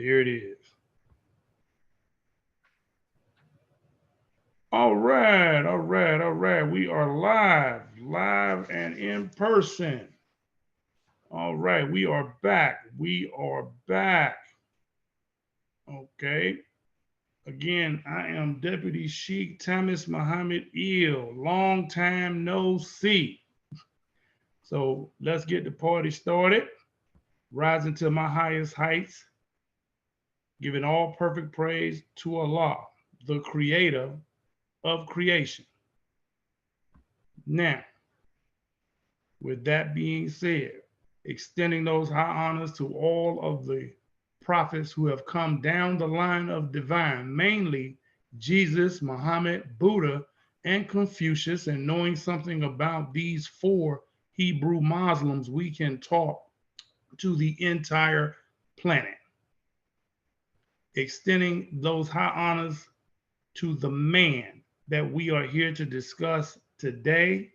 There it is. All right, all right, all right. We are live and in person. All right, we are back. We are back. Okay. Again, I am Deputy Sheikh Thomas Muhammad Eel. Long time no see. So let's get the party started. Rising to my highest heights, giving all perfect praise to Allah, the creator of creation. Now, with that being said, extending those high honors to all of the prophets who have come down the line of divine, mainly Jesus, Muhammad, Buddha, and Confucius, and knowing something about these four Hebrew Muslims, we can talk to the entire planet. Extending those high honors to the man that we are here to discuss today,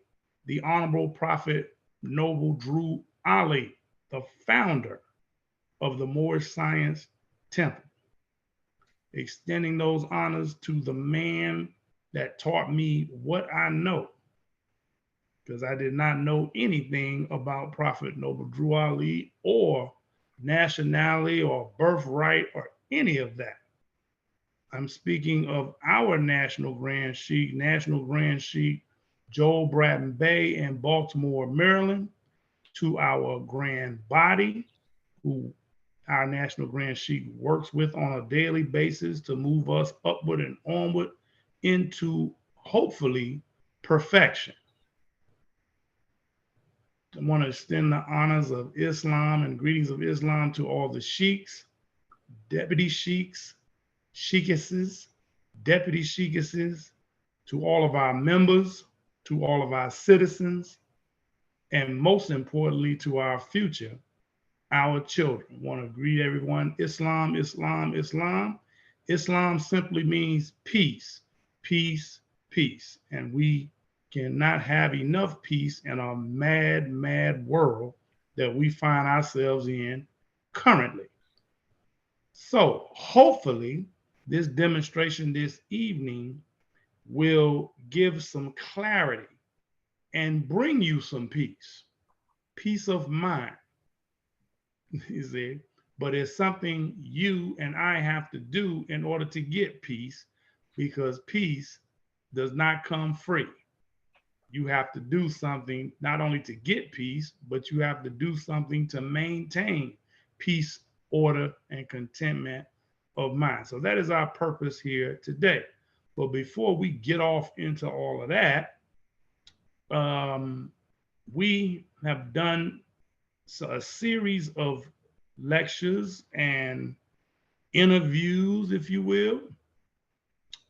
the Honorable Prophet Noble Drew Ali, the founder of the Moorish Science Temple. Extending those honors to the man that taught me what I know, because I did not know anything about Prophet Noble Drew Ali or nationality or birthright or any of that. I'm speaking of our National Grand Sheikh Joel Bratton Bay in Baltimore, Maryland, to our Grand Body, who our National Grand Sheikh works with on a daily basis to move us upward and onward into hopefully perfection. I want to extend the honors of Islam and greetings of Islam to all the sheiks, deputy sheiks, sheikesses, deputy sheikesses, to all of our members, to all of our citizens, and most importantly, to our future, our children. I want to greet everyone. Islam, Islam, Islam. Islam simply means peace, peace, peace. And we cannot have enough peace in a mad, mad world that we find ourselves in currently. So hopefully, this demonstration this evening will give some clarity and bring you some peace of mind. You see, but it's something you and I have to do in order to get peace, because peace does not come free. You have to do something not only to get peace, but you have to do something to maintain peace, order, and contentment of mind. So that is our purpose here today. But before we get off into all of that, we have done a series of lectures and interviews, if you will.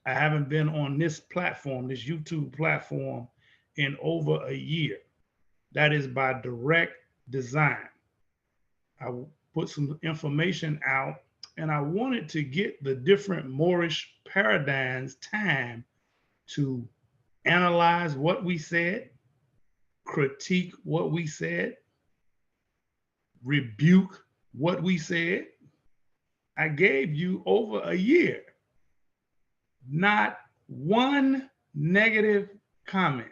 I haven't been on this platform, this YouTube platform, in over a year. That is by direct design. I put some information out, and I wanted to get the different Moorish paradigms time to analyze what we said, critique what we said, rebuke what we said. I gave you over a year, not one negative comment,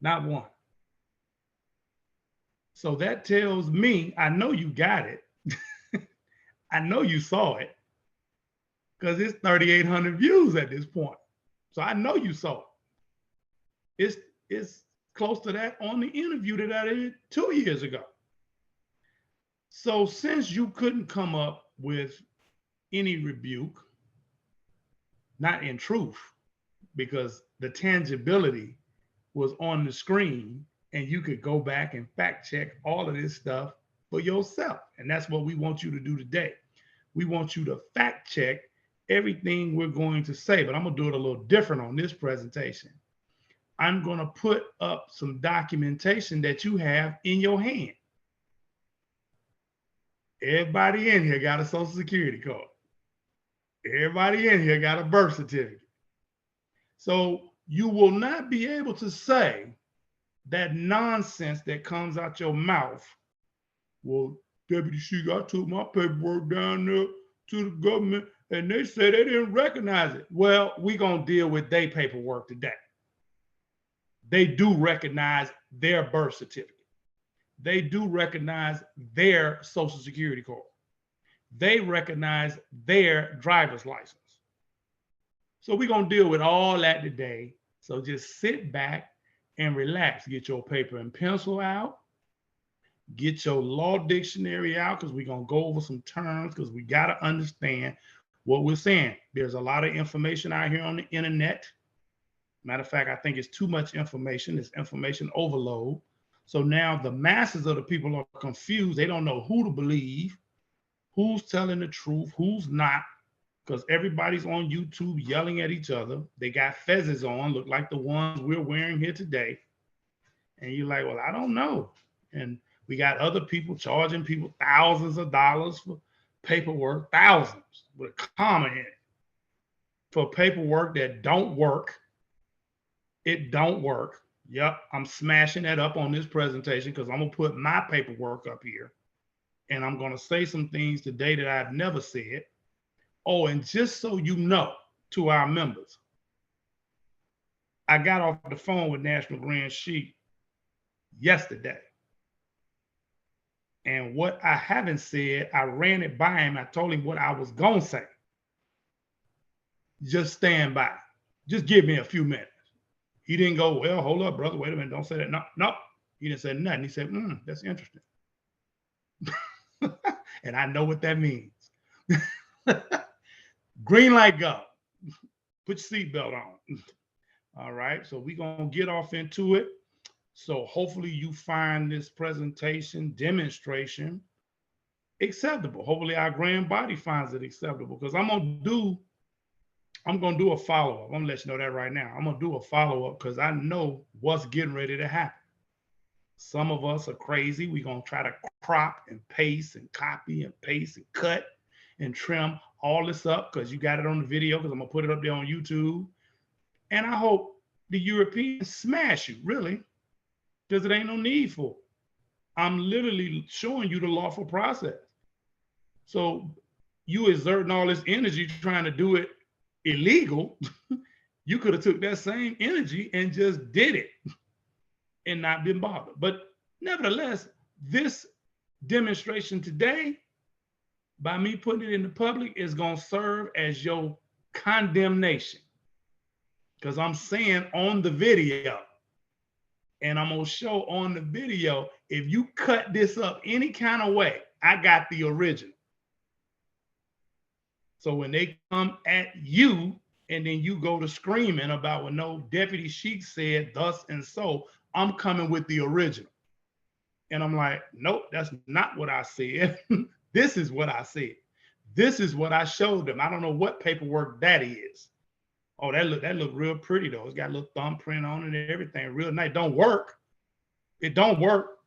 not one. So that tells me I know you got it. I know you saw it, because it's 3,800 views at this point. So I know you saw it. It's close to that on the interview that I did 2 years ago. So since you couldn't come up with any rebuke, not in truth, because the tangibility was on the screen and you could go back and fact check all of this stuff for yourself. And that's what we want you to do today. We want you to fact check everything we're going to say, but I'm going to do it a little different on this presentation. I'm going to put up some documentation that you have in your hand. Everybody in here got a social security card. Everybody in here got a birth certificate. So you will not be able to say that nonsense that comes out your mouth will Deputy Sheik, I took my paperwork down there to the government and they said they didn't recognize it. Well, we're going to deal with their paperwork today. They do recognize their birth certificate. They do recognize their social security card. They recognize their driver's license. So we're going to deal with all that today. So just sit back and relax. Get your paper and pencil out. Get your law dictionary out because we're going to go over some terms because we got to understand what we're saying. There's a lot of information out here on the internet. Matter of fact, I think it's too much information. It's information overload. So now the masses of the people are confused. They don't know who to believe, who's telling the truth, who's not, because everybody's on YouTube yelling at each other. They got fezzes on, look like the ones we're wearing here today. And you're like, well, I don't know. And we got other people charging people thousands of dollars for paperwork, thousands with a comma in it, for paperwork that don't work. It don't work. Yep, I'm smashing that up on this presentation because I'm going to put my paperwork up here. And I'm going to say some things today that I've never said. Oh, and just so you know, to our members, I got off the phone with National Grand Sheik yesterday. And what I haven't said, I ran it by him. I told him what I was going to say. Just stand by. Just give me a few minutes. He didn't go, well, hold up, brother. Wait a minute. Don't say that. No. He didn't say nothing. He said, that's interesting. And I know what that means. Green light go. Put your seatbelt on. All right. So we're going to get off into it. So hopefully you find this presentation, demonstration acceptable. Hopefully our grand body finds it acceptable because I'm going to do a follow-up. I'm going to let you know that right now. I'm going to do a follow-up because I know what's getting ready to happen. Some of us are crazy. We're going to try to crop and paste and copy and paste and cut and trim all this up because you got it on the video because I'm going to put it up there on YouTube. And I hope the Europeans smash you, really, because it ain't no need for it. I'm literally showing you the lawful process. So you exerting all this energy trying to do it illegal, you could have took that same energy and just did it and not been bothered. But nevertheless, this demonstration today, by me putting it in the public, is going to serve as your condemnation. Because I'm saying on the video, and I'm going to show on the video, if you cut this up any kind of way, I got the original. So when they come at you and then you go to screaming about, well, no, Deputy Sheik said thus and so, I'm coming with the original. And I'm like, nope, that's not what I said. This is what I said. This is what I showed them. I don't know what paperwork that is. Oh, that look real pretty though. It's got a little thumbprint on it and everything. Real nice. Don't work. It don't work.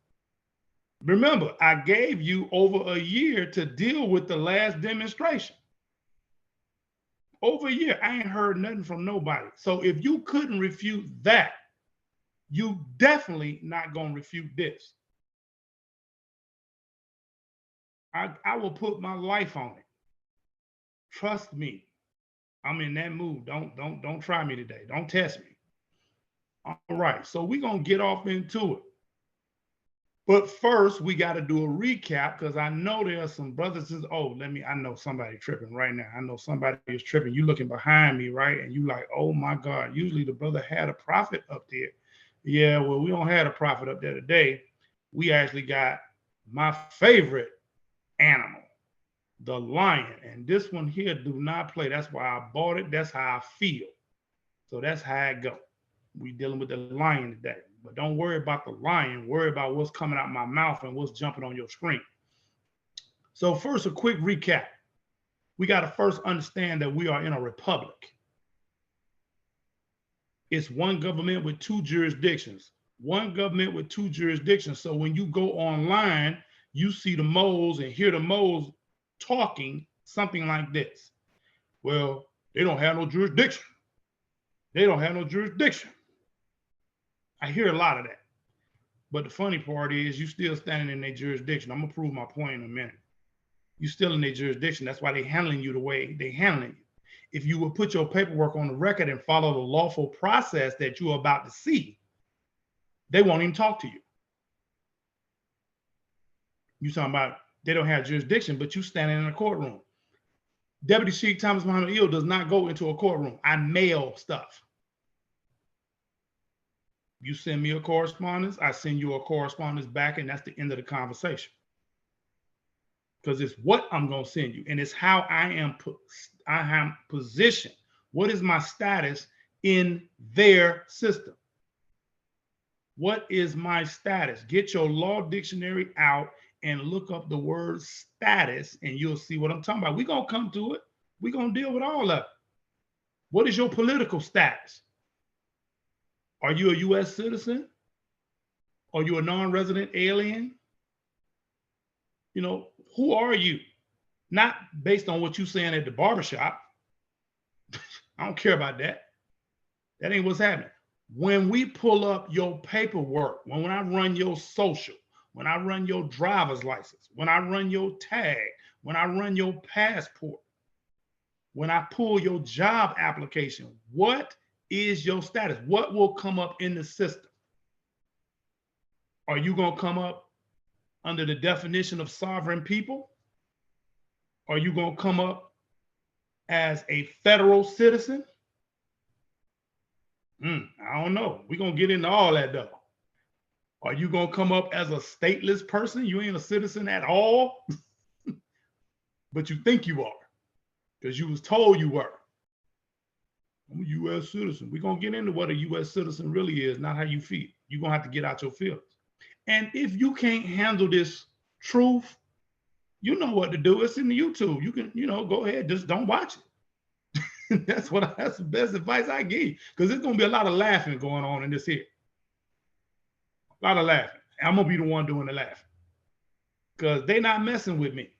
Remember, I gave you over a year to deal with the last demonstration. Over a year, I ain't heard nothing from nobody. So if you couldn't refute that, you definitely not gonna refute this. I will put my life on it. Trust me. I'm in that mood. Don't try me today. Don't test me. All right, so we're gonna get off into it. But first, we got to do a recap because I know there are some brothers. I know somebody tripping right now. I know somebody is tripping. You looking behind me, right? And you like, oh my God, usually the brother had a prophet up there. Yeah, well, we don't have a prophet up there today. We actually got my favorite animal, the lion. And this one here do not play. That's why I bought it. That's how I feel. So that's how it go. We dealing with the lion today. But don't worry about the lion. Worry about what's coming out my mouth and what's jumping on your screen. So first, a quick recap. We got to first understand that we are in a republic. It's one government with two jurisdictions. One government with two jurisdictions. So when you go online, you see the moles and hear the moles talking something like this. Well, they don't have no jurisdiction. They don't have no jurisdiction. I hear a lot of that. But the funny part is you still standing in their jurisdiction. I'm gonna prove my point in a minute. You still in their jurisdiction. That's why they handling you the way they handling you. If you would put your paperwork on the record and follow the lawful process that you're about to see, they won't even talk to you. You talking about they don't have jurisdiction, but you standing in a courtroom. Deputy Sheikh Thomas Muhammad Ill does not go into a courtroom. I mail stuff. You send me a correspondence, I send you a correspondence back, and that's the end of the conversation. Because it's what I'm going to send you, and it's how I am positioned. What is my status in their system? What is my status? Get your law dictionary out and look up the word status, and you'll see what I'm talking about. We're going to come to it. We're going to deal with all of it. What is your political status? Are you a U.S. citizen? Are you a non-resident alien? You know, who are you? Not based on what you're saying at the barbershop. I don't care about that. That ain't what's happening. When we pull up your paperwork, when I run your social, when I run your driver's license, when I run your tag, when I run your passport, when I pull your job application, what is your status? What will come up in the system? Are you going to come up under the definition of sovereign people? Are you going to come up as a federal citizen? I don't know. We're going to get into all that though. Are you going to come up as a stateless person? You ain't a citizen at all, but you think you are because you was told you were. I'm a U.S. citizen. We're going to get into what a U.S. citizen really is, not how you feel. You're going to have to get out your feelings. And if you can't handle this truth, you know what to do. It's in the YouTube. You can, go ahead. Just don't watch it. That's the best advice I give you, because there's going to be a lot of laughing going on in this here. A lot of laughing. I'm going to be the one doing the laughing because they're not messing with me.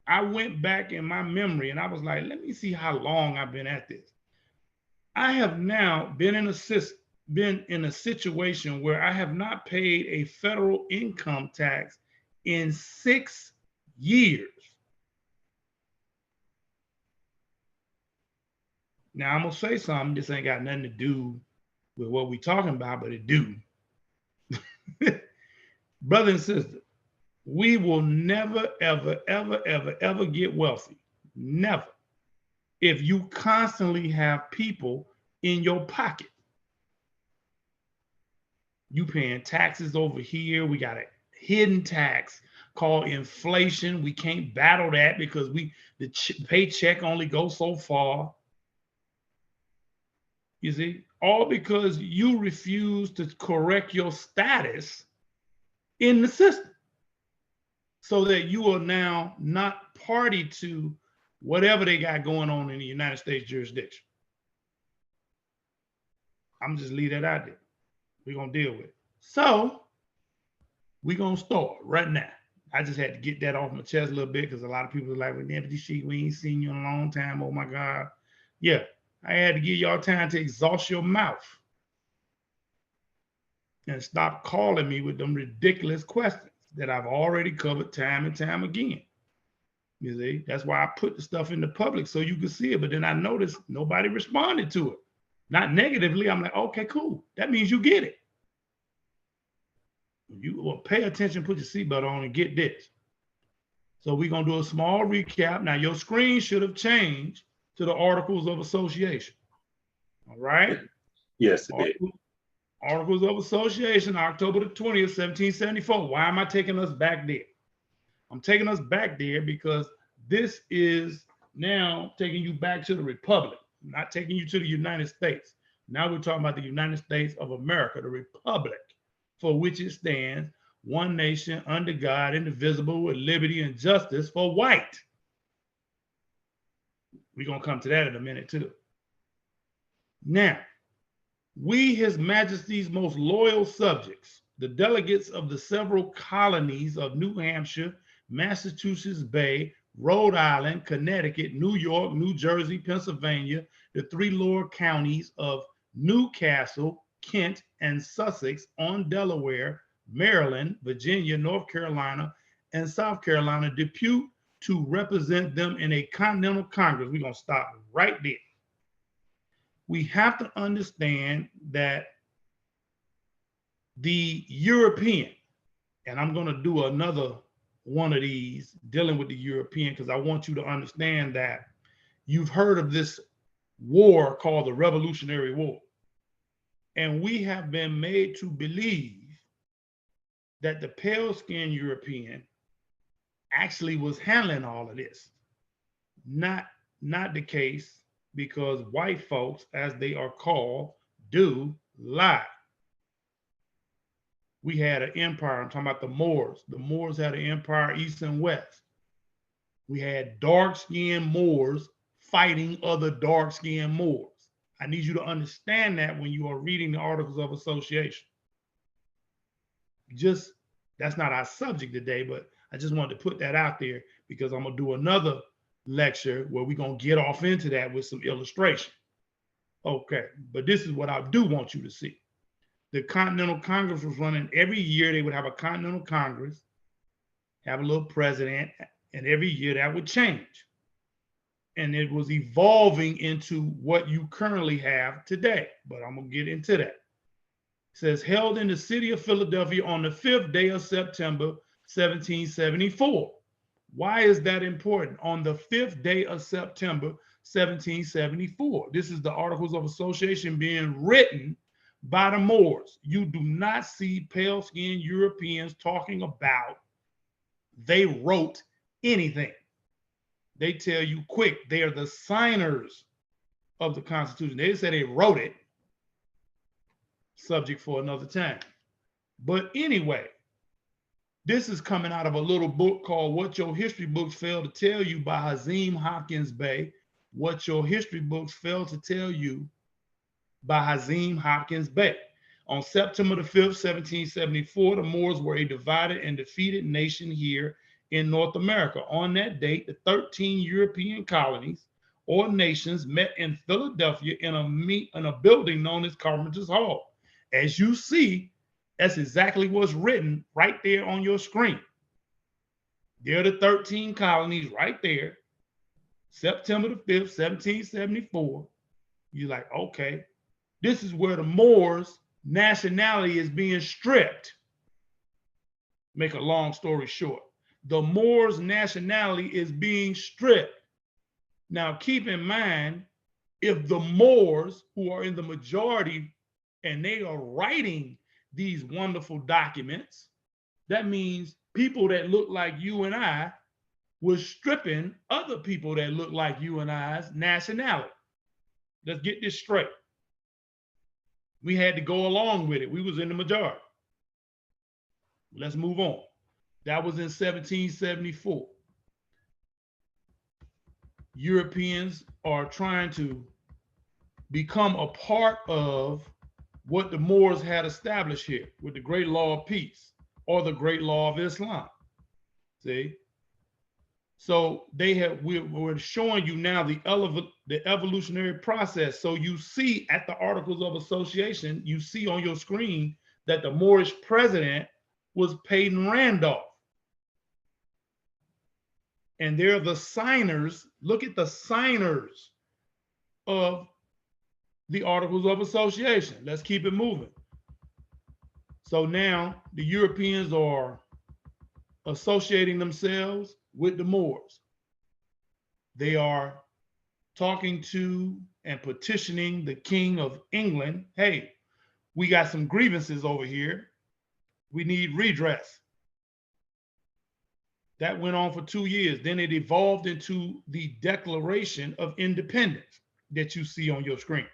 I went back in my memory and I was like, let me see how long I've been at this. I have now been in a situation where I have not paid a federal income tax in 6 years. Now I'm gonna say something. This ain't got nothing to do with what we talking about, but it do. Brother and sister, we will never, ever, ever, ever, ever get wealthy. Never. If you constantly have people in your pocket. You paying taxes over here. We got a hidden tax called inflation. We can't battle that because the paycheck only goes so far. You see, all because you refuse to correct your status in the system, so that you are now not party to whatever they got going on in the United States jurisdiction. I'm just leave that out there. We're going to deal with it. So we're going to start right now. I just had to get that off my chest a little bit because a lot of people are like, well, Deputy Sheik, we ain't seen you in a long time. Oh my God. Yeah, I had to give y'all time to exhaust your mouth and stop calling me with them ridiculous questions that I've already covered time and time again. You see, that's why I put the stuff in the public so you can see it. But then I noticed nobody responded to it. Not negatively. I'm like, okay, cool. That means you get it. You will pay attention, put your seatbelt on, and get this. So we're going to do a small recap. Now, your screen should have changed to the Articles of Association. All right? Yes, it did. Articles of Association, October the 20th, 1774. Why am I taking us back there? I'm taking us back there because this is now taking you back to the Republic, not taking you to the United States. Now we're talking about the United States of America, the Republic, for which it stands, one nation under God, indivisible, with liberty and justice for white. We're going to come to that in a minute too. Now, we, His Majesty's most loyal subjects, the delegates of the several colonies of New Hampshire, Massachusetts Bay, Rhode Island, Connecticut, New York, New Jersey, Pennsylvania, the 3 lower counties of Newcastle, Kent, and Sussex on Delaware, Maryland, Virginia, North Carolina, and South Carolina depute to represent them in a Continental Congress. We're going to stop right there. We have to understand that the European, and I'm going to do another one of these dealing with the European because I want you to understand that you've heard of this war called the Revolutionary War. And we have been made to believe that the pale-skinned European actually was handling all of this. Not the case, because white folks, as they are called, do lie. We had an empire. I'm talking about the Moors. The Moors had an empire east and west. We had dark-skinned Moors fighting other dark-skinned Moors. I need you to understand that when you are reading the Articles of Association. That's not our subject today, but I just wanted to put that out there because I'm going to do another lecture where we're going to get off into that with some illustration. Okay, but this is what I do want you to see. The Continental Congress was running every year. They would have a Continental Congress, have a little president, and every year that would change. And it was evolving into what you currently have today, but I'm going to get into that. It says, held in the city of Philadelphia on the 5th day of September, 1774. Why is that important? On the 5th day of September, 1774. This is the Articles of Association being written by the Moors. You do not see pale-skinned Europeans talking about they wrote anything. They tell you quick, they are the signers of the Constitution. They say they wrote it. Subject for another time. But anyway, this is coming out of a little book called What Your History Books Fail to Tell You by Hazim Hopkins Bey. What Your History Books Fail to Tell You by Hazim Hopkins Bey. On September the 5th, 1774, the Moors were a divided and defeated nation here in North America. On that date, the 13 European colonies or nations met in Philadelphia in a building known as Carpenter's Hall. As you see, that's exactly what's written right there on your screen. There are the 13 colonies right there. September the 5th, 1774. You're like, okay, this is where the Moors' nationality is being stripped. Make a long story short. The Moors' nationality is being stripped. Now, keep in mind, if the Moors, who are in the majority, and they are writing these wonderful documents, that means people that look like you and I was stripping other people that look like you and I's nationality. Let's get this straight. We had to go along with it. We was in the majority. Let's move on. That was in 1774. Europeans are trying to become a part of what the Moors had established here with the Great Law of Peace or the Great Law of Islam. See? So we're showing you now the evolutionary process. So you see at the Articles of Association, you see on your screen that the Moorish president was Peyton Randolph. And they're the signers. Look at the signers of the Articles of Association. Let's keep it moving. So now the Europeans are associating themselves with the Moors. They are talking to and petitioning the King of England. Hey, we got some grievances over here. We need redress. That went on for 2 years. Then it evolved into the Declaration of Independence that you see on your screen.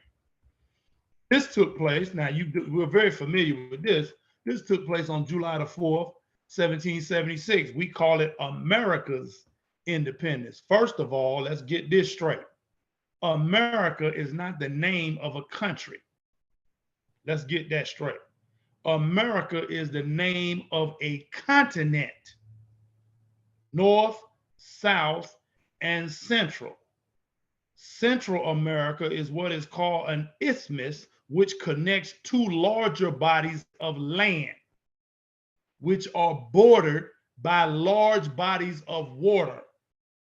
This took place, now we're very familiar with this. This took place on July the 4th, 1776. We call it America's independence. First of all, let's get this straight. America is not the name of a country. Let's get that straight. America is the name of a continent. North, South, and Central. Central America is what is called an isthmus, which connects two larger bodies of land, which are bordered by large bodies of water,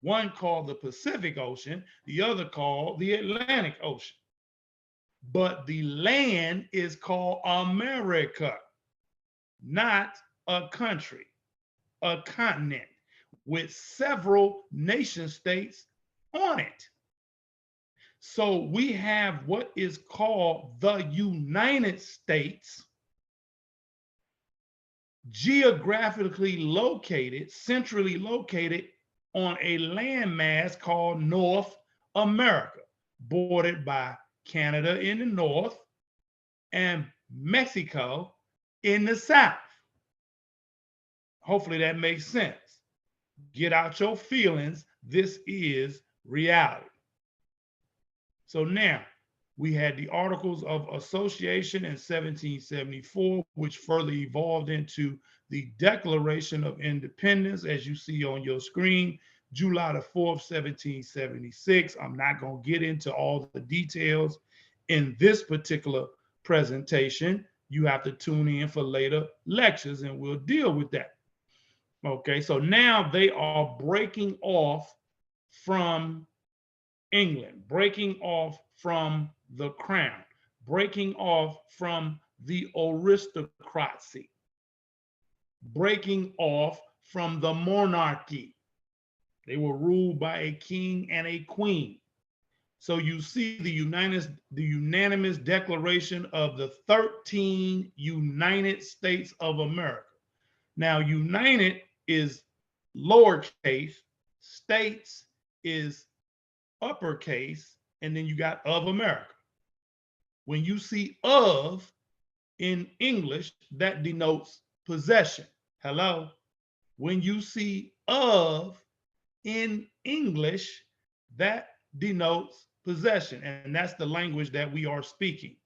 one called the Pacific Ocean, the other called the Atlantic Ocean. But the land is called America, not a country, a continent with several nation states on it. So we have what is called the United States, geographically located, centrally located on a landmass called North America, bordered by Canada in the north and Mexico in the south. Hopefully that makes sense. Get out your feelings. This is reality. So now we had the Articles of Association in 1774, which further evolved into the Declaration of Independence, as you see on your screen, July the 4th, 1776. I'm not going to get into all the details in this particular presentation. You have to tune in for later lectures and we'll deal with that. Okay, so now they are breaking off from England, breaking off from the crown, breaking off from the aristocracy, breaking off from the monarchy. They were ruled by a king and a queen. So you see the unanimous declaration of the 13 United States of America. Now, united is lowercase, states is uppercase, and then you got of America. When you see of in English, that denotes possession. Hello? When you see of in English, that denotes possession, and that's the language that we are speaking,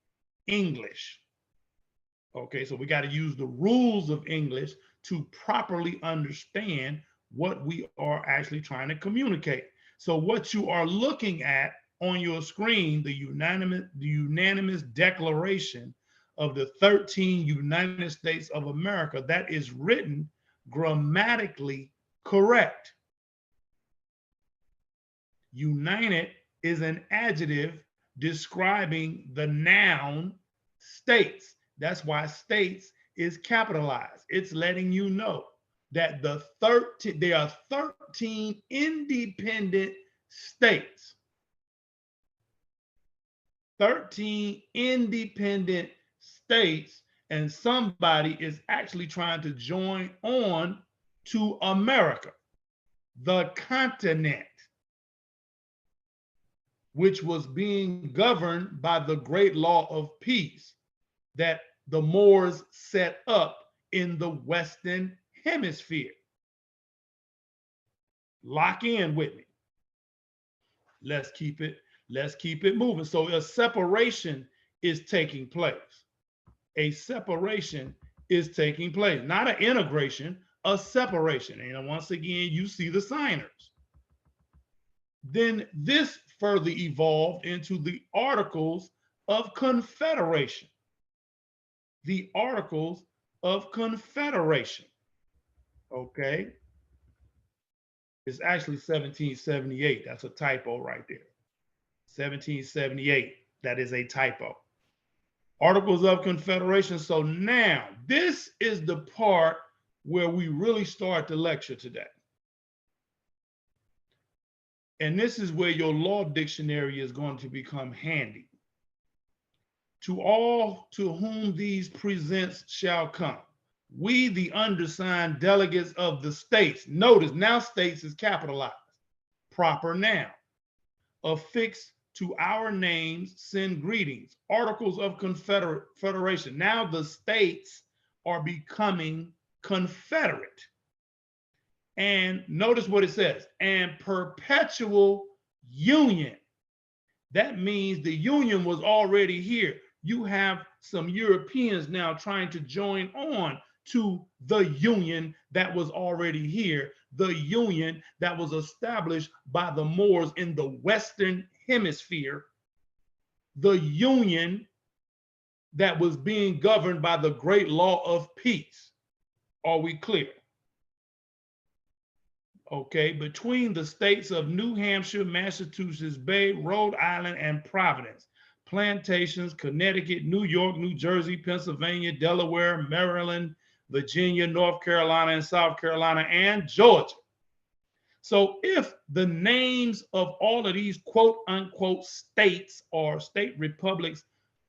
English. Okay, so we got to use the rules of English to properly understand what we are actually trying to communicate. So what you are looking at on your screen, the unanimous declaration of the 13 United States of America, that is written grammatically correct. United is an adjective describing the noun states. That's why states is capitalized. It's letting you know that there are 13 independent states. 13 independent states, and somebody is actually trying to join on to America, the continent, which was being governed by the great law of peace that the Moors set up in the Western Hemisphere. Lock in with me. Let's keep it moving. So a separation is taking place. A separation is taking place, not an integration, a separation. And once again, you see the signers. Then this further evolved into the Articles of Confederation. The Articles of Confederation. Okay. It's actually 1778. That's a typo right there. 1778. That is a typo. Articles of Confederation. So now this is the part where we really start the lecture today. And this is where your law dictionary is going to become handy. To all to whom these presents shall come, we, the undersigned delegates of the states, notice now states is capitalized, proper noun, affixed to our names, send greetings, Articles of Confederation. Now the states are becoming confederate. And notice what it says, and perpetual union. That means the union was already here. You have some Europeans now trying to join on to the union that was already here, the union that was established by the Moors in the Western Hemisphere, the union that was being governed by the great law of peace. Are we clear? Okay, between the states of New Hampshire, Massachusetts Bay, Rhode Island, and Providence, plantations, Connecticut, New York, New Jersey, Pennsylvania, Delaware, Maryland, Virginia, North Carolina, and South Carolina, and Georgia. So if the names of all of these quote unquote states or state republics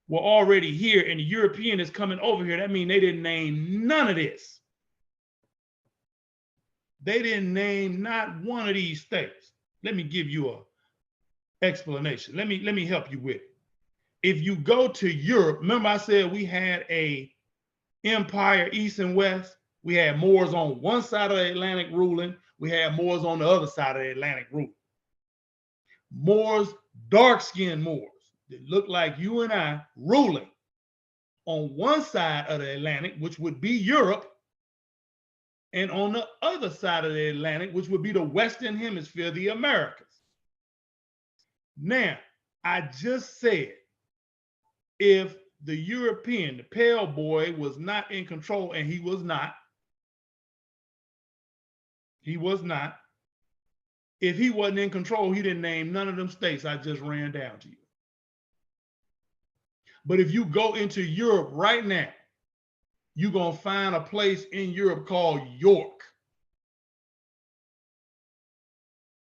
were already here and the European is coming over here, that means they didn't name none of this. They didn't name not one of these states. Let me give you an explanation. Let me help you with it. If you go to Europe, remember I said we had a empire east and west. We had Moors on one side of the Atlantic ruling. We had Moors on the other side of the Atlantic ruling. Moors, dark-skinned Moors that look like you and I ruling on one side of the Atlantic, which would be Europe, and on the other side of the Atlantic, which would be the Western Hemisphere, the Americas. Now, I just said, if the European, the pale boy, was not in control, and he was not, if he wasn't in control, he didn't name none of them states I just ran down to you. But if you go into Europe right now, you're going to find a place in Europe called York,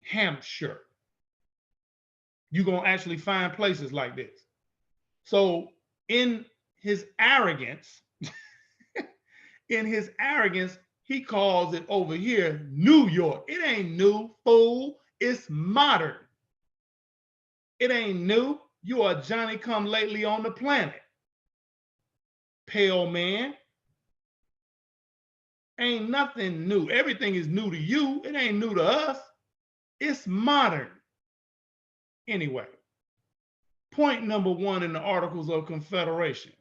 Hampshire. You're going to actually find places like this. So in his arrogance, he calls it over here New York. It ain't new, fool. It's modern. It ain't new. You are Johnny come lately on the planet. Pale man. Ain't nothing new. Everything is new to you. It ain't new to us. It's modern. Anyway, point number one in the Articles of Confederation.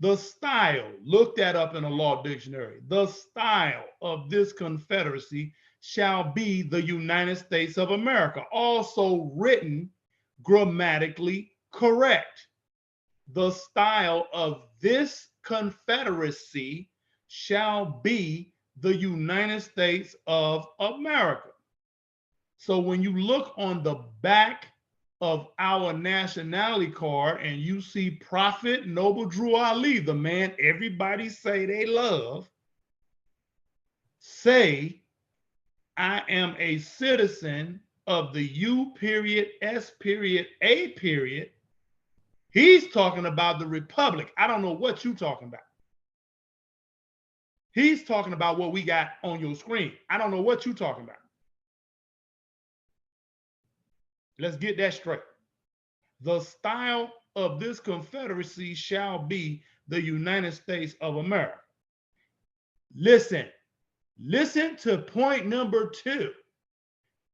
The style, look that up in a law dictionary. The style of this confederacy shall be the United States of America, also written grammatically correct. The style of this confederacy shall be the United States of America. So when you look on the back of our nationality card and you see Prophet Noble Drew Ali, the man everybody say they love, say, I am a citizen of the U.S.A. He's talking about the Republic. I don't know what you're talking about. He's talking about what we got on your screen. I don't know what you're talking about. Let's get that straight. The style of this confederacy shall be the United States of America. Listen to point number two.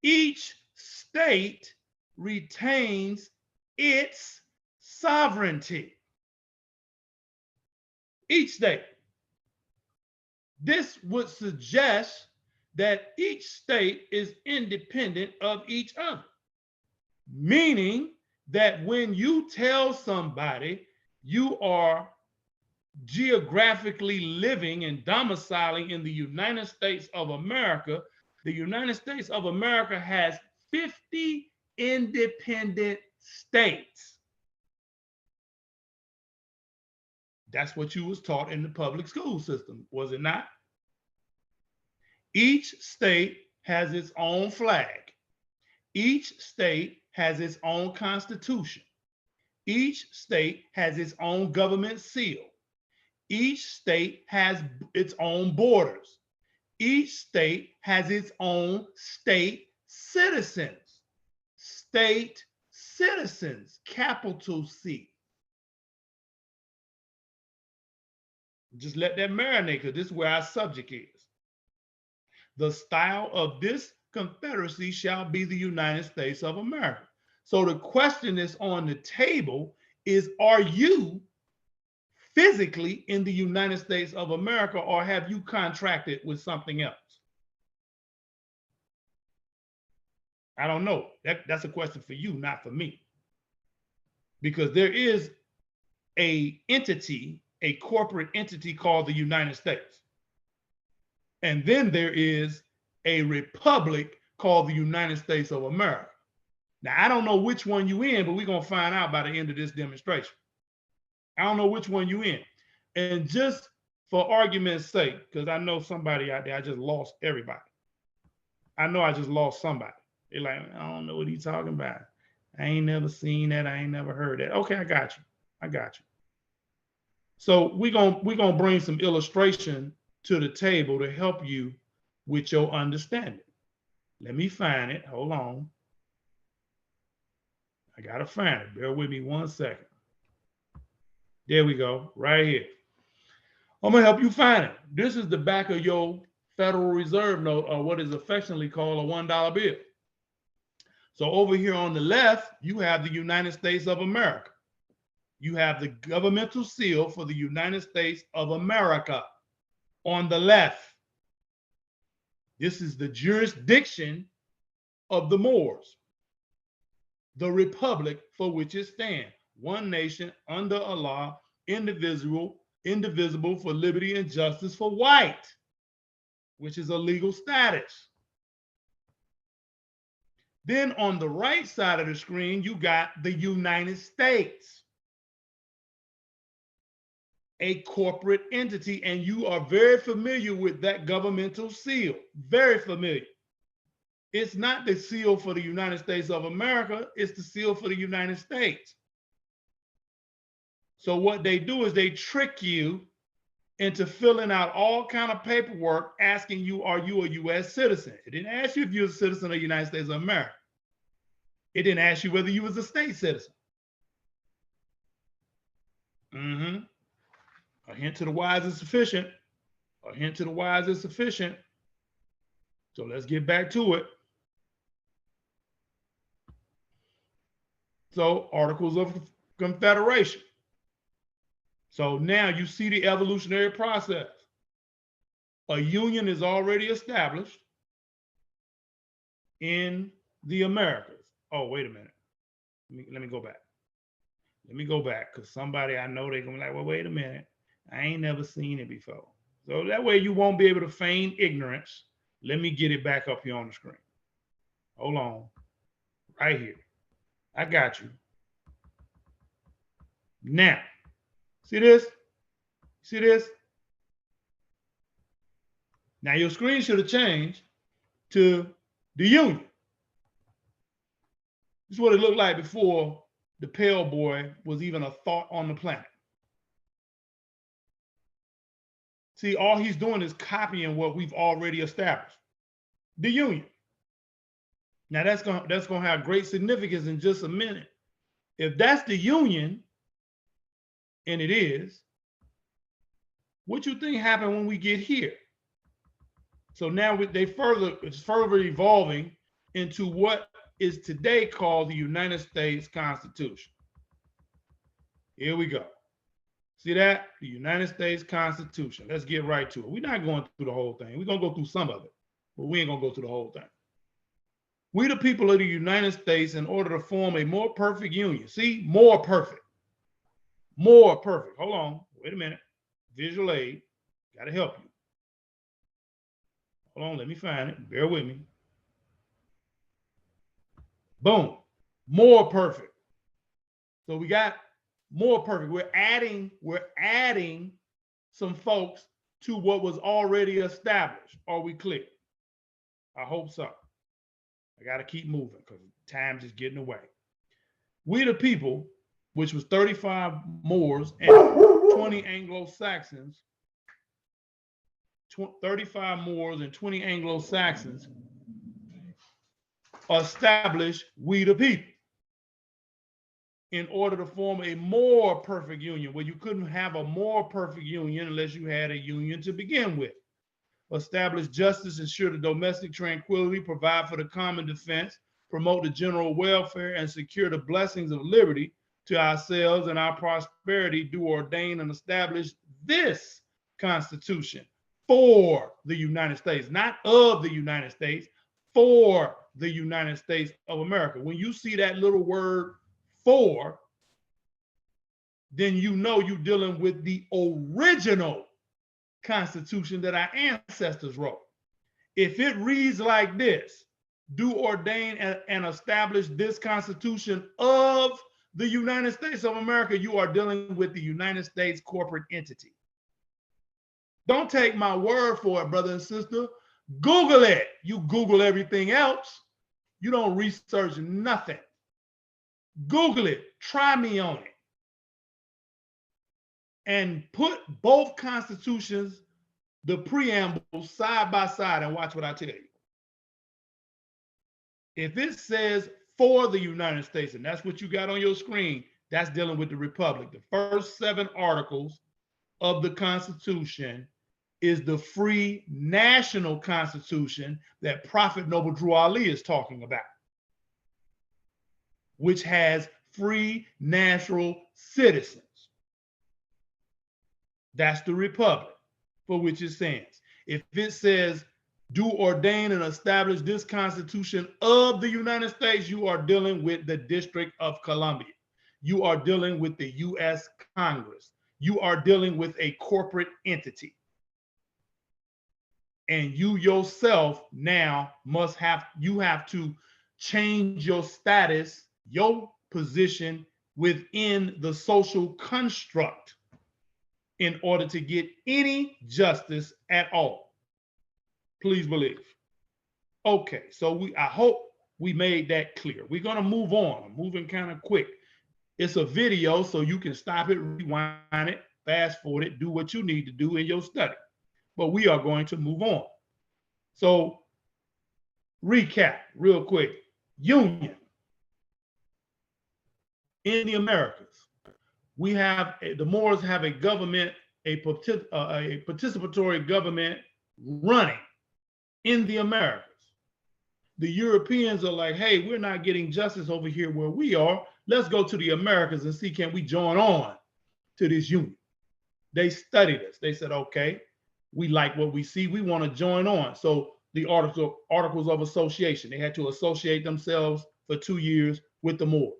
Each state retains its sovereignty. Each state. This would suggest that each state is independent of each other, meaning that when you tell somebody you are geographically living and domiciling in the United States of America, the United States of America has 50 independent states. That's what you was taught in the public school system, was it not? Each state has its own flag. Each state has its own constitution. Each state has its own government seal. Each state has its own borders. Each state has its own state citizens. State citizens, capital C. Just let that marinate, because this is where our subject is. The style of this confederacy shall be the United States of America. So the question that's on the table is, are you physically in the United States of America, or have you contracted with something else? I don't know. That's a question for you, not for me. Because there is a entity, a corporate entity called the United States. And then there is a republic called the United States of America. Now, I don't know which one you in, but we're going to find out by the end of this demonstration. I don't know which one you in. And just for argument's sake, because I know somebody out there, I just lost everybody. I know I just lost somebody. They're like, I don't know what he's talking about. I ain't never seen that. I ain't never heard that. Okay, I got you. I got you. So we're gonna bring some illustration to the table to help you with your understanding. Let me find it. Hold on. I gotta find it. Bear with me 1 second. There we go, right here. I'm gonna help you find it. This is the back of your Federal Reserve note, or what is affectionately called a $1 bill. So over here on the left, you have the United States of America. You have the governmental seal for the United States of America on the left. This is the jurisdiction of the Moors, the republic for which it stands. One nation under Allah, indivisible for liberty and justice for white, which is a legal status. Then on the right side of the screen, you got the United States, a corporate entity, and you are very familiar with that governmental seal, very familiar. It's not the seal for the United States of America, it's the seal for the United States. So what they do is they trick you into filling out all kind of paperwork asking you, are you a US citizen? It didn't ask you if you're a citizen of the United States of America. It didn't ask you whether you was a state citizen. A hint to the wise is sufficient. A hint to the wise is sufficient. So let's get back to it. So Articles of Confederation. So now you see the evolutionary process. A union is already established in the Americas. Oh, wait a minute. Let me go back. Let me go back, because somebody I know, they're going to be like, well, wait a minute. I ain't never seen it before. So that way you won't be able to feign ignorance. Let me get it back up here on the screen. Hold on. Right here. I got you. Now, see this? See this? Now your screen should have changed to the Union. This is what it looked like before the Pale Boy was even a thought on the planet. See, all he's doing is copying what we've already established. The Union. Now that's gonna have great significance in just a minute. If that's the Union, and it is, what you think happened when we get here? So now it's further evolving into what is today called the United States Constitution. Here we go. See that? The United States Constitution. Let's get right to it. We're not going through the whole thing. We're going to go through some of it, but we ain't going to go through the whole thing. We the people of the United States, in order to form a more perfect union. See, more perfect. More perfect. Hold on. Wait a minute. Visual aid. Got to help you. Hold on. Let me find it. Bear with me. Boom. More perfect. So we got more perfect. We're adding some folks to what was already established. Are we clear? I hope so. I got to keep moving because time's just getting away. We the people, which was 35 Moors and 20 Anglo-Saxons, 35 Moors and 20 Anglo-Saxons, established we the people in order to form a more perfect union. Well, you couldn't have a more perfect union unless you had a union to begin with. Establish justice, ensure the domestic tranquility, provide for the common defense, promote the general welfare, and secure the blessings of liberty to ourselves and our prosperity, do ordain and establish this Constitution for the United States, not of the United States, for the United States of America. When you see that little word for, then you know you're dealing with the original Constitution that our ancestors wrote. If it reads like this, do ordain and establish this Constitution of the United States of America, you are dealing with the United States corporate entity. Don't take my word for it, brother and sister. Google it. You Google everything else. You don't research nothing. Google it. Try me on it. And put both constitutions, the preamble, side by side and watch what I tell you. If it says for the United States, and that's what you got on your screen, that's dealing with the Republic. The first 7 articles of the Constitution is the free national Constitution that Prophet Noble Drew Ali is talking about, which has free natural citizens. That's the Republic for which it stands. If it says, do ordain and establish this Constitution of the United States, you are dealing with the District of Columbia. You are dealing with the U.S. Congress. You are dealing with a corporate entity. And you yourself now you have to change your status, your position within the social construct in order to get any justice at all. Please believe. Okay, so I hope we made that clear. We're gonna move on. I'm moving kind of quick. It's a video, so you can stop it, rewind it, fast forward it, do what you need to do in your study. But we are going to move on. So recap real quick. Union in the Americas. We have, the Moors have a government, a participatory government running in the Americas. The Europeans are like, hey, we're not getting justice over here where we are. Let's go to the Americas and see, can we join on to this union? They studied us. They said, okay, we like what we see. We want to join on. So the Articles of Association, they had to associate themselves for 2 years with the Moors.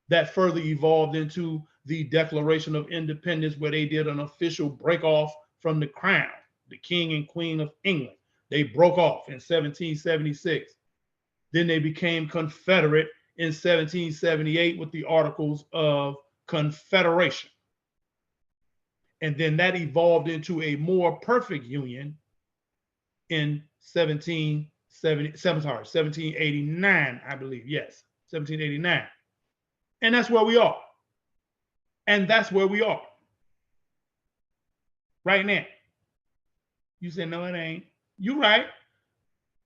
That further evolved into the Declaration of Independence, where they did an official break off from the crown, the King and Queen of England. They broke off in 1776. Then they became Confederate in 1778 with the Articles of Confederation. And then that evolved into a more perfect union in 1789, I believe. Yes, 1789. And that's where we are. And that's where we are right now. You say, no, it ain't. You're right.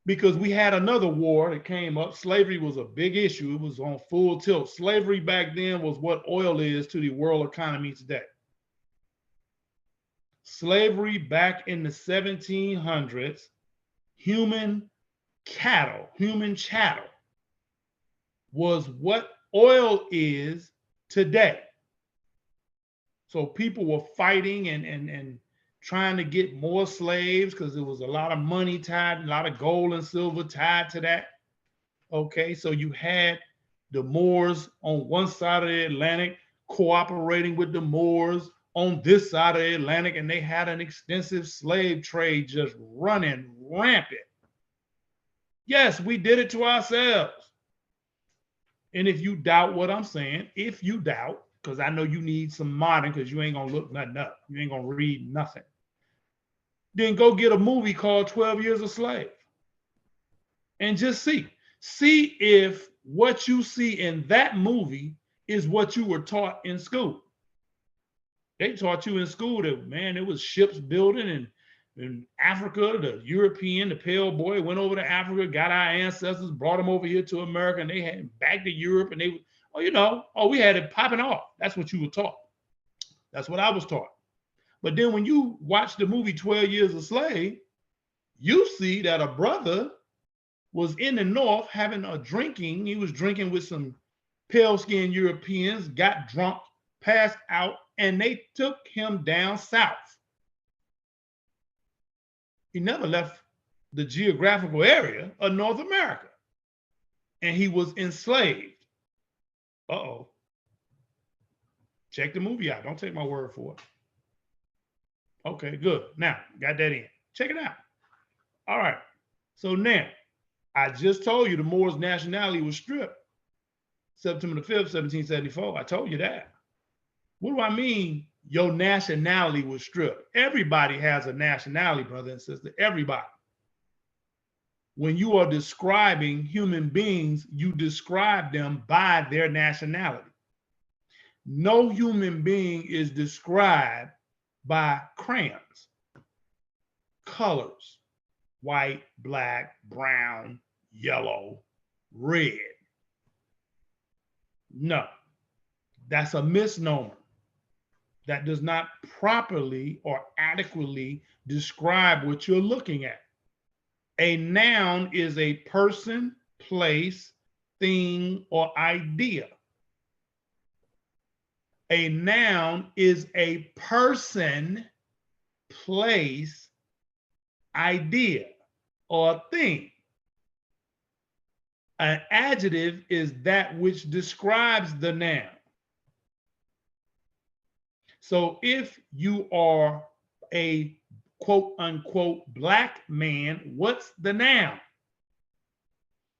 Because we had another war that came up. Slavery was a big issue. It was on full tilt. Slavery back then was what oil is to the world economy today. Slavery back in the 1700s, human chattel was what oil is today. So people were fighting and trying to get more slaves because there was a lot of money tied, a lot of gold and silver tied to that. Okay, so you had the Moors on one side of the Atlantic cooperating with the Moors on this side of the Atlantic, and they had an extensive slave trade just running rampant. Yes, we did it to ourselves. And if you doubt what I'm saying, if you doubt, because I know you need some modern, because you ain't gonna look nothing up, you ain't gonna read nothing, then go get a movie called 12 Years a Slave and just see if what you see in that movie is what you were taught in school. They taught you in school that, man, it was ships building, and in Africa, the European, the pale boy went over to Africa, got our ancestors, brought them over here to America, and they had them back to Europe, and they, we had it popping off. That's what you were taught. That's what I was taught. But then when you watch the movie 12 Years a Slave, you see that a brother was in the North having a drinking. He was drinking with some pale-skinned Europeans, got drunk, passed out, and they took him down south. He never left the geographical area of North America. And he was enslaved. Uh-oh. Check the movie out. Don't take my word for it. Okay, good. Now, got that in. Check it out. All right. So now, I just told you the Moors' nationality was stripped September the 5th, 1774. I told you that. What do I mean your nationality was stripped? Everybody has a nationality, brother and sister. Everybody. When you are describing human beings, you describe them by their nationality. No human being is described by crayons, colors, white, black, brown, yellow, red. No, that's a misnomer. That does not properly or adequately describe what you're looking at. A noun is a person, place, thing, or idea. A noun is a person, place, idea, or thing. An adjective is that which describes the noun. So if you are a quote unquote black man, what's the noun?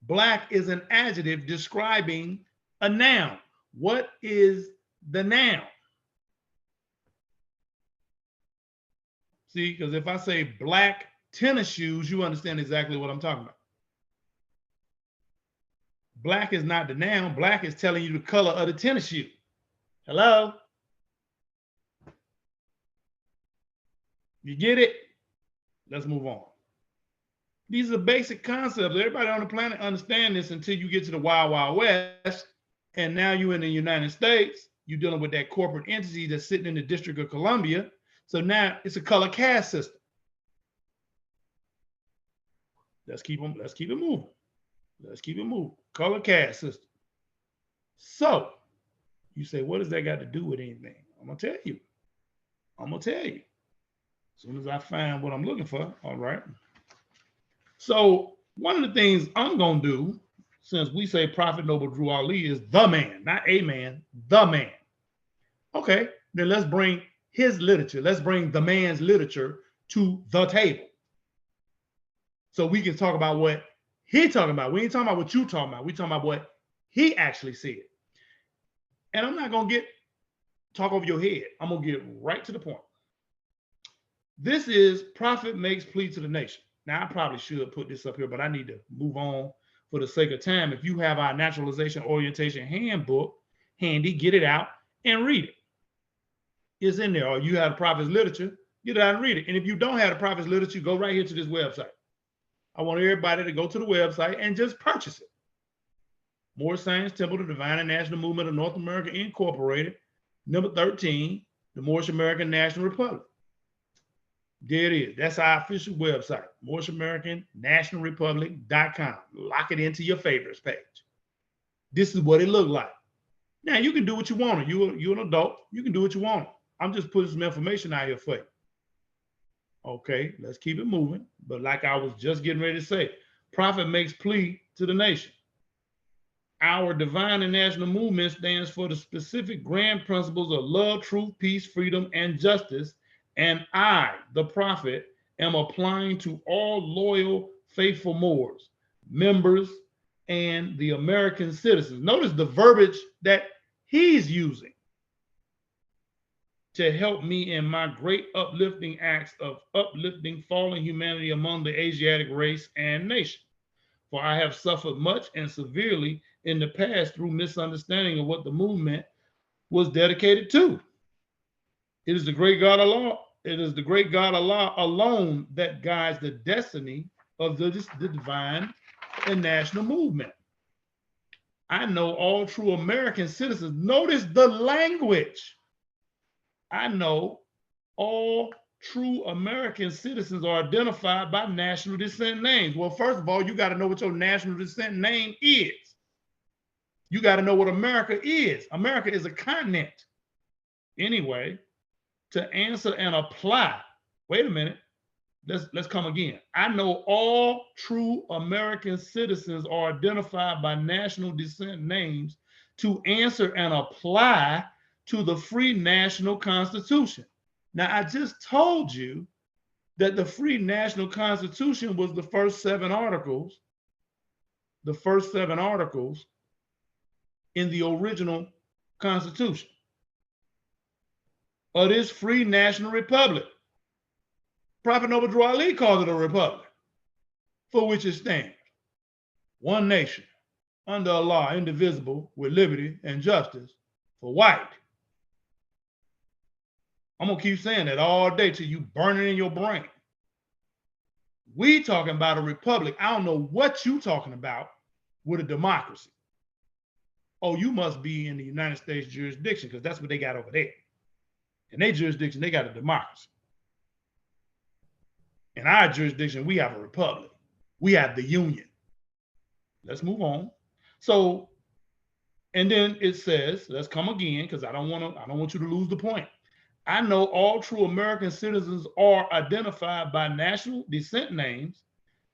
Black is an adjective describing a noun. What is the noun? See, because if I say black tennis shoes, you understand exactly what I'm talking about. Black is not the noun. Black is telling you the color of the tennis shoe. Hello? You get it? Let's move on. These are basic concepts. Everybody on the planet understands this until you get to the Wild Wild West. And now you're in the United States. You're dealing with that corporate entity that's sitting in the District of Columbia. So now it's a color caste system. Let's keep it moving. Let's keep it moving. Color caste system. So you say, what does that got to do with anything? I'm gonna tell you. As soon as I find what I'm looking for, all right. So one of the things I'm gonna do, since we say Prophet Noble Drew Ali is the man, not a man, the man. Okay, then let's bring his literature. Let's bring the man's literature to the table. So we can talk about what he talking about. We ain't talking about what you talking about. We talking about what he actually said. And I'm not gonna talk over your head. I'm gonna get right to the point. This is Prophet Makes Plea to the Nation. Now, I probably should put this up here, but I need to move on for the sake of time. If you have our Naturalization Orientation Handbook handy, get it out and read it. It's in there. Or you have the Prophet's literature, get it out and read it. And if you don't have the Prophet's literature, go right here to this website. I want everybody to go to the website and just purchase it. Moorish Science Temple, the Divine and National Movement of North America Incorporated, number 13, the Moorish American National Republic. There it is. That's our official website, MoorishAmericanNationalRepublic.com. Lock it into your favorites page. This is what it looked like. Now, you can do what you want. You're an adult. You can do what you want. I'm just putting some information out here for you. Okay, let's keep it moving. But like I was just getting ready to say, Prophet makes plea to the nation. Our divine and national movement stands for the specific grand principles of love, truth, peace, freedom, and justice. And I, the prophet, am applying to all loyal, faithful Moors, members, and the American citizens. Notice the verbiage that he's using to help me in my great uplifting acts of uplifting fallen humanity among the Asiatic race and nation. For I have suffered much and severely in the past through misunderstanding of what the movement was dedicated to. It is the great God Allah. It is the great God Allah alone that guides the destiny of the divine and national movement. I know all true American citizens. Notice the language. I know all true American citizens are identified by national descent names. Well, first of all, you got to know what your national descent name is. You got to know what America is. America is a continent. Anyway, to answer and apply, wait a minute, let's come again. I know all true American citizens are identified by national descent names. To answer and apply to the free national constitution. Now, I just told you that the free national constitution was the first 7 articles in the original constitution of this free national republic. Prophet Noble Drew Ali calls it a republic, for which it stands. One nation, under Allah, indivisible, with liberty and justice for white. I'm gonna keep saying that all day till you burn it in your brain. We talking about a republic. I don't know what you talking about with a democracy. Oh, you must be in the United States jurisdiction, because that's what they got over there. In their jurisdiction, they got a democracy. In our jurisdiction, we have a republic. We have the union. Let's move on. So, and then it says, let's come again, because I don't want you to lose the point. I know all true American citizens are identified by national descent names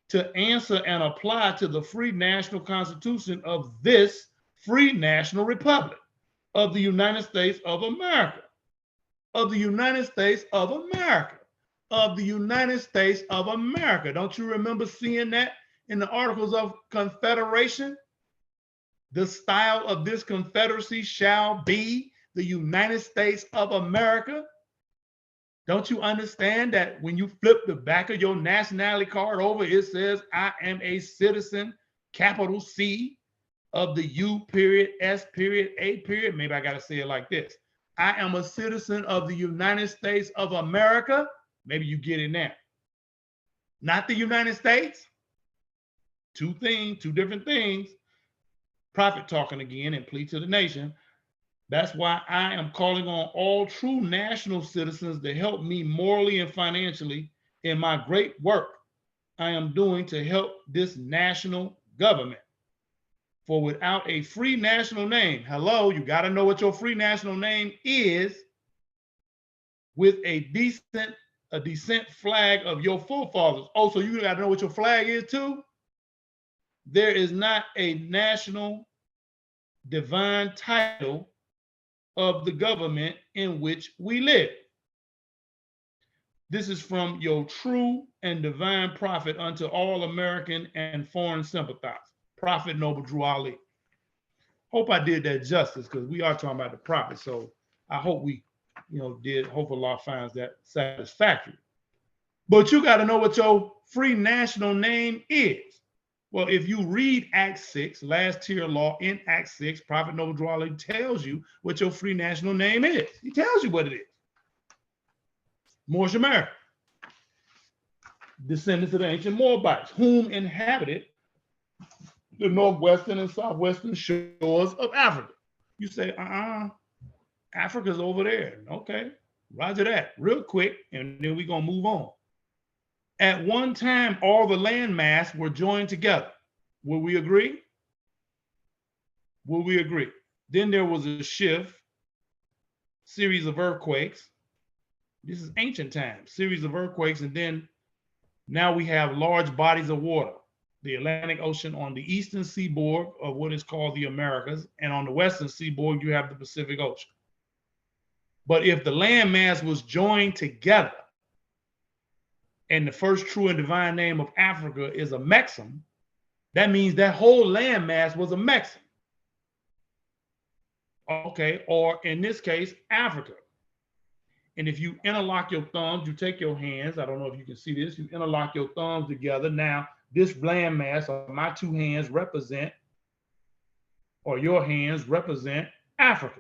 to answer and apply to the free national constitution of this free national republic of the United States of America, of the United States of America, of the United States of America. Don't you remember seeing that in the Articles of Confederation? The style of this confederacy shall be the United States of America. Don't you understand that when you flip the back of your nationality card over, it says, I am a citizen, capital C, of the U period, S period, A period. Maybe I got to say it like this. I am a citizen of the United States of America. Maybe you get it now. Not the United States. Two different things. Prophet talking again and plea to the nation. That's why I am calling on all true national citizens to help me morally and financially in my great work I am doing to help this national government. For without a free national name, hello, you got to know what your free national name is, with a descent flag of your forefathers. Oh, so you got to know what your flag is too? There is not a national divine title of the government in which we live. This is from your true and divine prophet unto all American and foreign sympathizers, Prophet Noble Drew Ali. Hope I did that justice, because we are talking about the prophet. So I hope we, hope Allah finds that satisfactory. But you got to know what your free national name is. Well, if you read Act 6, last tier law in Act 6, Prophet Noble Drew Ali tells you what your free national name is. He tells you what it is. Moorish America, descendants of the ancient Moabites, whom inhabited the northwestern and southwestern shores of Africa. You say, Africa's over there. Okay, roger that, real quick, and then we're going to move on. At one time, all the landmass were joined together. Will we agree? Will we agree? Then there was a shift, series of earthquakes. This is ancient times, series of earthquakes, and then now we have large bodies of water. The Atlantic Ocean on the eastern seaboard of what is called the Americas, and on the western seaboard, you have the Pacific Ocean. But if the landmass was joined together, and the first true and divine name of Africa is a Mexam, that means that whole landmass was a Mexam. Okay, or in this case, Africa. And if you interlock your thumbs, you take your hands, I don't know if you can see this, you interlock your thumbs together. Now, this landmass, or my two hands represent, or your hands represent Africa.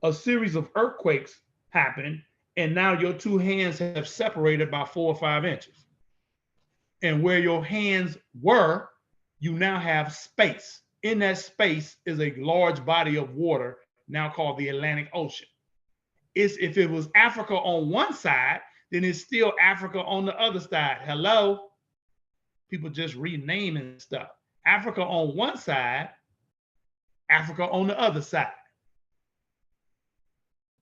A series of earthquakes happened, and now your two hands have separated by 4 or 5 inches. And where your hands were, you now have space. In that space is a large body of water, now called the Atlantic Ocean. If it was Africa on one side, then it's still Africa on the other side. Hello? People just renaming stuff. Africa on one side, Africa on the other side.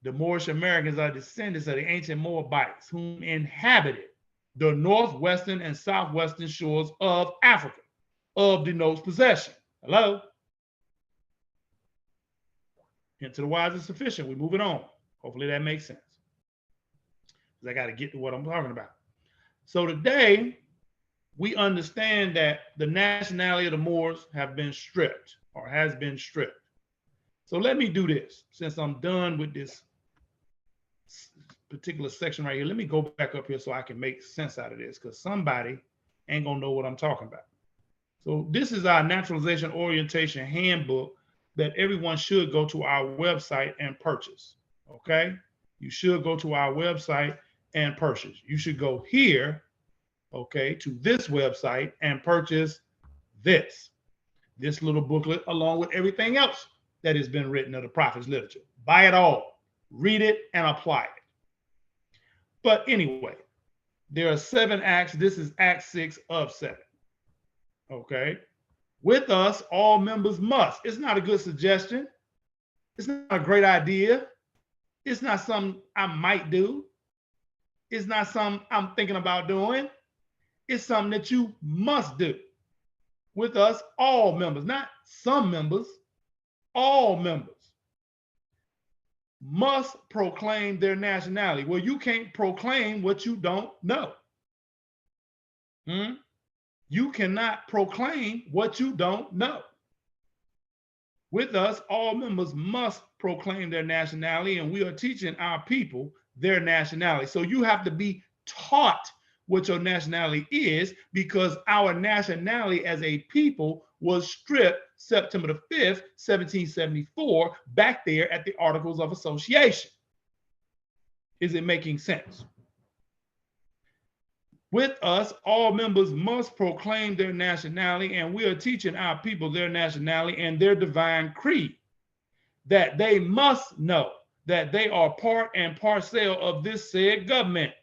The Moorish Americans are descendants of the ancient Moabites, whom inhabited the northwestern and southwestern shores of Africa. Of denotes possession. Hello? Hint to the wise is sufficient. We're moving on. Hopefully that makes sense. Because I got to get to what I'm talking about. So today, we understand that the nationality of the Moors have been stripped or has been stripped. So let me do this. Since I'm done with this particular section right here, let me go back up here so I can make sense out of this, because somebody ain't gonna know what I'm talking about. So this is our naturalization orientation handbook that everyone should go to our website and purchase. Okay, you should go to our website and purchase. You should go here, okay, to this website and purchase this little booklet along with everything else that has been written of the prophets literature. Buy it all, read it, and apply it. But anyway, there are 7 acts. This is Act 6 of 7. Okay. With us, all members must. It's not a good suggestion. It's not a great idea. It's not something I might do. It's not something I'm thinking about doing. It's something that you must do. With us, all members, not some members, all members must proclaim their nationality. Well, you can't proclaim what you don't know. You cannot proclaim what you don't know. With us, all members must proclaim their nationality, and we are teaching our people their nationality. So you have to be taught what your nationality is, because our nationality as a people was stripped September the 5th, 1774, back there at the Articles of Association. Is it making sense? With us, all members must proclaim their nationality, and we are teaching our people their nationality and their divine creed, that they must know that they are part and parcel of this said government,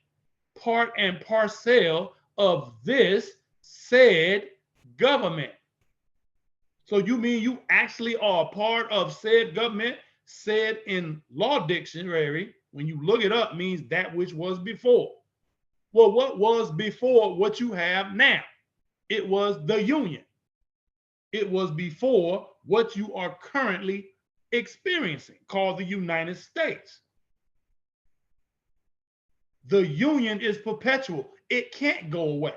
part and parcel of this said government. So you mean you actually are a part of said government? Said in law dictionary, when you look it up, means that which was before. Well, what was before what you have now? It was the Union. It was before what you are currently experiencing, called the United States. The Union is perpetual. It can't go away.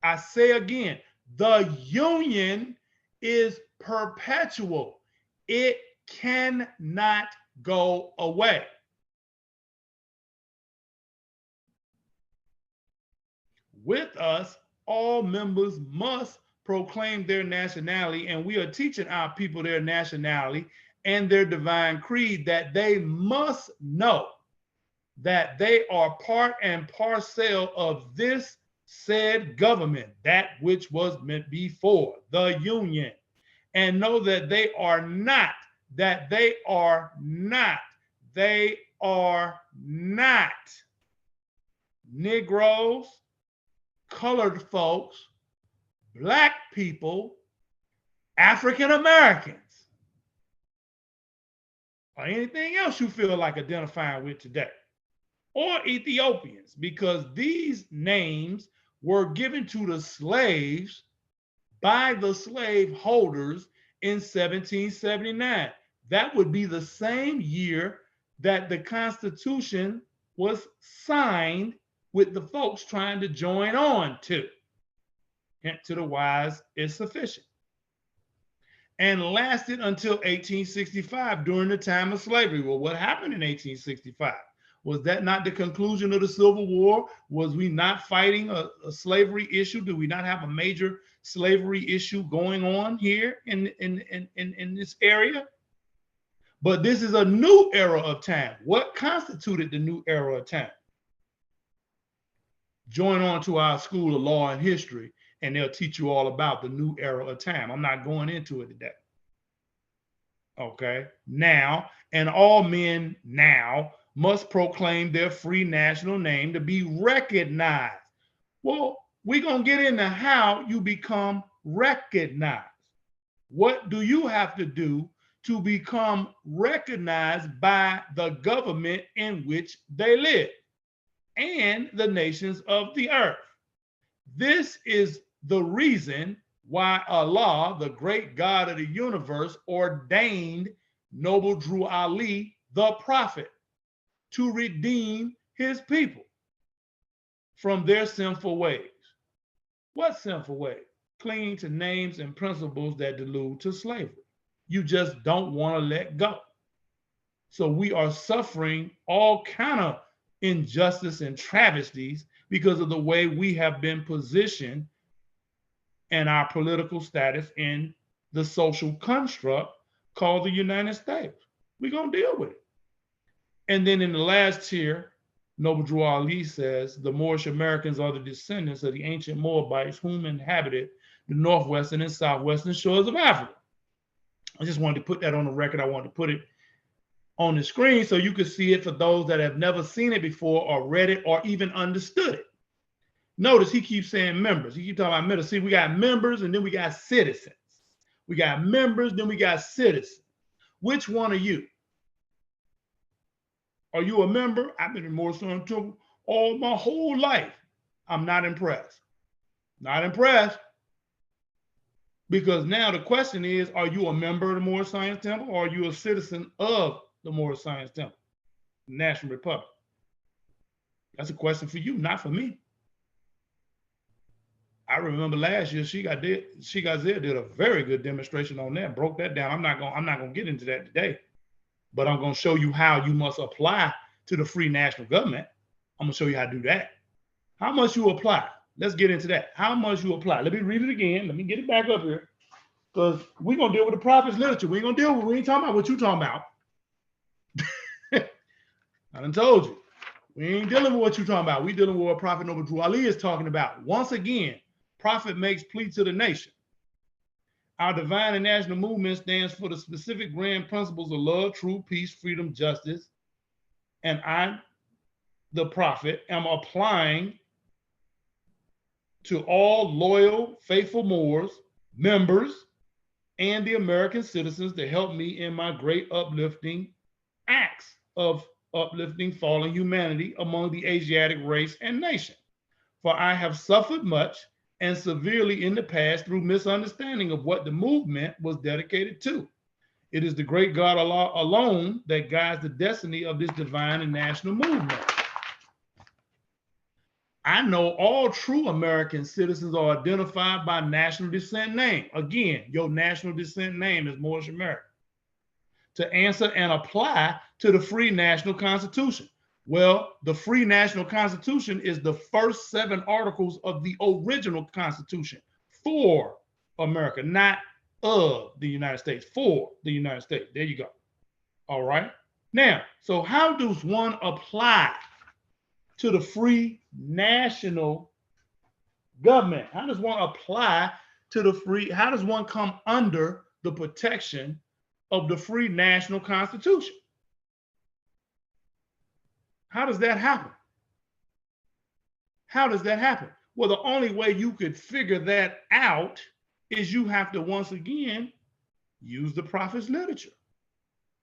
I say again, the Union is perpetual. It cannot go away. With us, all members must proclaim their nationality, and we are teaching our people their nationality and their divine creed, that they must know that they are part and parcel of this said government, that which was meant before, the Union, and know that they are not Negroes, colored folks, Black people, African Americans, or anything else you feel like identifying with today, or Ethiopians, because these names were given to the slaves by the slave holders in 1779. That would be the same year that the Constitution was signed, with the folks trying to join on to. Hint to the wise is sufficient. And lasted until 1865, during the time of slavery. Well, what happened in 1865? Was that not the conclusion of the Civil War? Was we not fighting a slavery issue? Do we not have a major slavery issue going on here in this area? But this is a new era of time. What constituted the new era of time? Join on to our School of Law and History, and they'll teach you all about the new era of time. I'm not going into it today. Okay, now, and all men now must proclaim their free national name to be recognized. Well, we're going to get into how you become recognized. What do you have to do to become recognized by the government in which they live and the nations of the earth? This is the reason why Allah, the great God of the universe, ordained Noble Drew Ali, the prophet, to redeem his people from their sinful ways. What sinful ways? Clinging to names and principles that delude to slavery. You just don't want to let go. So we are suffering all kind of injustice and travesties because of the way we have been positioned and our political status in the social construct called the United States. We're going to deal with it. And then in the last tier, Noble Drew Ali says, the Moorish Americans are the descendants of the ancient Moabites whom inhabited the northwestern and southwestern shores of Africa. I just wanted to put that on the record. I wanted to put it on the screen so you could see it for those that have never seen it before or read it or even understood it. Notice he keeps saying members. He keeps talking about members. See, we got members and then we got citizens. We got members, then we got citizens. Which one are you? Are you a member? I've been in Moorish Temple all my whole life. I'm not impressed. Not impressed. Because now the question is, are you a member of the Moorish Science Temple or are you a citizen of the Moorish Science Temple, National Republic? That's a question for you, not for me. I remember last year, She did a very good demonstration on that, broke that down. I'm not gonna get into that today, but I'm gonna show you how you must apply to the free national government. I'm gonna show you how to do that. How much you apply? Let's get into that. How much you apply? Let me read it again. Let me get it back up here, because we're gonna deal with the prophet's literature. We ain't talking about what you talking about. I done told you. We ain't dealing with what you talking about. We dealing with what Prophet Noble Drew Ali is talking about. Once again, prophet makes plea to the nation. Our divine and national movement stands for the specific grand principles of love, truth, peace, freedom, justice. And I, the prophet, am applying to all loyal, faithful Moors, members, and the American citizens to help me in my great uplifting acts of uplifting fallen humanity among the Asiatic race and nation. For I have suffered much and severely in the past through misunderstanding of what the movement was dedicated to. It is the great God Allah alone that guides the destiny of this divine and national movement. I know all true American citizens are identified by national descent name. Again, your national descent name is Moorish American. To answer and apply to the free national constitution. Well, the free national constitution is the first 7 articles of the original constitution for America, not of the United States, for the United States. There you go. All right. Now, so how does one apply to the free national government? How does one apply to the free, how does one come under the protection of the free national constitution? How does that happen? How does that happen? Well, the only way you could figure that out is you have to once again use the prophet's literature.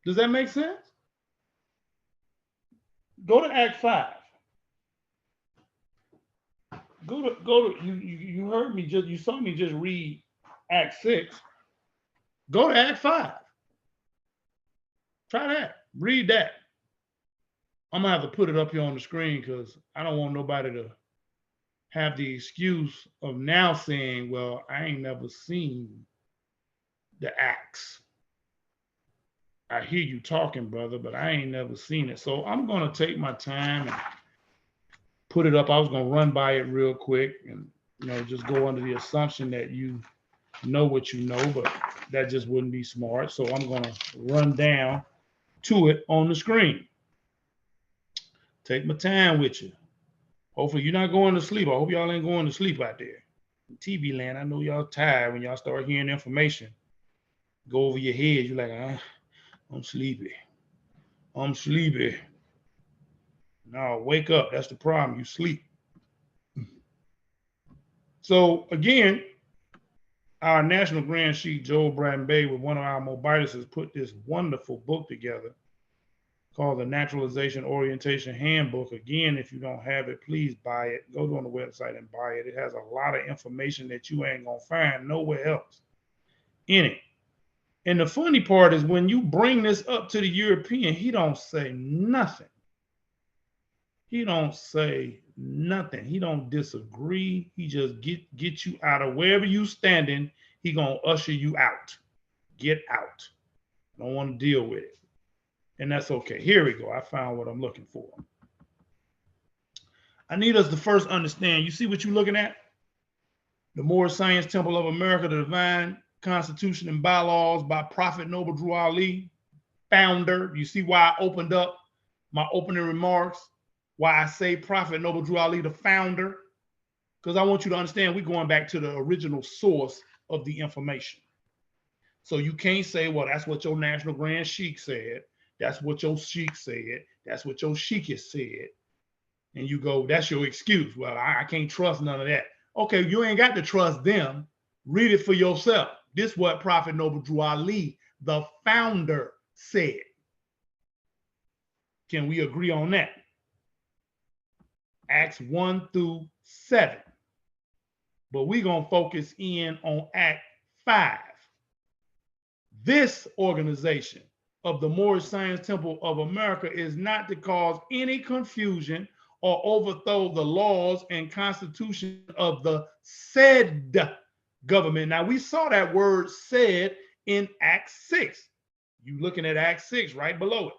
Does that make sense? Go to Act 5. Go to you heard me you saw me just read Act 6. Go to Act 5. Try that. Read that. I'm gonna have to put it up here on the screen because I don't want nobody to have the excuse of now saying, well, I ain't never seen the acts. I hear you talking, brother, but I ain't never seen it. So I'm gonna take my time and put it up. I was gonna run by it real quick and just go under the assumption that you know what you know, but that just wouldn't be smart. So I'm gonna run down to it on the screen. Take my time with you. Hopefully you're not going to sleep. I hope y'all ain't going to sleep out there. In TV land, I know y'all tired when y'all start hearing information go over your head. You're like, I'm sleepy. I'm sleepy. No, wake up. That's the problem. You sleep. So again, our National Grand Sheik, Joel Bratton Bay, with one of our Mobites, has put this wonderful book together called the Naturalization Orientation Handbook. Again, if you don't have it, please buy it. Go on the website and buy it. It has a lot of information that you ain't gonna find nowhere else in it. And the funny part is when you bring this up to the European, he don't say nothing. He don't say nothing. He don't disagree. He just get you out of wherever you standing. He gonna usher you out. Get out. Don't want to deal with it. And that's okay. Here we go. I found what I'm looking for. I need us to first understand. You see what you're looking at? The Moorish Science Temple of America, the Divine Constitution and Bylaws by Prophet Noble Drew Ali, founder. You see why I opened up my opening remarks? Why I say Prophet Noble Drew Ali, the founder? Because I want you to understand we're going back to the original source of the information. So you can't say, well, that's what your National Grand Sheikh said. That's what your Sheikh said. That's what your Sheikhist said. And you go, that's your excuse. Well, I can't trust none of that. Okay, you ain't got to trust them. Read it for yourself. This is what Prophet Noble Drew Ali, the founder, said. Can we agree on that? Acts 1 through 7. But we're going to focus in on Act 5. This organization of the Moorish Science Temple of America is not to cause any confusion or overthrow the laws and constitution of the said government. Now, we saw that word said in Act 6. You looking at Act 6 right below it.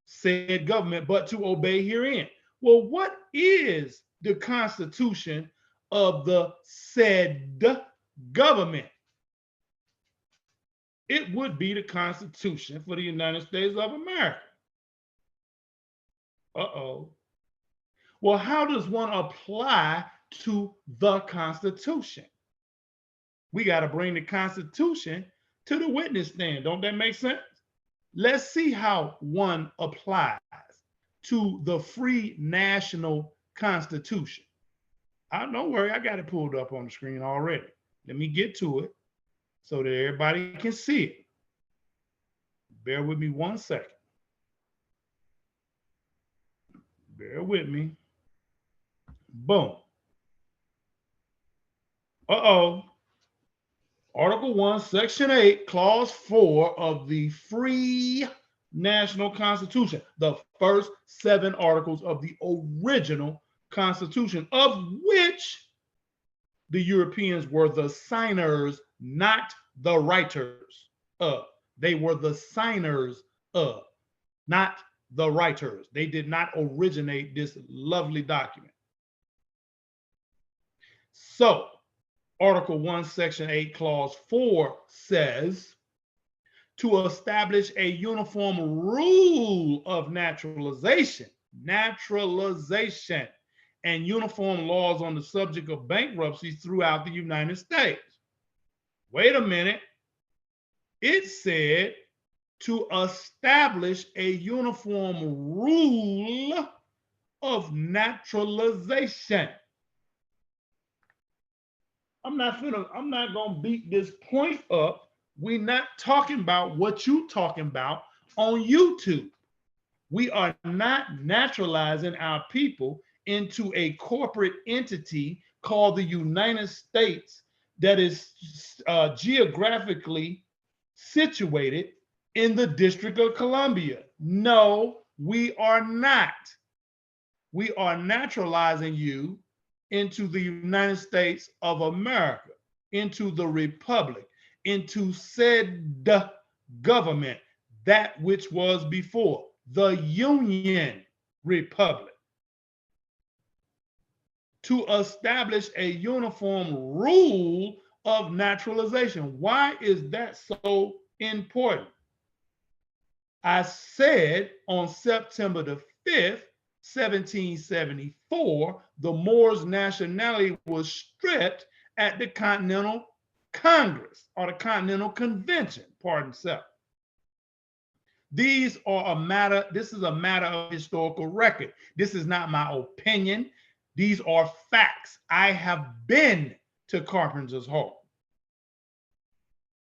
Said government, but to obey herein. Well, what is the constitution of the said government? It would be the Constitution for the United States of America. Uh-oh. Well, how does one apply to the Constitution? We got to bring the Constitution to the witness stand. Don't that make sense? Let's see how one applies to the free national Constitution. Don't worry, I got it pulled up on the screen already. Let me get to it so that everybody can see it. Bear with me 1 second. Bear with me. Boom. Uh-oh. Article 1, Section 8, Clause 4 of the Free National Constitution, the first 7 articles of the original Constitution, of which the Europeans were the signers, not the writers of. They were the signers of, not the writers. They did not originate this lovely document. So, Article 1, Section 8, Clause 4 says, to establish a uniform rule of naturalization, and uniform laws on the subject of bankruptcy throughout the United States. Wait a minute. It said to establish a uniform rule of naturalization. I'm not gonna beat this point up. We're not talking about what you talking about on YouTube. We are not naturalizing our people into a corporate entity called the United States that is geographically situated in the District of Columbia. No, we are not. We are naturalizing you into the United States of America, into the Republic, into said government, that which was before, the Union Republic. To establish a uniform rule of naturalization. Why is that so important? I said on September the 5th, 1774, the Moors' nationality was stripped at the Continental Congress or the Continental Convention, pardon self. This is a matter of historical record. This is not my opinion. These are facts. I have been to Carpenter's Hall.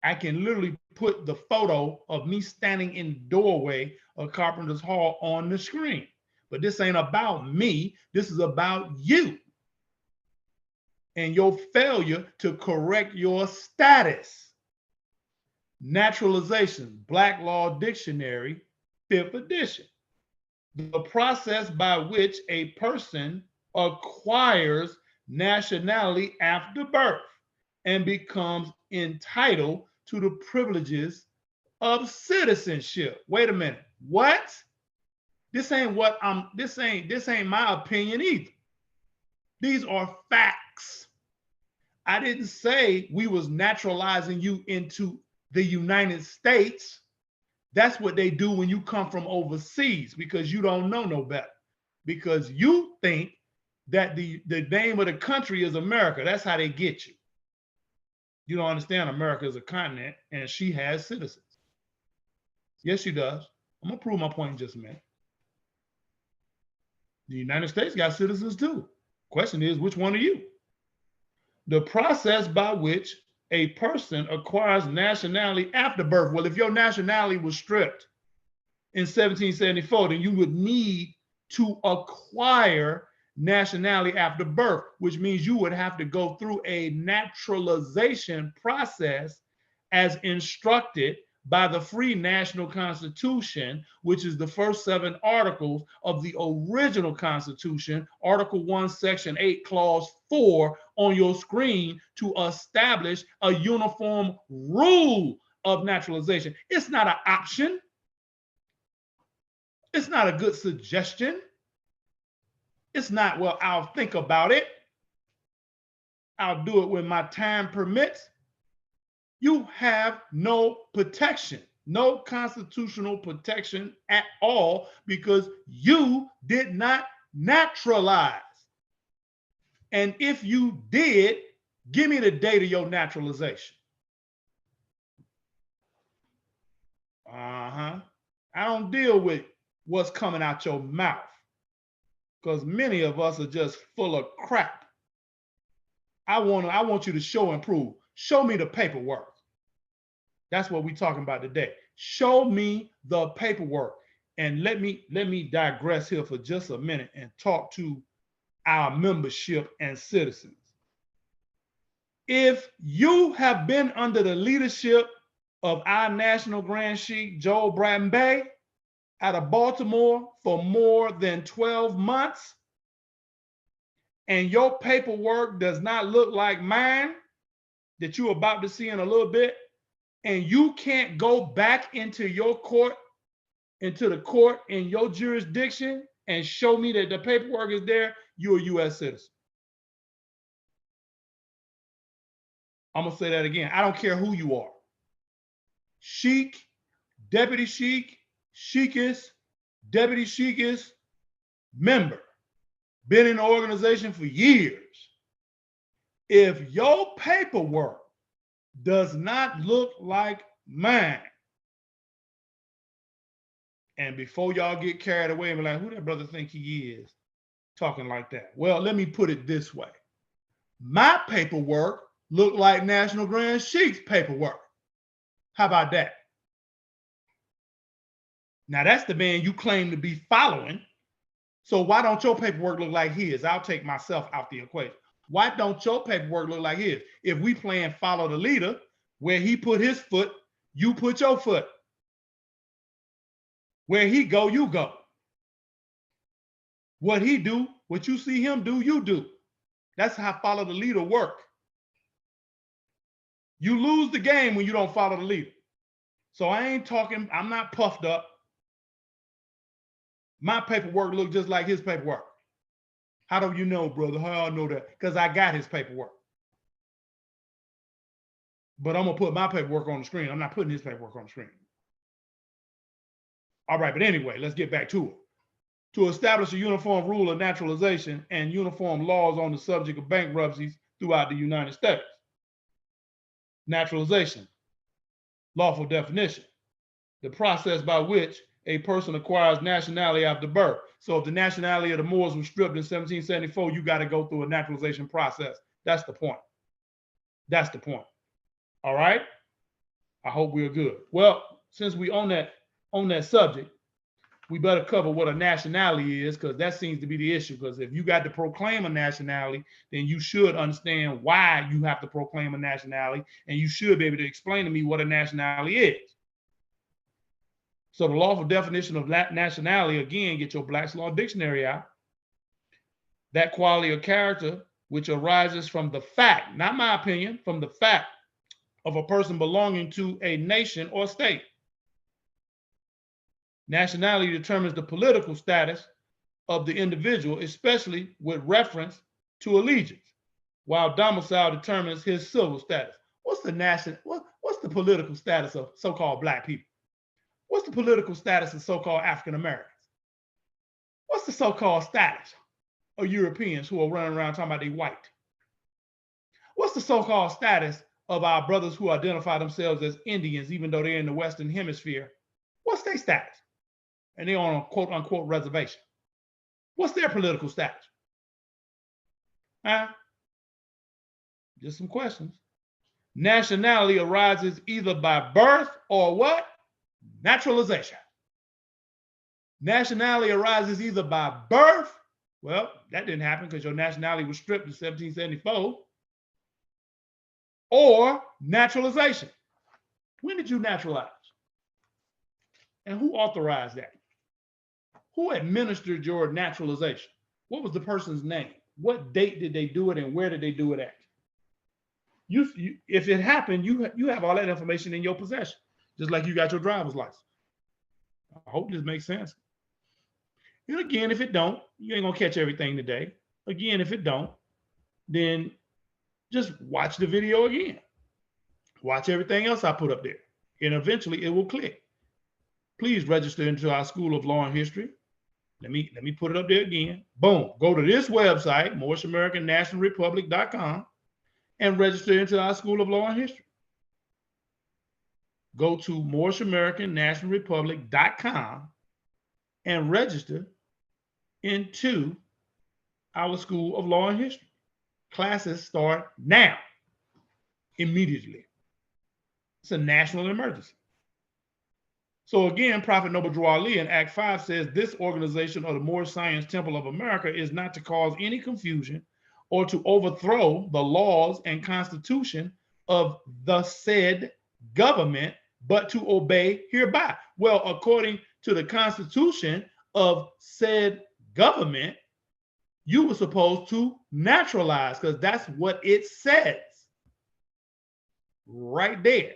I can literally put the photo of me standing in the doorway of Carpenter's Hall on the screen. But this ain't about me. This is about you and your failure to correct your status. Naturalization, Black Law Dictionary, 5th edition. The process by which a person acquires nationality after birth and becomes entitled to the privileges of citizenship. Wait a minute. What? This ain't what I'm this ain't my opinion either. These are facts. I didn't say we was naturalizing you into the United States. That's what they do when you come from overseas because you don't know no better. Because you think that the name of the country is America. That's how they get you. You don't understand America is a continent and she has citizens. Yes, she does. I'm going to prove my point in just a minute. The United States got citizens too. Question is, which one are you? The process by which a person acquires nationality after birth. Well, if your nationality was stripped in 1774, then you would need to acquire nationality after birth, which means you would have to go through a naturalization process as instructed by the Free National Constitution, which is the first 7 articles of the original Constitution, Article 1, Section 8, Clause 4 on your screen to establish a uniform rule of naturalization. It's not an option. It's not a good suggestion. It's not, well, I'll think about it. I'll do it when my time permits. You have no protection, no constitutional protection at all because you did not naturalize. And if you did, give me the date of your naturalization. I don't deal with what's coming out your mouth because many of us are just full of crap. I want you to show and prove. Show me the paperwork. That's what we're talking about today. Show me the paperwork. And let me digress here for just a minute and talk to our membership and citizens. If you have been under the leadership of our National Grand Sheik, Joel Bratton Bay, out of Baltimore for more than 12 months, and your paperwork does not look like mine, that you're about to see in a little bit, and you can't go back into your court, into the court in your jurisdiction and show me that the paperwork is there, you're a U.S. citizen. I'm going to say that again. I don't care who you are. Sheik, deputy sheik, sheikist, deputy sheikist, member, been in the organization for years. If your paperwork does not look like mine, and before y'all get carried away and be like, who that brother think he is talking like that? Well, let me put it this way. My paperwork looked like National Grand Sheik's paperwork. How about that? Now that's the man you claim to be following. So why don't your paperwork look like his? I'll take myself out the equation. Why don't your paperwork look like his? If we playing follow the leader, where he put his foot, you put your foot. Where he go, you go. What he do, what you see him do, you do. That's how follow the leader work. You lose the game when you don't follow the leader. So I ain't talking, I'm not puffed up. My paperwork look just like his paperwork. How do you know, brother? How I know that? Because I got his paperwork. But I'm going to put my paperwork on the screen. I'm not putting his paperwork on the screen. All right, but anyway, let's get back to it. To establish a uniform rule of naturalization and uniform laws on the subject of bankruptcies throughout the United States. Naturalization, lawful definition, the process by which a person acquires nationality after birth. So if the nationality of the Moors was stripped in 1774, you got to go through a naturalization process. That's the point. That's the point. All right? I hope we're good. Well, since we on that subject, we better cover what a nationality is, because that seems to be the issue. Because if you got to proclaim a nationality, then you should understand why you have to proclaim a nationality, and you should be able to explain to me what a nationality is. So the lawful definition of nationality, again, get your Black's Law Dictionary out. That quality of character which arises from the fact, not my opinion, from the fact of a person belonging to a nation or state. Nationality determines the political status of the individual, especially with reference to allegiance, while domicile determines his civil status. What's the political status of so-called Black people? What's the political status of so-called African Americans? What's the so-called status of Europeans who are running around talking about they white? What's the so-called status of our brothers who identify themselves as Indians, even though they're in the Western Hemisphere? What's their status? And they're on a quote unquote reservation. What's their political status? Huh? Just some questions. Nationality arises either by birth or what? Naturalization. Nationality arises either by birth. Well, that didn't happen because your nationality was stripped in 1774. Or naturalization. When did you naturalize? And who authorized that? Who administered your naturalization? What was the person's name? What date did they do it, and where did they do it at? If it happened, you have all that information in your possession, just like you got your driver's license. I hope this makes sense. And again, if it don't, you ain't gonna catch everything today. Again, if it don't, then just watch the video again. Watch everything else I put up there, and eventually it will click. Please register into our School of Law and History. Let me put it up there again. Boom. Go to this website, MoorishAmericanNationalRepublic.com, and register into our School of Law and History. Go to MoorishAmericanNationalRepublic.com and register into our School of Law and History. Classes start now, immediately. It's a national emergency. So again, Prophet Noble Drew Ali in Act 5 says, this organization of the Moorish Science Temple of America is not to cause any confusion or to overthrow the laws and constitution of the said government, but to obey hereby. Well, according to the constitution of said government, you were supposed to naturalize, because that's what it says right there.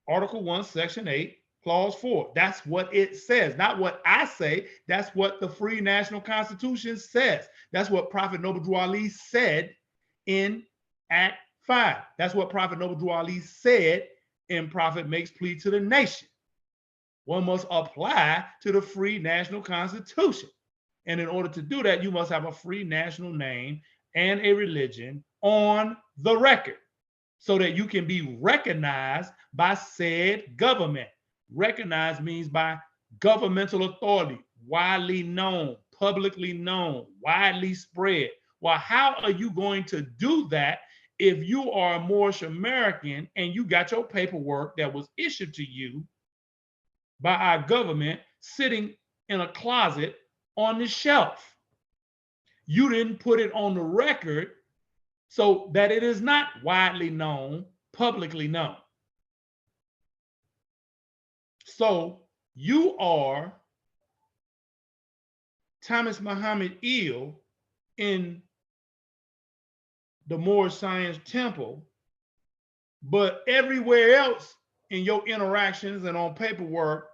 Article 1, Section 8, Clause 4. That's what it says, not what I say. That's what the Free National Constitution says. That's what Prophet Noble Drew Ali said in Act 5. That's what Prophet Noble Drew Ali said in Prophet Makes Plea to the Nation. One must apply to the Free National Constitution. And in order to do that, you must have a free national name and a religion on the record, so that you can be recognized by said government. Recognized means by governmental authority, widely known, publicly known, widely spread. Well, how are you going to do that if you are a Moorish American and you got your paperwork that was issued to you by our government sitting in a closet on the shelf? You didn't put it on the record so that it is not widely known, publicly known. So you are Thomas Muhammad Eel in the Moorish Science Temple, but everywhere else in your interactions and on paperwork,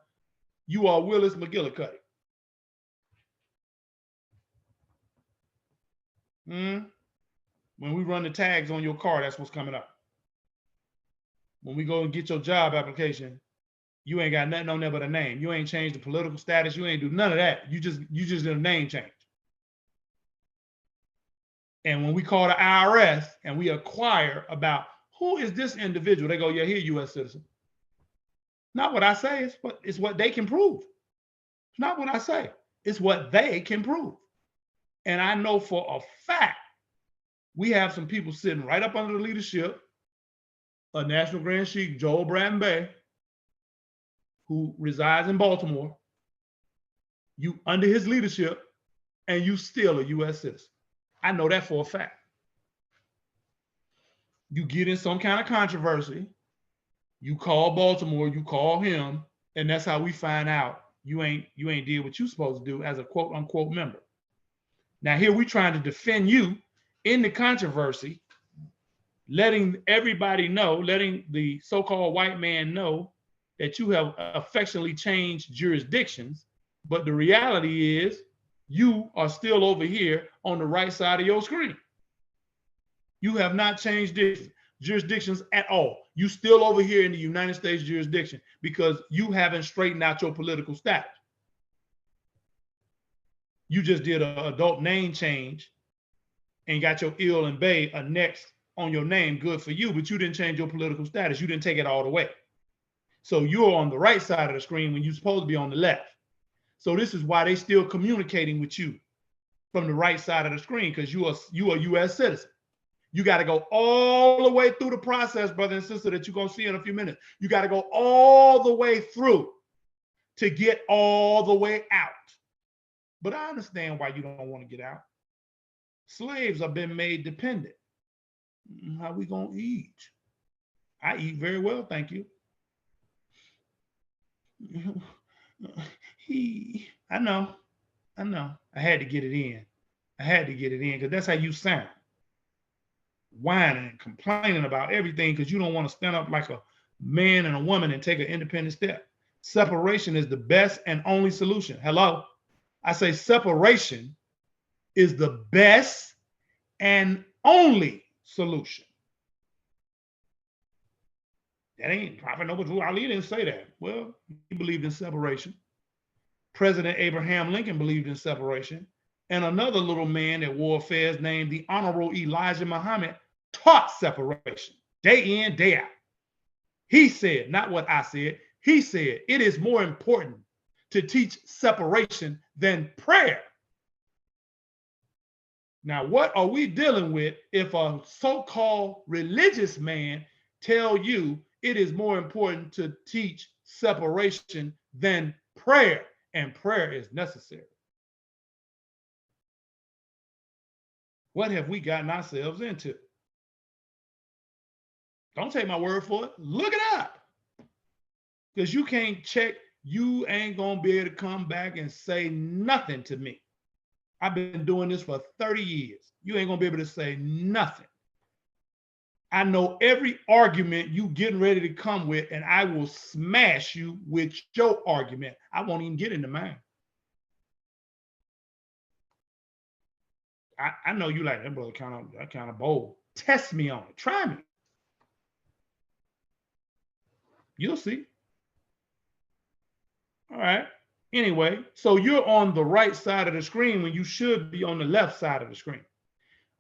you are Willis McGillicuddy. When we run the tags on your car, that's what's coming up. When we go and get your job application, you ain't got nothing on there but a name. You ain't changed the political status. You ain't do none of that. You just did a name change. And when we call the IRS and we acquire about who is this individual, they go, yeah, he's a U.S. citizen. Not what I say, it's what they can prove. It's not what I say. It's what they can prove. And I know for a fact we have some people sitting right up under the leadership of National Grand Sheikh Joel Bratton Bey, who resides in Baltimore, you under his leadership, and you still a U.S. citizen. I know that for a fact. You get in some kind of controversy, you call Baltimore, you call him, and that's how we find out you ain't did what you supposed to do as a quote unquote member. Now here we trying to defend you in the controversy, letting everybody know, letting the so-called white man know that you have affectionately changed jurisdictions, but the reality is you are still over here on the right side of your screen. You have not changed jurisdictions at all. You still over here in the United States jurisdiction because you haven't straightened out your political status. You just did an adult name change and got your ill and bay next on your name. Good for you, but you didn't change your political status. You didn't take it all the way. So you're on the right side of the screen when you're supposed to be on the left. So this is why they still communicating with you from the right side of the screen, because you are a U.S. citizen. You got to go all the way through the process, brother and sister, that you're going to see in a few minutes. You got to go all the way through to get all the way out. But I understand why you don't want to get out. Slaves have been made dependent. How we going to eat? I eat very well, thank you. I know. I had to get it in. Because that's how you sound. Whining and complaining about everything because you don't want to stand up like a man and a woman and take an independent step. Separation is the best and only solution. Hello? I say separation is the best and only solution. That ain't Prophet Noble Ali didn't say that. Well, he believed in separation. President Abraham Lincoln believed in separation. And another little man that wore fez named the Honorable Elijah Muhammad taught separation day in, day out. He said, not what I said, he said, it is more important to teach separation than prayer. Now, what are we dealing with if a so-called religious man tell you it is more important to teach separation than prayer, and prayer is necessary? What have we gotten ourselves into? Don't take my word for it. Look it up. Because you can't check. You ain't going to be able to come back and say nothing to me. I've been doing this for 30 years. You ain't going to be able to say nothing. I know every argument you getting ready to come with, and I will smash you with your argument. I won't even get into mine. I know you like that brother kind of bold. Test me on it. Try me. You'll see. All right. Anyway, so you're on the right side of the screen when you should be on the left side of the screen.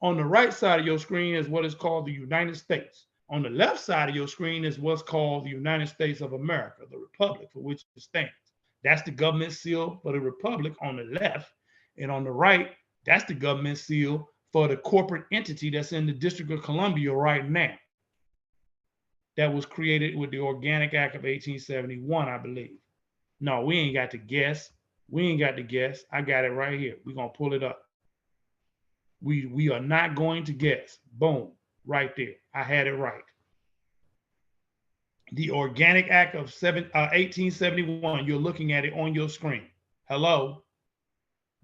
On the right side of your screen is what is called the United States. On the left side of your screen is what's called the United States of America, the republic for which it stands. That's the government seal for the republic on the left. And on the right, that's the government seal for the corporate entity that's in the District of Columbia right now. That was created with the Organic Act of 1871, I believe. No, we ain't got to guess. I got it right here. We're going to pull it up. We are not going to guess. Boom, right there. I had it right. The Organic Act of 1871, you're looking at it on your screen. Hello?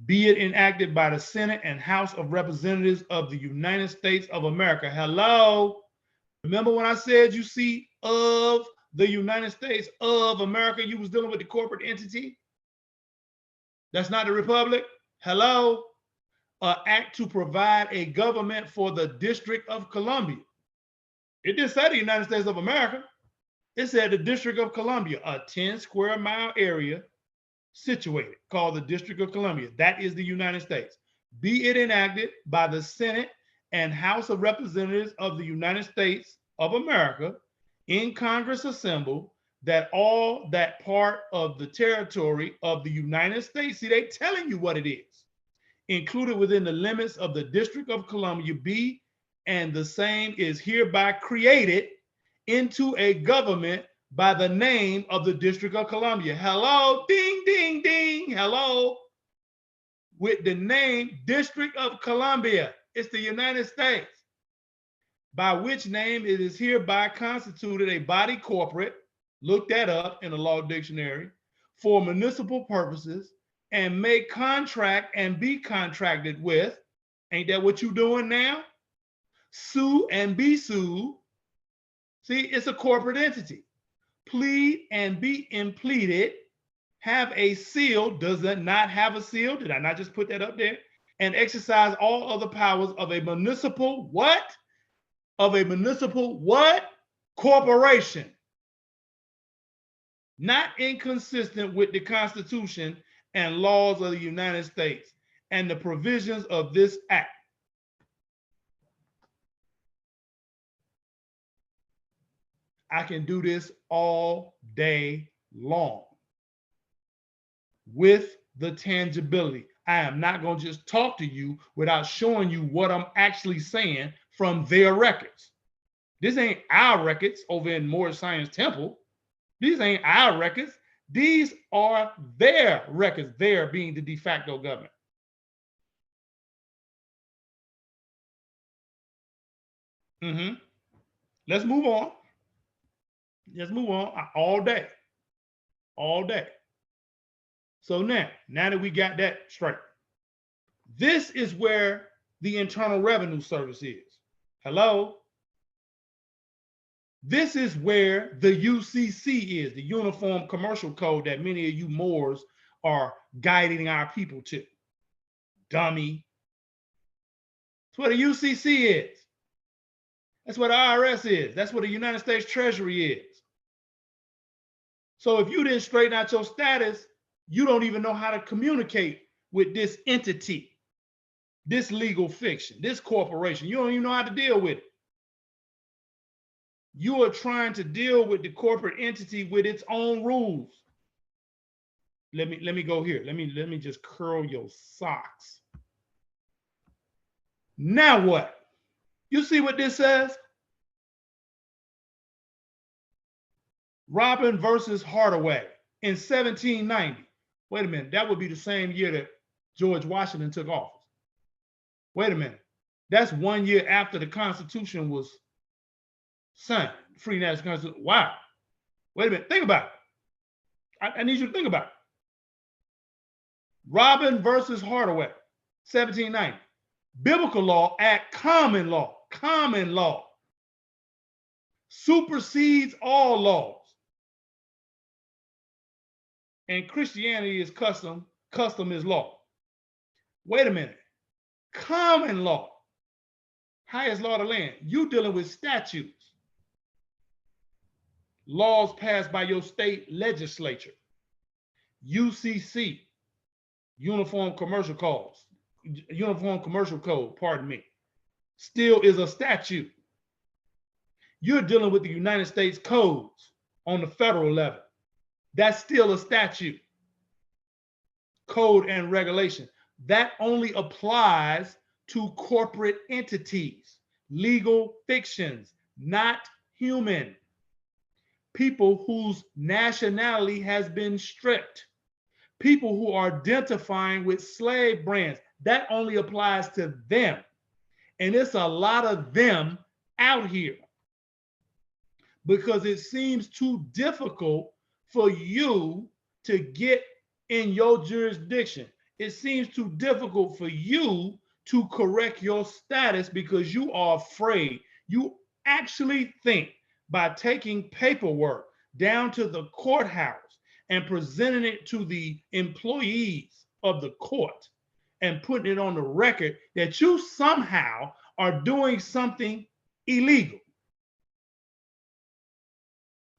Be it enacted by the Senate and House of Representatives of the United States of America. Hello? Remember when I said you see of the United States of America, you was dealing with the corporate entity? That's not the republic? Hello? Act to provide a government for the District of Columbia. It didn't say the United States of America. It said the District of Columbia, a 10 square mile area situated called the District of Columbia. That is the United States. Be it enacted by the Senate and House of Representatives of the United States of America in Congress assembled, that all that part of the territory of the United States, see, they telling you what it is, included within the limits of the District of Columbia be, and the same is hereby created into a government by the name of the District of Columbia. Hello, ding, ding, ding. Hello, with the name District of Columbia. It's the United States, by which name it is hereby constituted a body corporate, look that up in the law dictionary, for municipal purposes, and may contract and be contracted with. Ain't that what you doing now? Sue and be sued. See, it's a corporate entity. Plead and be impleaded. Have a seal. Does it not have a seal? Did I not just put that up there? And exercise all other powers of a municipal what? Of a municipal what? Corporation. Not inconsistent with the Constitution and laws of the United States and the provisions of this act. I can do this all day long with the tangibility. I am not going to just talk to you without showing you what I'm actually saying from their records. This ain't our records over in Moorish Science Temple. These ain't our records. These are their records, their being the de facto government. Let's move on. Let's move on all day. All day. So now that we got that straight, this is where the Internal Revenue Service is. Hello? This is where the UCC is, the Uniform Commercial Code that many of you Moors are guiding our people to. Dummy. That's what the UCC is. That's what the IRS is. That's what the United States Treasury is. So if you didn't straighten out your status, you don't even know how to communicate with this entity, this legal fiction, this corporation. You don't even know how to deal with it. You are trying to deal with the corporate entity with its own rules. Let me go here. Let me just curl your socks. Now what? You see what this says? Robin versus Hardaway in 1790. Wait a minute, that would be the same year that George Washington took office. Wait a minute, that's 1 year after the Constitution was signed, Free National Constitution. Wow. Wait a minute, think about it. I need you to think about it. Robin versus Hardaway, 1790. Biblical law at common law. Common law supersedes all laws. And Christianity is custom, custom is law. Wait a minute. Common law, highest law of the land. You dealing with statutes, laws passed by your state legislature. UCC, Uniform Commercial Code, pardon me, still is a statute. You're dealing with the United States codes on the federal level. That's still a statute. Code and regulation. That only applies to corporate entities, legal fictions, not human. People whose nationality has been stripped. People who are identifying with slave brands. That only applies to them. And it's a lot of them out here because it seems too difficult for you to get in your jurisdiction. It seems too difficult for you to correct your status because you are afraid. You actually think by taking paperwork down to the courthouse and presenting it to the employees of the court and putting it on the record that you somehow are doing something illegal.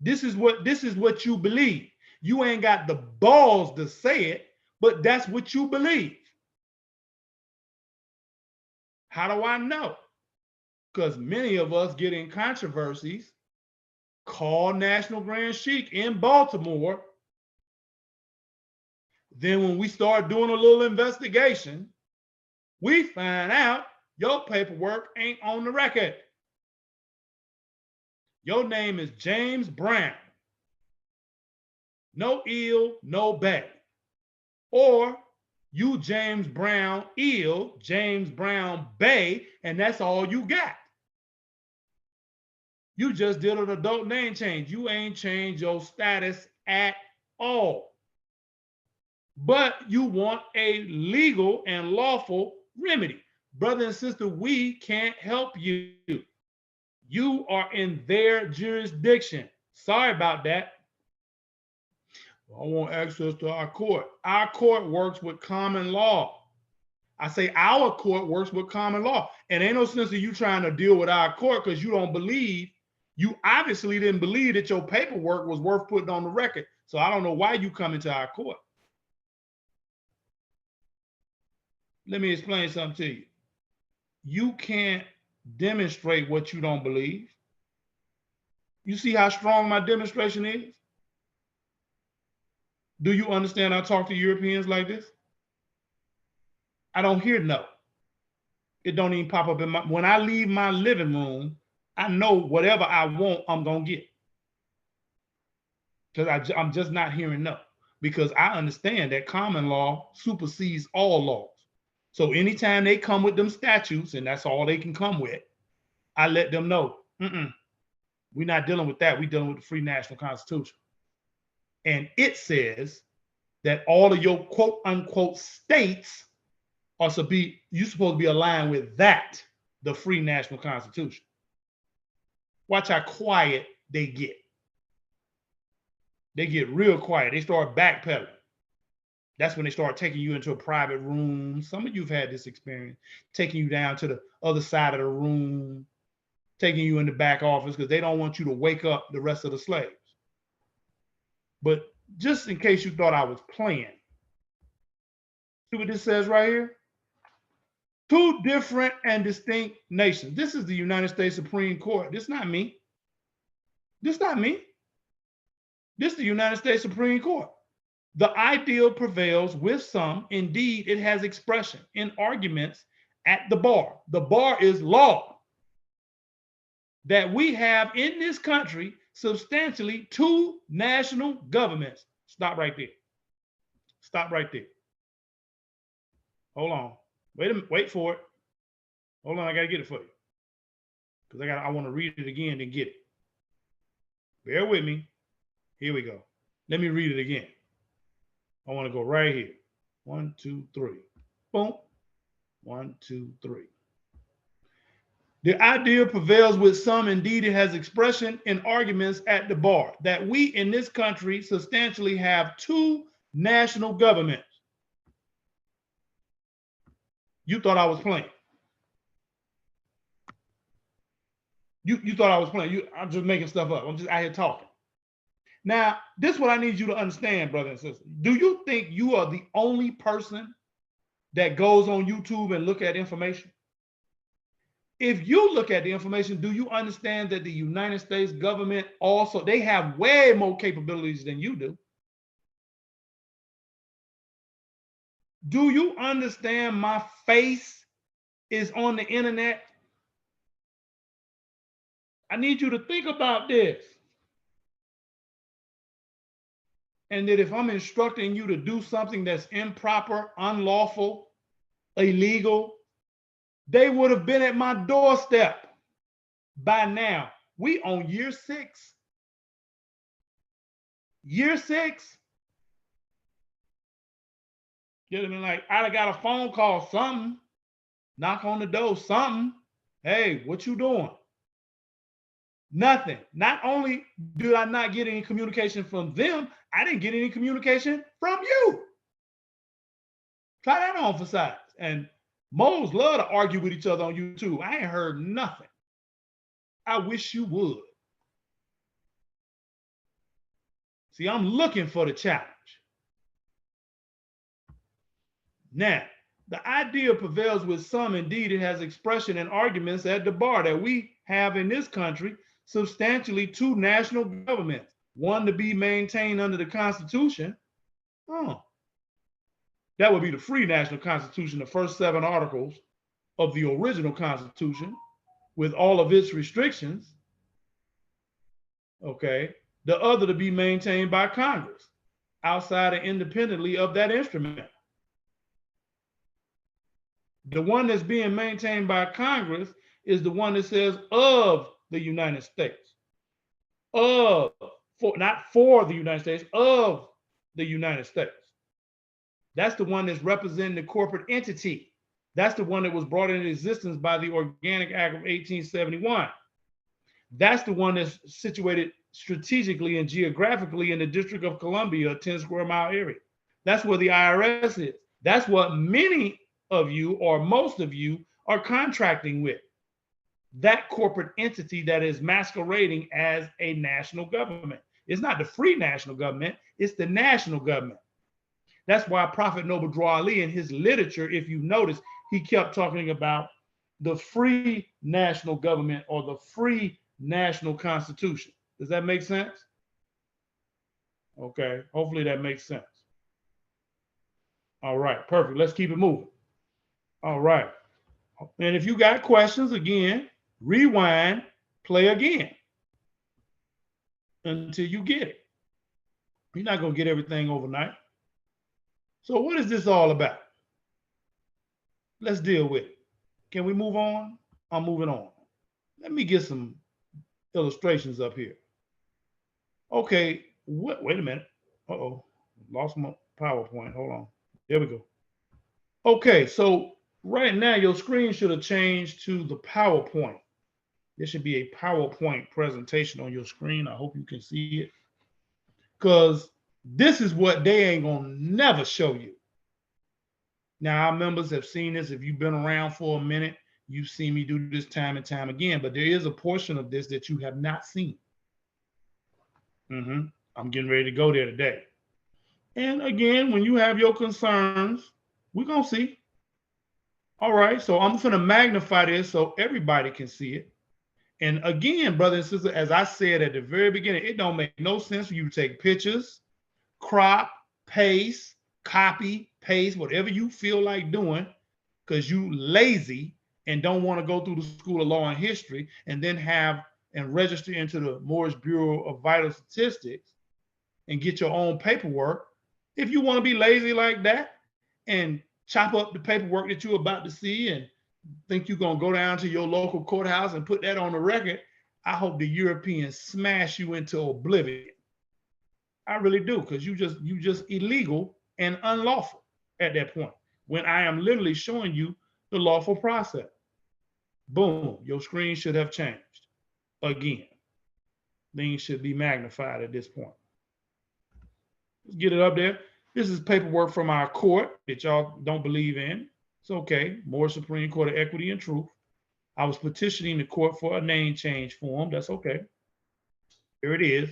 This is what you believe. You ain't got the balls to say it, but that's what you believe. How do I know? Because many of us get in controversies, call National Grand Sheik in Baltimore. Then when we start doing a little investigation, we find out your paperwork ain't on the record. Your name is James Brown. No ill, no bad. Or You James Brown ill, James Brown Bay, and that's all you got. You just did an adult name change. You ain't changed your status at all. But you want a legal and lawful remedy. Brother and sister, we can't help you. You are in their jurisdiction. Sorry about that. I want access to our court. Our court works with common law. I say our court works with common law. And ain't no sense of you trying to deal with our court because you don't believe, you obviously didn't believe that your paperwork was worth putting on the record. So I don't know why you come into our court. Let me explain something to you. You can't demonstrate what you don't believe. You see how strong my demonstration is? Do you understand I talk to Europeans like this? I don't hear no. It don't even pop up in my, when I leave my living room, I know whatever I want, I'm going to get. Because I'm just not hearing no. Because I understand that common law supersedes all laws. So anytime they come with them statutes, and that's all they can come with, I let them know, we're not dealing with that. We're dealing with the free national constitution. And it says that all of your quote unquote states are you're supposed to be aligned with that, the free national constitution. Watch how quiet they get. They get real quiet. They start backpedaling. That's when they start taking you into a private room. Some of you have had this experience, taking you down to the other side of the room, taking you in the back office because they don't want you to wake up the rest of the slaves. But just in case you thought I was playing, see what this says right here? Two different and distinct nations. This is the United States Supreme Court. This is not me. This is not me. This is the United States Supreme Court. The ideal prevails with some. Indeed, it has expression in arguments at the bar. The bar is law. That we have in this country substantially two national governments. Stop right there. Stop right there. Hold on. Wait a minute. Wait for it. Hold on. I got to get it for you. Because I want to read it again and get it. Bear with me. Here we go. Let me read it again. I want to go right here. 1, 2, 3. Boom. 1, 2, 3. The idea prevails with some. Indeed, it has expression in arguments at the bar that we in this country substantially have two national governments. You thought I was playing. You thought I was playing. I'm just making stuff up. I'm just out here talking. Now, this is what I need you to understand, brother and sister. Do you think you are the only person that goes on YouTube and look at information? If you look at the information, do you understand that the United States government also, they have way more capabilities than you do? Do you understand my face is on the internet? I need you to think about this. And that if I'm instructing you to do something that's improper, unlawful, illegal, they would have been at my doorstep by now. We on year 6. Year 6. You know what I mean? Like, I'd have got a phone call, something, knock on the door, something. Hey, what you doing? Nothing. Not only did I not get any communication from them, I didn't get any communication from you. Try that on for size. And moles love to argue with each other on YouTube. I ain't heard nothing. I wish you would. See, I'm looking for the challenge. Now, the idea prevails with some. Indeed, it has expression in arguments at the bar that we have in this country substantially two national governments, one to be maintained under the Constitution. That would be the free national Constitution, the first 7 articles of the original Constitution with all of its restrictions. Okay. The other to be maintained by Congress outside and independently of that instrument. The one that's being maintained by Congress is the one that says of the United States. Of, not for the United States, of the United States. That's the one that's representing the corporate entity. That's the one that was brought into existence by the Organic Act of 1871. That's the one that's situated strategically and geographically in the District of Columbia, a 10 square mile area. That's where the IRS is. That's what many of you or most of you are contracting with. That corporate entity that is masquerading as a national government. It's not the free national government, it's the national government. That's why Prophet Noble Drew Ali in his literature, if you notice, he kept talking about the free national government or the free national constitution. Does that make sense? Okay, hopefully that makes sense. All right, perfect. Let's keep it moving. All right. And if you got questions, again, rewind, play again until you get it. You're not going to get everything overnight. So what is this all about? Let's deal with it. Can we move on? I'm moving on. Let me get some illustrations up here. Okay, wait a minute. Uh-oh, lost my PowerPoint. Hold on. There we go. Okay, so right now your screen should have changed to the PowerPoint. There should be a PowerPoint presentation on your screen. I hope you can see it. Because this is what they ain't gonna never show you. Now, our members have seen this. If you've been around for a minute, you've seen me do this time and time again, but there is a portion of this that you have not seen. I'm getting ready to go there today. And again, when you have your concerns, we're gonna see. All right, so I'm gonna magnify this so everybody can see it. And again, brothers and sisters, as I said at the very beginning, it don't make no sense for you to take pictures, crop, paste, copy, paste, whatever you feel like doing, because you lazy and don't want to go through the School of Law and History and then have and register into the Moorish Bureau of Vital Statistics and get your own paperwork. If you want to be lazy like that and chop up the paperwork that you're about to see and think you're going to go down to your local courthouse and put that on the record, I hope the Europeans smash you into oblivion. I really do, because you just illegal and unlawful at that point, when I am literally showing you the lawful process. Boom, your screen should have changed. Again, things should be magnified at this point. Let's get it up there. This is paperwork from our court that y'all don't believe in. It's okay. Moorish Supreme Court of Equity and Truth. I was petitioning the court for a name change form. That's okay. Here it is.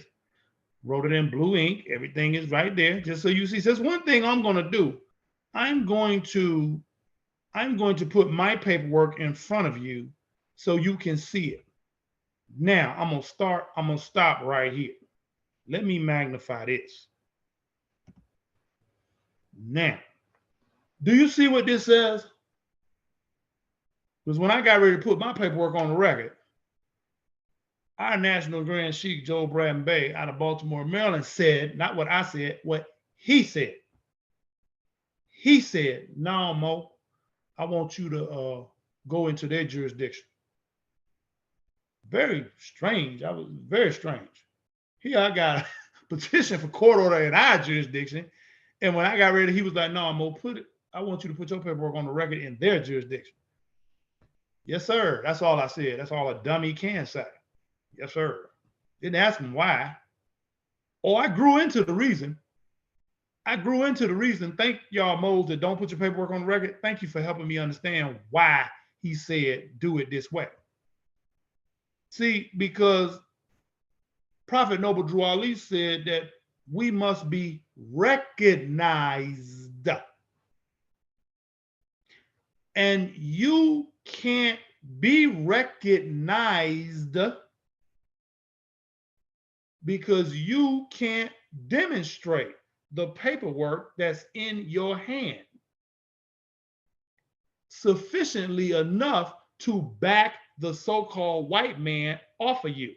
Wrote it in blue ink. Everything is right there, just so you see. So that's one thing I'm going to do. I'm going to put my paperwork in front of you so you can see it. Now I'm going to stop right here. Let me magnify this. Now, do you see what this says? Because when I got ready to put my paperwork on the record, our National Grand Sheikh Joe Bradden Bay out of Baltimore, Maryland said, not what I said, what he said. He said, no, Mo, I want you to go into their jurisdiction. Very strange. I was very strange. Here I got a petition for court order in our jurisdiction. And when I got ready, he was like, no, Mo, I want you to put your paperwork on the record in their jurisdiction. Yes, sir. That's all I said. That's all a dummy can say. Yes, sir. Didn't ask him why. Oh, I grew into the reason. Thank y'all moles that don't put your paperwork on the record. Thank you for helping me understand why he said do it this way. See, because Prophet Noble Drew Ali said that we must be recognized. And you can't be recognized because you can't demonstrate the paperwork that's in your hand sufficiently enough to back the so-called white man off of you.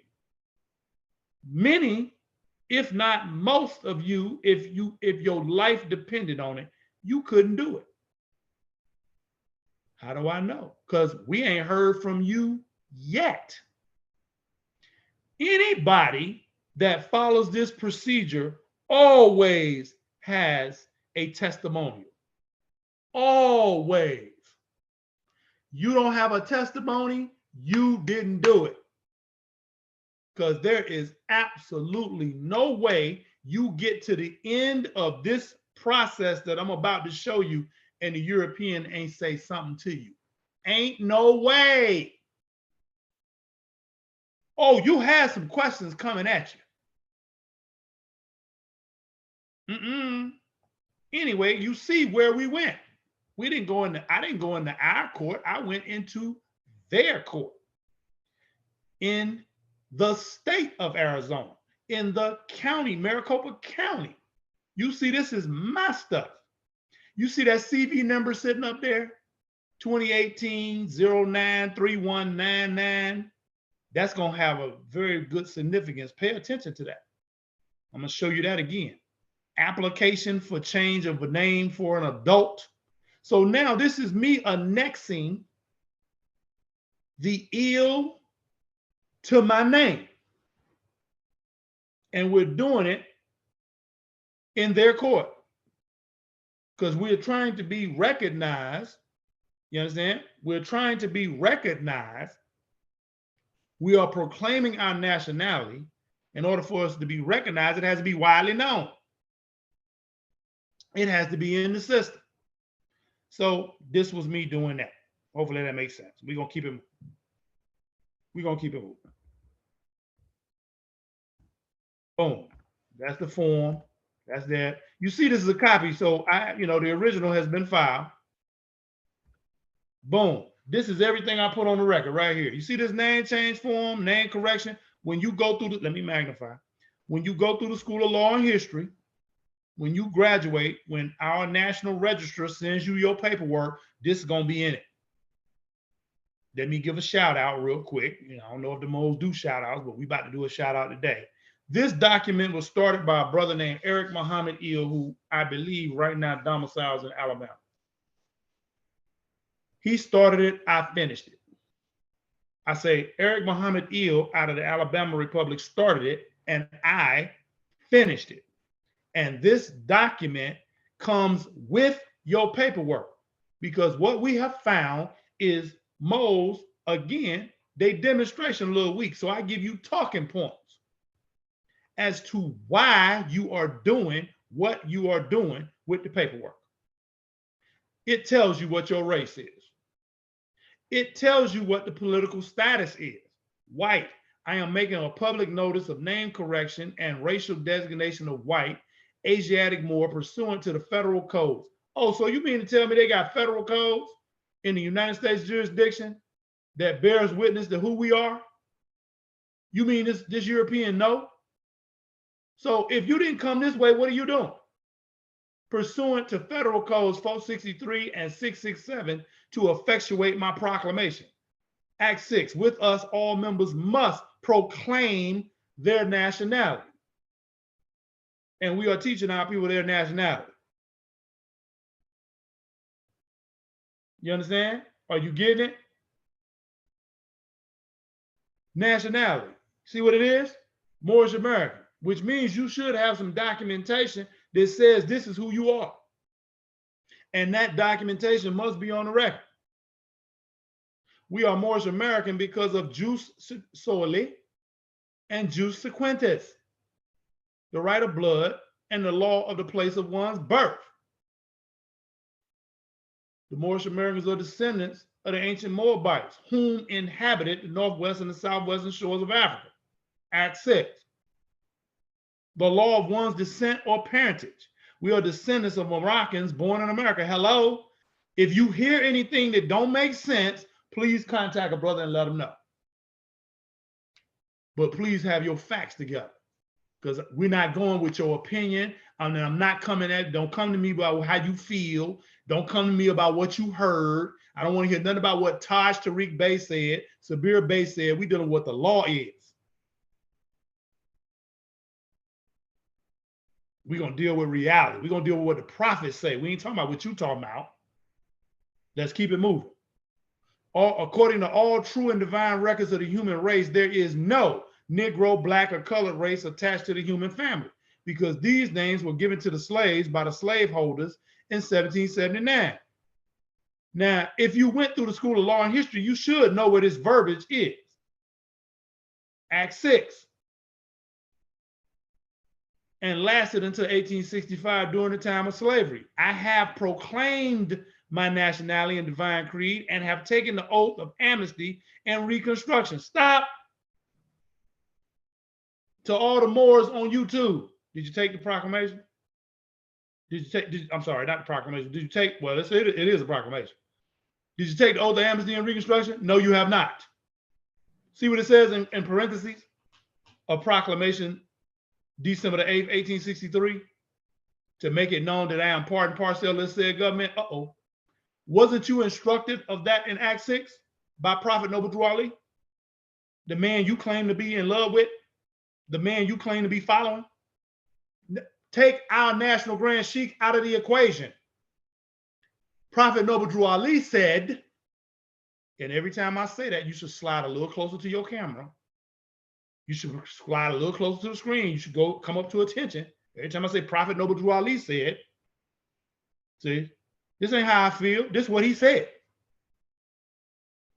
Many, if not most of you, if your life depended on it, you couldn't do it. How do I know? Because we ain't heard from you yet. Anybody that follows this procedure always has a testimonial. Always. You don't have a testimony, you didn't do it. Because there is absolutely no way you get to the end of this process that I'm about to show you and the European ain't say something to you. Ain't no way. Oh, you had some questions coming at you. Anyway, you see where we went. I didn't go into our court. I went into their court in the state of Arizona, in the county, Maricopa County. You see, this is my stuff. You see that CV number sitting up there? 2018-09-3199. That's going to have a very good significance. Pay attention to that. I'm going to show you that again. Application for change of a name for an adult. So now this is me annexing the ill to my name. And we're doing it in their court because we're trying to be recognized. You understand? We're trying to be recognized. We are proclaiming our nationality. In order for us to be recognized, it has to be widely known. It has to be in the system. So this was me doing that. Hopefully that makes sense. We're going to keep it moving. Boom. That's the form. That's that. You see, this is a copy. So the original has been filed. Boom. This is everything I put on the record right here. You see this name change form, name correction. When you go through let me magnify. When you go through the School of Law and History, when you graduate, when our national registrar sends you your paperwork, this is going to be in it. Let me give a shout out real quick. I don't know if the moles do shout outs, but we about to do a shout out today. This document was started by a brother named Eric Muhammad Eel, who I believe right now domiciles in Alabama. He started it, I finished it. I say Eric Muhammad Eel out of the Alabama Republic started it, and I finished it. And this document comes with your paperwork because what we have found is moles, again, they demonstration a little weak. So I give you talking points as to why you are doing what you are doing with the paperwork. It tells you what your race is. It tells you what the political status is. White. I am making a public notice of name correction and racial designation of white, Asiatic Moor pursuant to the federal codes. Oh, so you mean to tell me they got federal codes in the United States jurisdiction that bears witness to who we are? You mean this European no? So if you didn't come this way, what are you doing? Pursuant to federal codes 463 and 667 to effectuate my proclamation. Act 6, with us, all members must proclaim their nationality. And we are teaching our people their nationality. You understand? Are you getting it? Nationality. See what it is? Moorish American, which means you should have some documentation that says this is who you are. And that documentation must be on the record. We are Moorish American because of jus soli and jus sequentis, the right of blood and the law of the place of one's birth. The Moorish Americans are descendants of the ancient Moabites, whom inhabited the northwest and the southwestern shores of Africa. Act 6. The law of one's descent or parentage. We are descendants of Moroccans born in America. Hello? If you hear anything that don't make sense, please contact a brother and let them know. But please have your facts together, because we're not going with your opinion. I'm not coming at, don't come to me about how you feel. Don't come to me about what you heard. I don't want to hear nothing about what Taj Tariq Bey said, Sabir Bey said. We're dealing with what the law is. We're going to deal with reality. We're going to deal with what the prophets say. We ain't talking about what you talking about. Let's keep it moving. according to all true and divine records of the human race, there is no Negro, black, or colored race attached to the human family, because these names were given to the slaves by the slaveholders in 1779. Now, if you went through the School of Law and History, you should know what this verbiage is. Act 6. And lasted until 1865 during the time of slavery. I have proclaimed my nationality and divine creed and have taken the oath of amnesty and reconstruction. Stop. To all the Moors on YouTube, did you take the proclamation? I'm sorry, not the proclamation. Did you take, well, it is a proclamation. Did you take the oath of amnesty and reconstruction? No, you have not. See what it says in parentheses? A proclamation, December the 8th, 1863, to make it known that I am part and parcel of this said government. Uh-oh. Wasn't you instructed of that in Act 6 by Prophet Noble Drew Ali? The man you claim to be in love with? The man you claim to be following? Take our national grand sheik out of the equation. Prophet Noble Drew Ali said, and every time I say that, you should slide a little closer to your camera. You should slide a little closer to the screen. You should come up to attention. Every time I say Prophet Noble Drew Ali said, see, this ain't how I feel. This is what he said.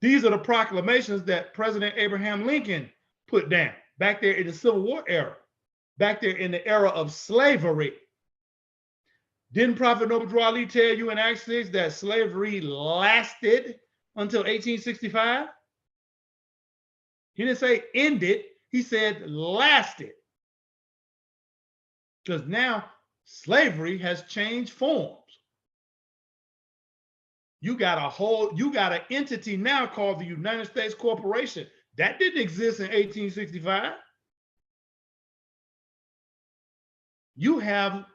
These are the proclamations that President Abraham Lincoln put down back there in the Civil War era, back there in the era of slavery. Didn't Prophet Noble Drew Ali tell you in Act 6 that slavery lasted until 1865? He didn't say ended. He said lasted. Because now slavery has changed forms. You got an entity now called the United States Corporation. That didn't exist in 1865. You have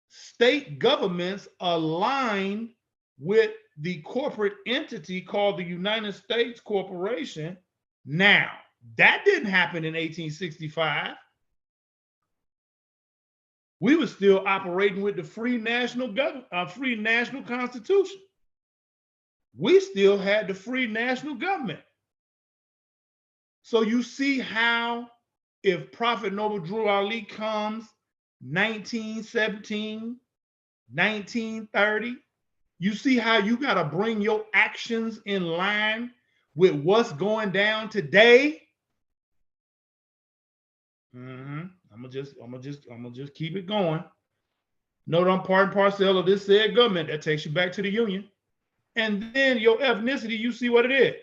state governments aligned with the corporate entity called the United States Corporation. Now, that didn't happen in 1865. We were still operating with the free national constitution. We still had the free national government. So you see how if Prophet Noble Drew Ali comes 1917, 1930, you see how you got to bring your actions in line with what's going down today. I'm gonna just keep it going. Note I'm part and parcel of this said government. That takes you back to the Union. And then your ethnicity, you see what it is.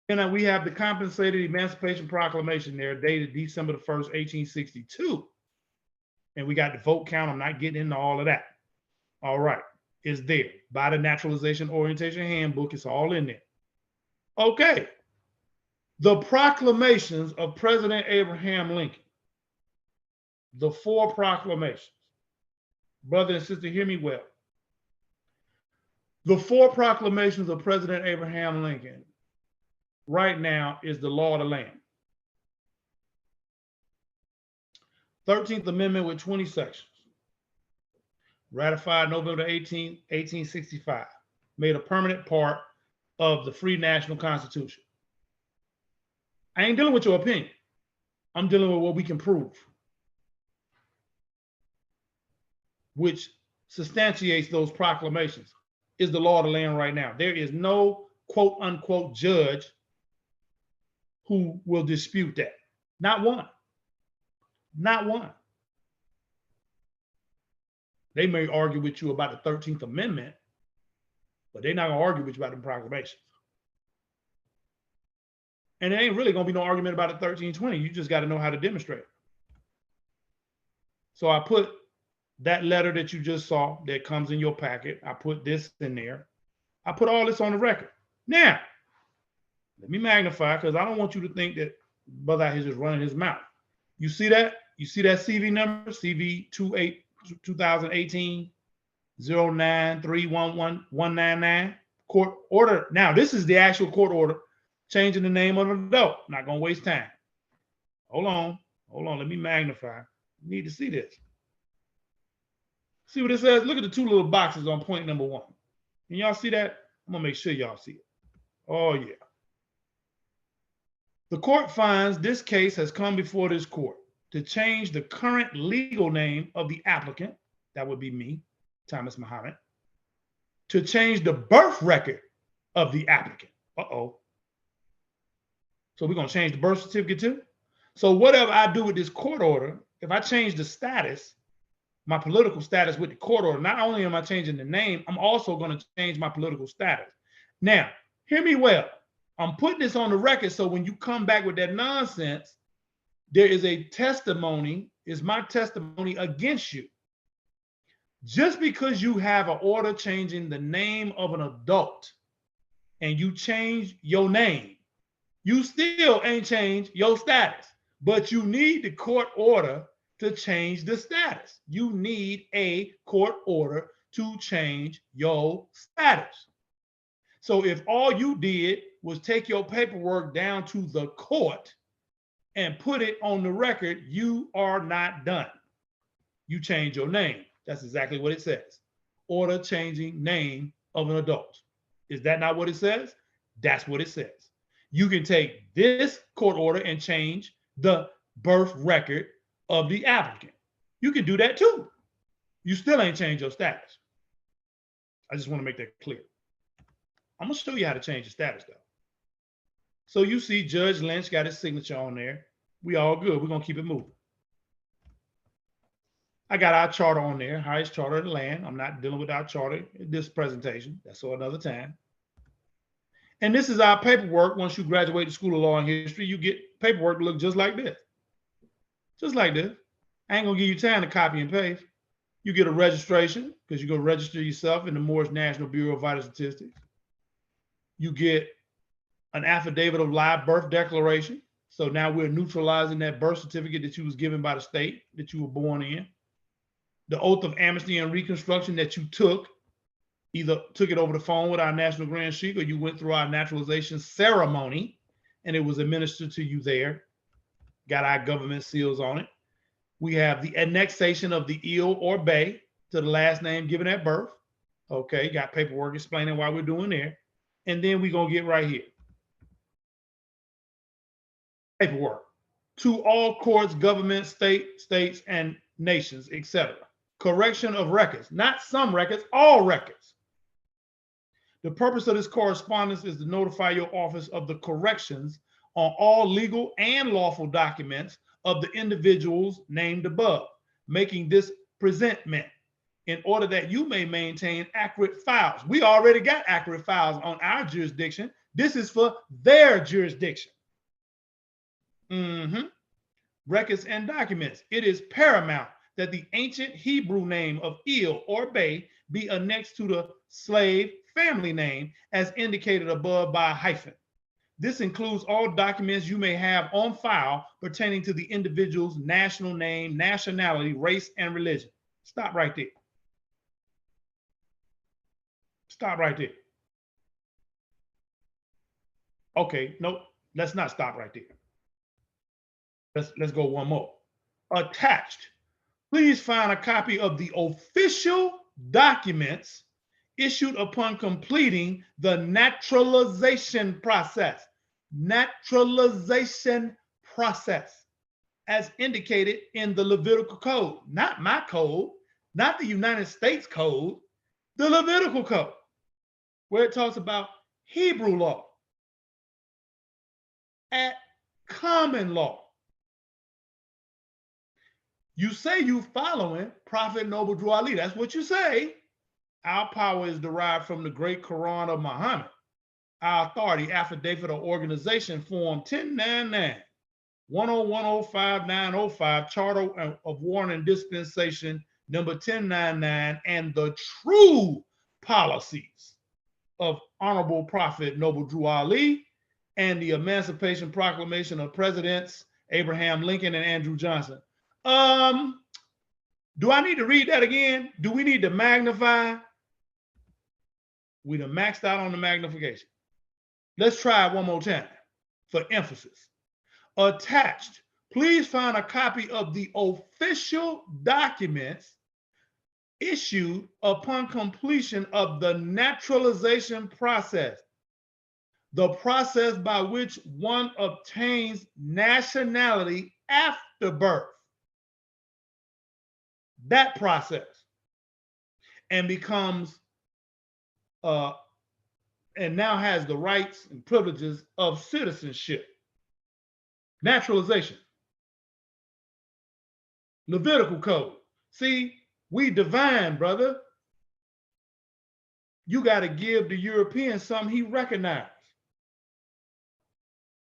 And we have the Compensated Emancipation Proclamation there, dated December the 1st, 1862. And we got the vote count. I'm not getting into all of that. All right, it's there. By the Naturalization Orientation Handbook, it's all in there. Okay. The proclamations of President Abraham Lincoln. The 4 proclamations. Brother and sister, hear me well. The 4 proclamations of President Abraham Lincoln right now is the law of the land. 13th Amendment with 20 sections. Ratified November 18, 1865. Made a permanent part of the free national constitution. I ain't dealing with your opinion. I'm dealing with what we can prove, which substantiates those proclamations, is the law of the land right now. There is no quote unquote judge who will dispute that. Not one. Not one. They may argue with you about the 13th Amendment, but they're not going to argue with you about the proclamations. And there ain't really going to be no argument about the 1320. You just got to know how to demonstrate. So I put that letter that you just saw that comes in your packet. I put this in there. I put all this on the record. Now, let me magnify, because I don't want you to think that brother out here just running his mouth. You see that? You see that CV number? CV 2018 0931199. Court order. Now, this is the actual court order changing the name of an adult. Not going to waste time. Hold on. Let me magnify. You need to see this. See what it says? Look at the 2 little boxes on point number 1. Can y'all see that? I'm gonna make sure y'all see it. Oh yeah. The court finds this case has come before this court to change the current legal name of the applicant, that would be me, Thomas Muhammad, to change the birth record of the applicant. Uh-oh. So we're gonna change the birth certificate too? So whatever I do with this court order, if I change the status, my political status with the court order, not only am I changing the name, I'm also going to change my political status. Now, hear me well. I'm putting this on the record so when you come back with that nonsense, there is a testimony, is my testimony against you. Just because you have an order changing the name of an adult and you change your name, you still ain't changed your status, but you need the court order to change the status. You need a court order to change your status. So if all you did was take your paperwork down to the court and put it on the record, you are not done. You change your name. That's exactly what it says. Order changing name of an adult. Is that not what it says? That's what it says. You can take this court order and change the birth record of the applicant. You can do that too. You still ain't changed your status. I just want to make that clear. I'm going to show you how to change your status though. So you see Judge Lynch got his signature on there. We all good. We're going to keep it moving. I got our charter on there, highest charter of the land. I'm not dealing with our charter in this presentation. That's for another time. And this is our paperwork. Once you graduate the School of Law and History, you get paperwork to look just like this. Just like this. I ain't going to give you time to copy and paste. You get a registration because you're going to register yourself in the Moorish National Bureau of Vital Statistics. You get an affidavit of live birth declaration. So now we're neutralizing that birth certificate that you was given by the state that you were born in. The oath of amnesty and reconstruction that you took, either took it over the phone with our National Grand Sheik or you went through our naturalization ceremony and it was administered to you there. Got our government seals on it. We have the annexation of the ill or bay to the last name given at birth. Okay, got paperwork explaining why we're doing there. And then we're going to get right here. Paperwork. To all courts, governments, states, and nations, etc. Correction of records. Not some records, all records. The purpose of this correspondence is to notify your office of the corrections on all legal and lawful documents of the individuals named above, making this presentment in order that you may maintain accurate files. We already got accurate files on our jurisdiction. This is for their jurisdiction. Records and documents. It is paramount that the ancient Hebrew name of Il or Bay be annexed to the slave family name as indicated above by a hyphen. This includes all documents you may have on file pertaining to the individual's national name, nationality, race, and religion. Stop right there. Stop right there. Okay, nope, let's not stop right there. Let's go one more. Attached. Please find a copy of the official documents issued upon completing the naturalization process. Naturalization process as indicated in the Levitical Code. Not my code, not the United States Code, the Levitical Code, where it talks about Hebrew law at common law. You say you following Prophet Noble Drew Ali. That's what you say. Our power is derived from the great Quran of Muhammad. Our authority, affidavit of organization, form 1099, 10105-905, Charter of Warrant and Dispensation, number 1099, and the true policies of Honorable Prophet Noble Drew Ali and the Emancipation Proclamation of Presidents Abraham Lincoln and Andrew Johnson. Do I need to read that again? Do we need to magnify? We done maxed out on the magnification. Let's try it one more time for emphasis. Attached, please find a copy of the official documents issued upon completion of the naturalization process, the process by which one obtains nationality after birth. That process, and becomes and now has the rights and privileges of citizenship. Naturalization. Levitical code. See, we divine, brother. You got to give the European something he recognized.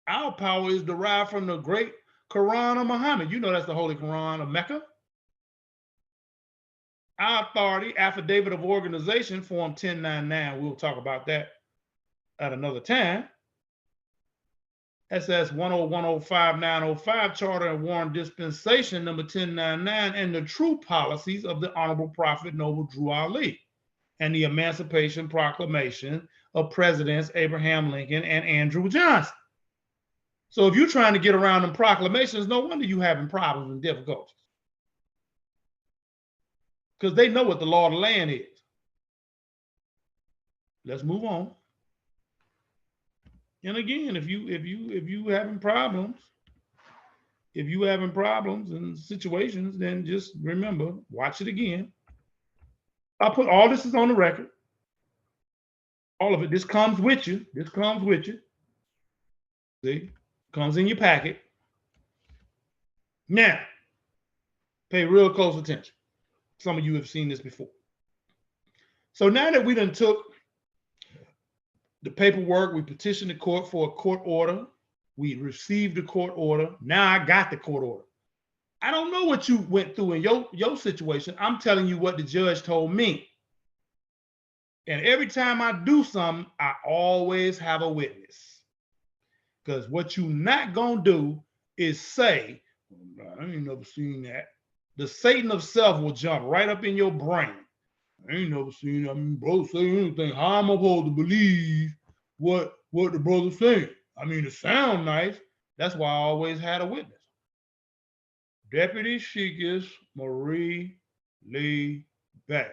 Our power is derived from the great Quran of Muhammad. You know that's the Holy Quran of Mecca. Our authority, affidavit of organization, Form 1099. We'll talk about that at another time. SS 10105-905, Charter and Warrant Dispensation number 1099, and the true policies of the Honorable Prophet Noble Drew Ali, and the Emancipation Proclamation of Presidents Abraham Lincoln and Andrew Johnson. So if you're trying to get around them proclamations, no wonder you're having problems and difficulties. Because they know what the law of the land is. Let's move on. And again, if you having problems, and situations, then just remember, watch it again. I'll put all this is on the record. All of it. This comes with you. See, comes in your packet. Now, pay real close attention. Some of you have seen this before. So now that we done took the paperwork, we petitioned the court for a court order. We received the court order. Now I got the court order. I don't know what you went through in your situation. I'm telling you what the judge told me. And every time I do something, I always have a witness. Because what you not going to do is say, I ain't never seen that. The Satan of self will jump right up in your brain. I ain't never seen that. I mean, brother say anything. How am I supposed to believe what the brother's saying? I mean, it sounds nice. That's why I always had a witness. Deputy Sheikis Marie Lee Bay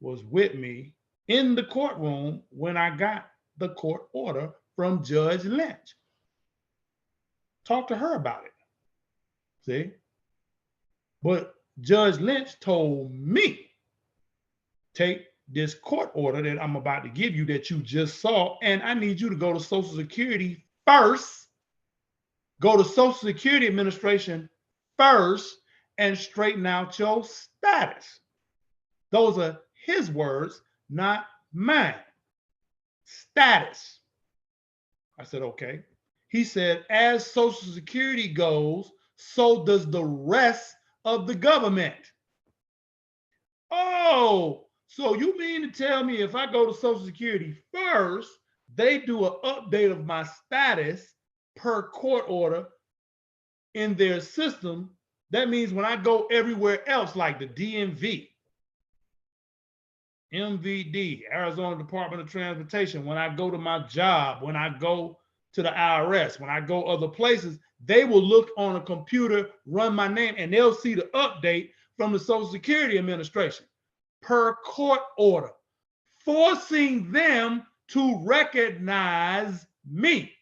was with me in the courtroom when I got the court order from Judge Lynch. Talk to her about it. See? But Judge Lynch told me, take this court order that I'm about to give you that you just saw, and I need you to go to Social Security first. Go to Social Security Administration first and straighten out your status. Those are his words, not mine. Status. I said, okay. He said, as Social Security goes, so does the rest of the government. Oh, so you mean to tell me if I go to Social Security first, they do an update of my status per court order in their system? That means when I go everywhere else, like the DMV, MVD, Arizona Department of Transportation, when I go to my job, when I go to the IRS, when I go other places, they will look on a computer, run my name, and they'll see the update from the Social Security Administration per court order, forcing them to recognize me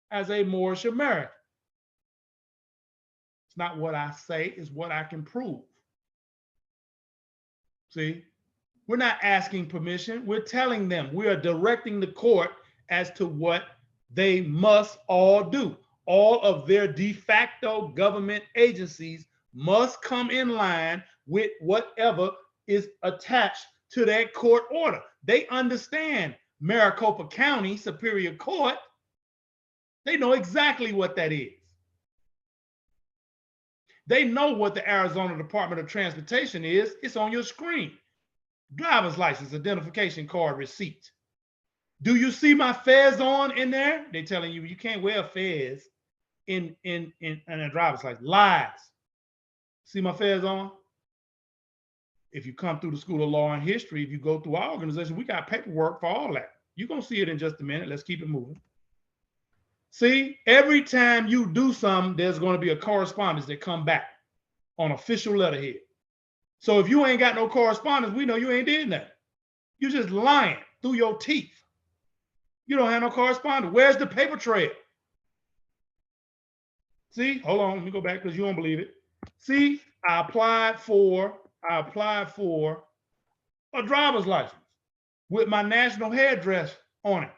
as a Moorish American. It's not what I say, it's what I can prove. See, we're not asking permission. We're telling them, we are directing the court as to what they must all do. All of their de facto government agencies must come in line with whatever is attached to that court order. They understand Maricopa County Superior Court. They know exactly what that is. They know what the Arizona Department of Transportation is. It's on your screen. Driver's license, identification card, receipt. Do you see my fez on in there? They're telling you you can't wear a fez in a driver's license. Lies. See my fez on? If you come through the School of Law and History, if you go through our organization, we got paperwork for all that. You're going to see it in just a minute. Let's keep it moving. See, every time you do something, there's going to be a correspondence that come back on official letterhead. So if you ain't got no correspondence, we know you ain't did nothing. You're just lying through your teeth. You don't have no correspondence. Where's the paper trail? See, hold on, let me go back because you don't believe it. See, I applied for a driver's license with my national hairdress on it.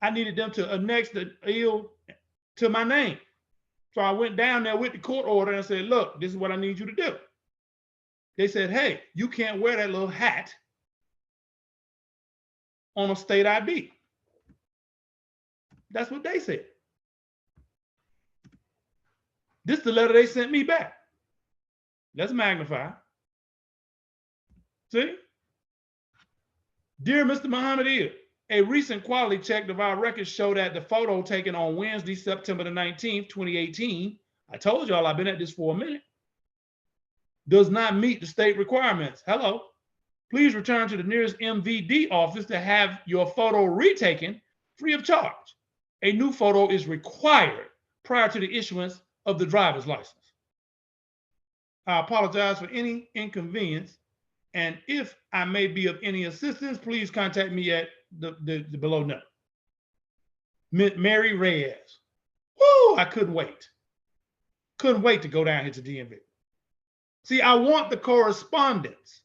I needed them to annex the ill to my name. So I went down there with the court order and said, look, this is what I need you to do. They said, hey, you can't wear that little hat on a state ID. That's what they said. This is the letter they sent me back. Let's magnify. See? Dear Mr. Muhammad Eel, a recent quality check of our records show that the photo taken on Wednesday, September the 19th, 2018, I told y'all I've been at this for a minute, does not meet the state requirements. Hello. Please return to the nearest MVD office to have your photo retaken free of charge. A new photo is required prior to the issuance of the driver's license. I apologize for any inconvenience, and if I may be of any assistance, please contact me at the below number. Mary Reyes. Woo, I couldn't wait. Couldn't wait to go down here to DMV. See, I want the correspondence.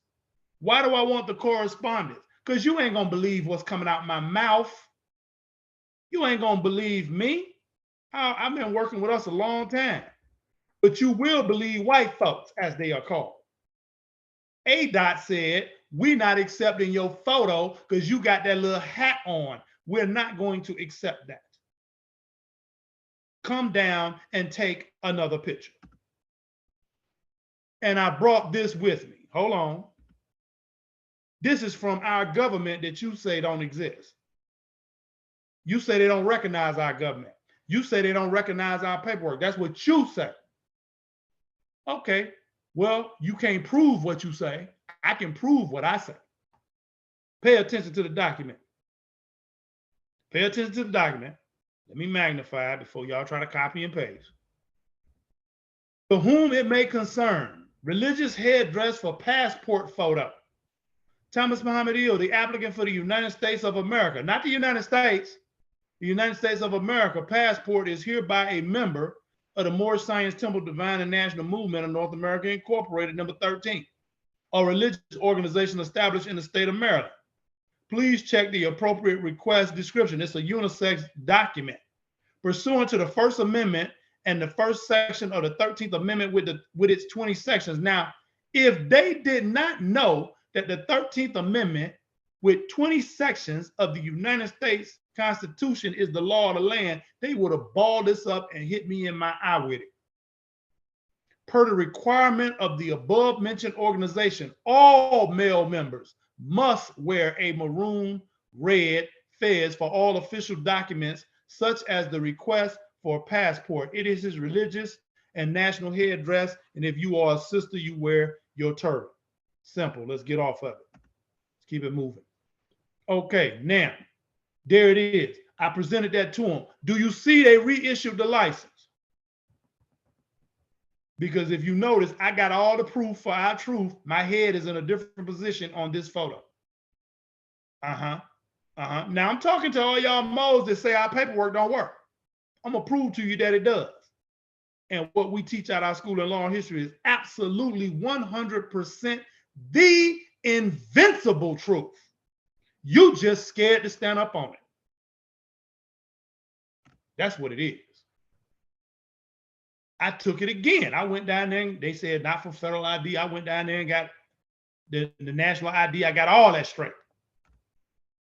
Why do I want the correspondence? Because you ain't going to believe what's coming out my mouth. You ain't going to believe me. I've been working with us a long time. But you will believe white folks, as they are called. ADOT said, we're not accepting your photo because you got that little hat on. We're not going to accept that. Come down and take another picture. And I brought this with me. Hold on. This is from our government that you say don't exist. You say they don't recognize our government. You say they don't recognize our paperwork. That's what you say. Okay, well, you can't prove what you say. I can prove what I say. Pay attention to the document. Pay attention to the document. Let me magnify it before y'all try to copy and paste. To whom it may concern, religious headdress for passport photo. Thomas Muhammad Eel, the applicant for the United States of America, not the United States, the United States of America passport is hereby a member of the Moorish Science Temple Divine and National Movement of North America Incorporated, number 13, a religious organization established in the state of Maryland. Please check the appropriate request description. It's a unisex document. Pursuant to the First Amendment and the first section of the 13th Amendment with its 20 sections. Now, if they did not know that the 13th Amendment with 20 sections of the United States Constitution is the law of the land, they would have balled this up and hit me in my eye with it. Per the requirement of the above mentioned organization, all male members must wear a maroon red fez for all official documents, such as the request for a passport. It is his religious and national headdress, and if you are a sister, you wear your turban. Simple. Let's get off of it. Let's keep it moving. Okay, now, there it is. I presented that to them. Do you see they reissued the license? Because if you notice, I got all the proof for our truth. My head is in a different position on this photo. Now I'm talking to all y'all moles that say our paperwork don't work. I'm gonna prove to you that it does. And what we teach at our school in law and history is absolutely 100% the invincible truth. You just scared to stand up on it. That's what it is. I took it again. I went down there and they said not for federal ID. I went down there and got the national ID. I got all that straight.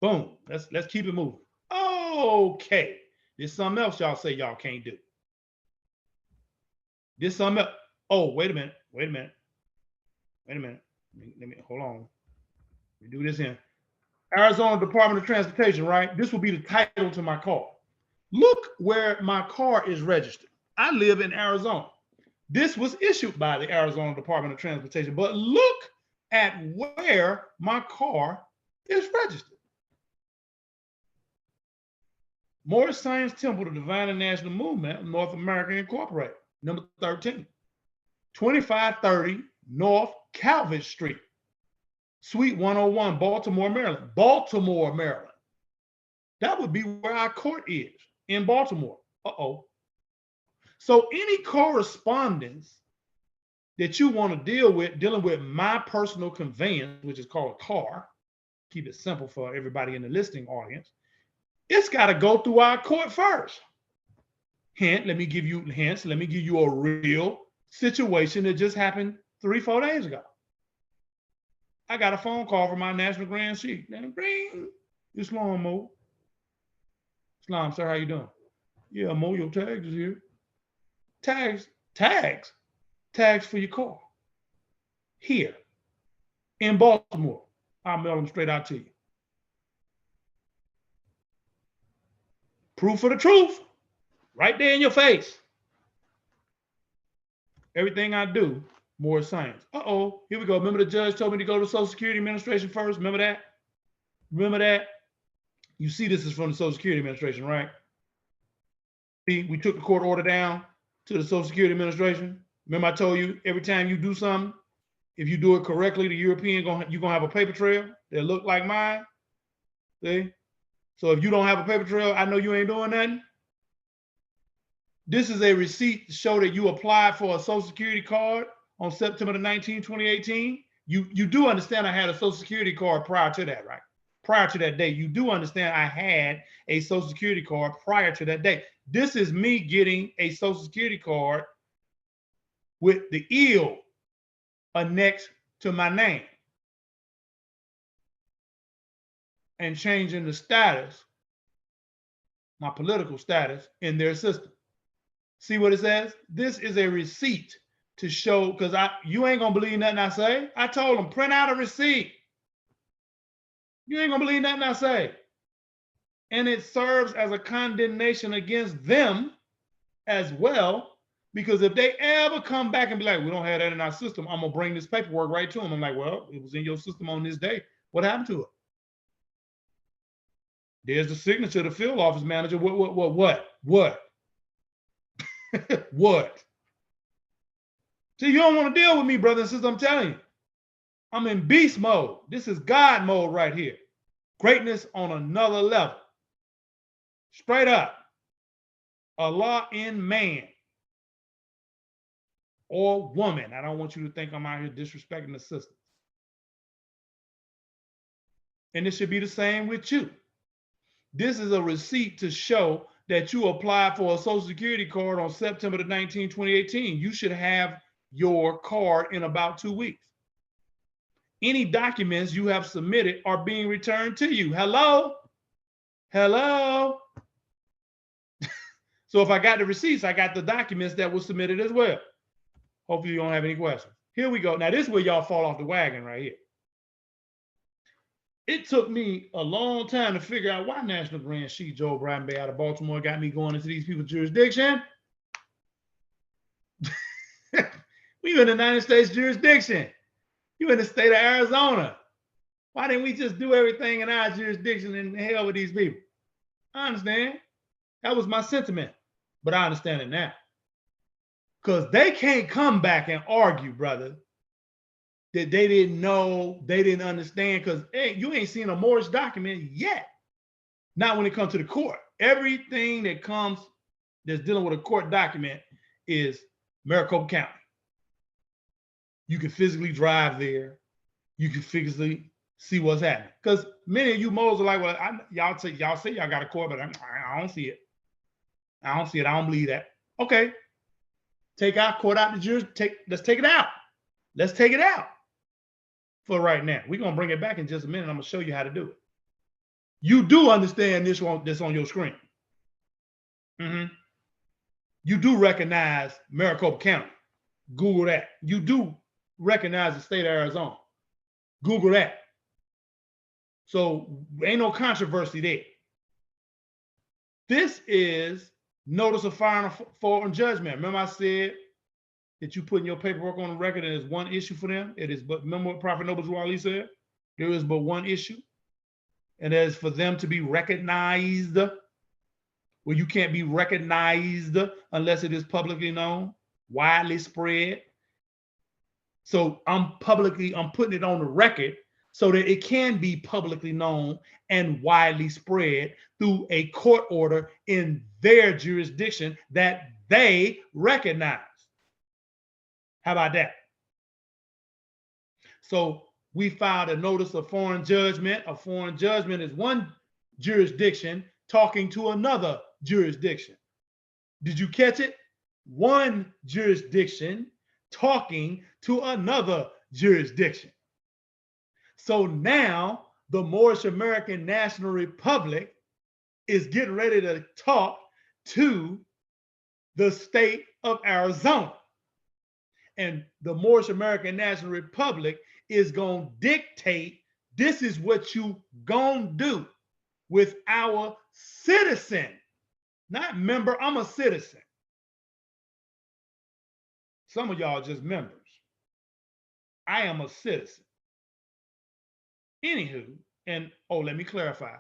Boom. Let's keep it moving. Okay. There's something else y'all say y'all can't do. There's something else. Oh, wait a minute. Let me hold on. Let me do this here. Arizona Department of Transportation, right? This will be the title to my car. Look where my car is registered. I live in Arizona. This was issued by the Arizona Department of Transportation, but look at where my car is registered. Moorish Science Temple, the Divine and National Movement of North America Incorporated, number 13, 2530 North Calvert Street, Suite 101, Baltimore, Maryland. Baltimore, Maryland. That would be where our court is, in Baltimore. Uh-oh. So any correspondence that you want to deal with, dealing with my personal conveyance, which is called a car, keep it simple for everybody in the listening audience, it's got to go through our court first. Hence, let me give you a real situation that just happened 3-4 days ago. I got a phone call from my national grand chief. Ring. Islam, Mo. Islam, sir, how you doing? Yeah, Mo, your tags is here. Tags for your car. Here in Baltimore. I'll mail them straight out to you. Proof of the truth. Right there in your face. Everything I do, more science. Uh-oh, here we go. Remember the judge told me to go to Social Security Administration first? Remember that? Remember that? You see this is from the Social Security Administration, right? See, we took the court order down to the Social Security Administration. Remember I told you every time you do something, if you do it correctly, the European, you're going to have a paper trail that look like mine. See? So if you don't have a paper trail, I know you ain't doing nothing. This is a receipt to show that you applied for a Social Security card on September the 19th, 2018. You do understand I had a Social Security card prior to that, right? Prior to that date. You do understand I had a Social Security card prior to that date. This is me getting a Social Security card with the ill annexed to my name and changing the status, my political status, in their system. See what it says? This is a receipt to show, because you ain't gonna believe nothing I say. I told them, print out a receipt. You ain't gonna believe nothing I say. And it serves as a condemnation against them as well, because if they ever come back and be like, we don't have that in our system, I'm gonna bring this paperwork right to them. I'm like, well, it was in your system on this day. What happened to it? There's the signature of the field office manager. What? What? See, you don't want to deal with me, brother and sister. I'm telling you. I'm in beast mode. This is God mode right here. Greatness on another level. Straight up. Allah in man or woman. I don't want you to think I'm out here disrespecting the sisters. And it should be the same with you. This is a receipt to show that you applied for a Social Security card on September the 19th, 2018. You should have your card in about 2 weeks. Any documents you have submitted are being returned to you. Hello? Hello? So if I got the receipts, I got the documents that were submitted as well. Hopefully you don't have any questions. Here we go. Now this is where y'all fall off the wagon right here. It took me a long time to figure out why National Grand Chief Joe Brian Bay out of Baltimore got me going into these people's jurisdiction. We in the United States jurisdiction. You in the state of Arizona. Why didn't we just do everything in our jurisdiction and hell with these people? I understand. That was my sentiment. But I understand it now. Because they can't come back and argue, brother, that they didn't know, they didn't understand, because hey, you ain't seen a Moorish document yet. Not when it comes to the court. Everything that comes that's dealing with a court document is Maricopa County. You can physically drive there. You can physically see what's happening. Because many of you Moors are like, well, y'all say y'all got a court, but I don't see it. I don't see it. I don't believe that. Okay. Take our court out the jurisdiction. Let's take it out. Let's take it out for right now. We're going to bring it back in just a minute. I'm going to show you how to do it. You do understand this one that's on your screen. You do recognize Maricopa County. Google that. You do recognize the state of Arizona. Google that. So ain't no controversy there. This is notice of filing for judgment. Remember I said that you putting your paperwork on the record and there's one issue for them? It is, but remember what Prophet Noble Ali said? There is but one issue. And that is for them to be recognized. Well, you can't be recognized unless it is publicly known, widely spread. So I'm putting it on the record so that it can be publicly known and widely spread through a court order in their jurisdiction that they recognize. How about that? So we filed a notice of foreign judgment. A foreign judgment is one jurisdiction talking to another jurisdiction. Did you catch it? One jurisdiction talking to another jurisdiction. So now the Moorish American National Republic is getting ready to talk to the state of Arizona. And the Moorish American National Republic is going to dictate, this is what you going to do with our citizen. Not member, I'm a citizen. Some of y'all just members. I am a citizen. Anywho, and let me clarify.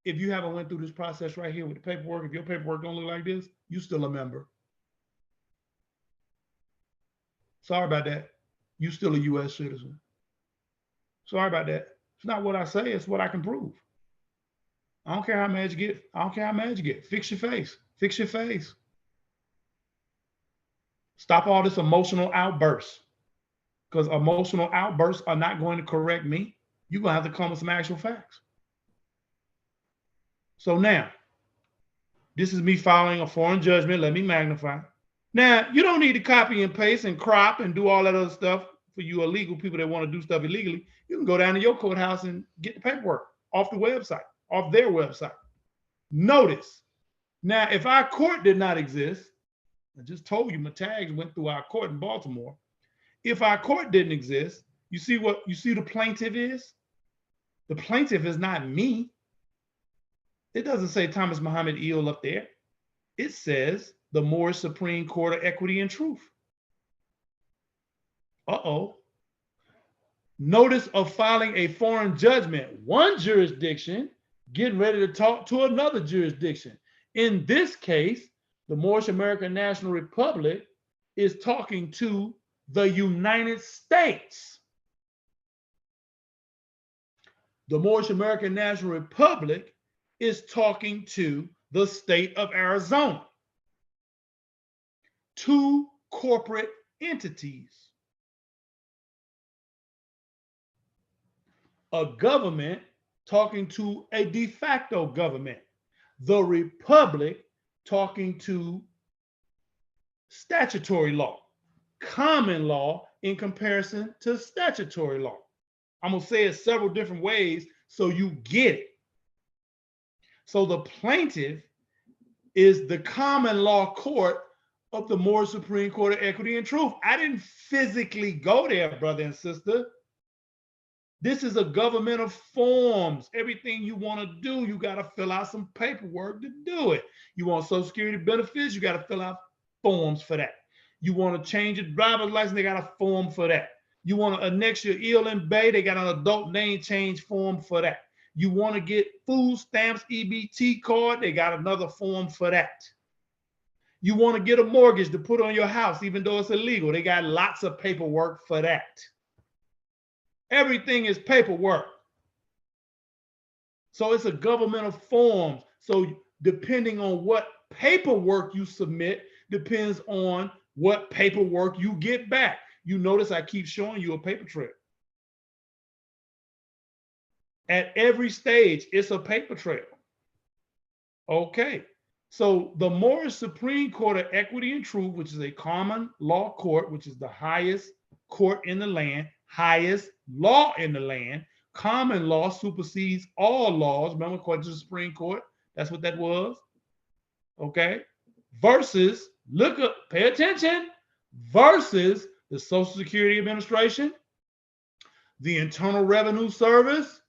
If you haven't went through this process right here with the paperwork, if your paperwork don't look like this, you still a member. Sorry about that. You still a U.S. citizen. Sorry about that. It's not what I say, it's what I can prove. I don't care how mad you get. I don't care how mad you get. Fix your face. Fix your face. Stop all this emotional outbursts. Because emotional outbursts are not going to correct me. You're going to have to come with some actual facts. So now, this is me filing a foreign judgment. Let me magnify. Now, you don't need to copy and paste and crop and do all that other stuff for you illegal people that want to do stuff illegally. You can go down to your courthouse and get the paperwork off the website, off their website. Notice, now, if our court did not exist, I just told you my tags went through our court in Baltimore. If our court didn't exist, you see the plaintiff is? The plaintiff is not me. It doesn't say Thomas Muhammad Eel up there. It says the Moorish Supreme Court of Equity and Truth. Notice of filing a foreign judgment. One jurisdiction getting ready to talk to another jurisdiction. In this case, the Moorish American National Republic is talking to the United States. The Moorish American National Republic is talking to the state of Arizona. Two corporate entities. A government talking to a de facto government. The republic talking to statutory law. Common law in comparison to statutory law. I'm going to say it several different ways so you get it. So the plaintiff is the common law court of the Moorish Supreme Court of Equity and Truth. I didn't physically go there, brother and sister. This is a government of forms. Everything you want to do, you got to fill out some paperwork to do it. You want Social Security benefits, you got to fill out forms for that. You want to change your driver's license, they got a form for that. You want to annex your ELM Bay, they got an adult name change form for that. You want to get food stamps, EBT card, they got another form for that. You want to get a mortgage to put on your house, even though it's illegal, they got lots of paperwork for that. Everything is paperwork. So it's a government of forms. So depending on what paperwork you submit, depends on what paperwork you get back. You notice I keep showing you a paper trail. At every stage, it's a paper trail. Okay. So the Moorish Supreme Court of Equity and Truth, which is a common law court, which is the highest court in the land, highest law in the land. Common law supersedes all laws. Remember, according to the Supreme Court, that's what that was. Okay. Versus, look up, pay attention, versus the Social Security Administration, the Internal Revenue Service,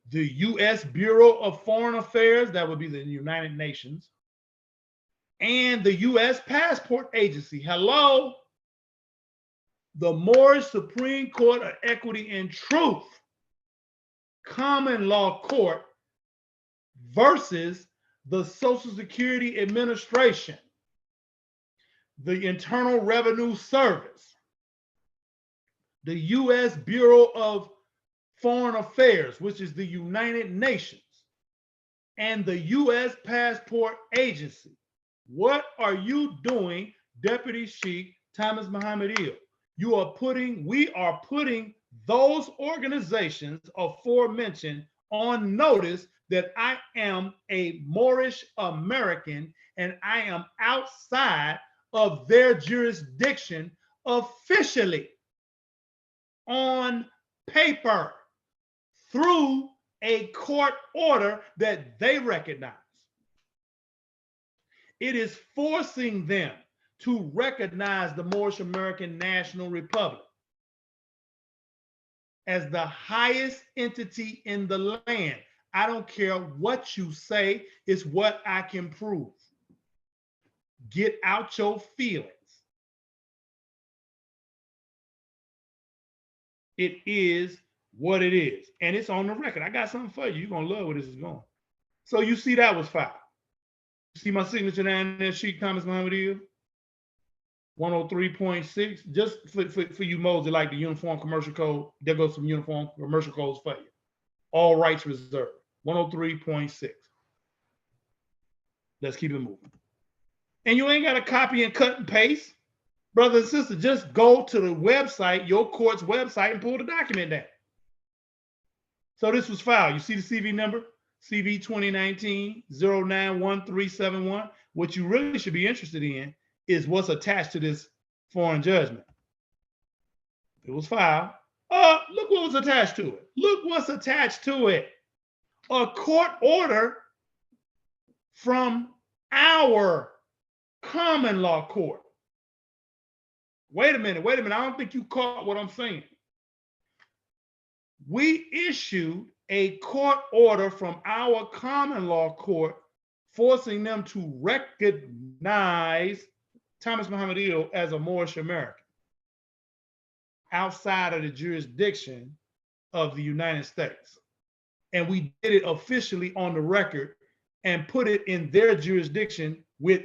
the U.S. Bureau of Foreign Affairs, that would be the United Nations, and the U.S. Passport Agency. Hello? The Moorish Supreme Court of Equity and Truth, common law court, versus the Social Security Administration, the Internal Revenue Service, the U.S. Bureau of Foreign Affairs, which is the United Nations, and the U.S. Passport Agency. What are you doing, Deputy Sheikh Thomas Muhammad Hill? We are putting those organizations aforementioned on notice that I am a Moorish American and I am outside of their jurisdiction officially, on paper, through a court order that they recognize. It is forcing them to recognize the Moorish American National Republic as the highest entity in the land. I don't care what you say, it's what I can prove. Get out your feelings. It is what it is. And it's on the record. I got something for you. You're going to love where this is going. So you see that was filed. You see my signature down there, Sheikh Thomas Muhammad Hill? 103.6. Just for you moles that like the Uniform Commercial Code, there goes some Uniform Commercial Codes for you. All rights reserved. 103.6. Let's keep it moving. And you ain't got to copy and cut and paste. Brother and sister, just go to the website, your court's website, and pull the document down. So this was filed. You see the CV number? CV 2019-091371. What you really should be interested in is what's attached to this foreign judgment. It was filed. Look what was attached to it. Look what's attached to it. A court order from our common law court. Wait a minute. I don't think you caught what I'm saying. We issued a court order from our common law court forcing them to recognize Thomas Muhammad Hill as a Moorish American outside of the jurisdiction of the United States. And we did it officially on the record and put it in their jurisdiction with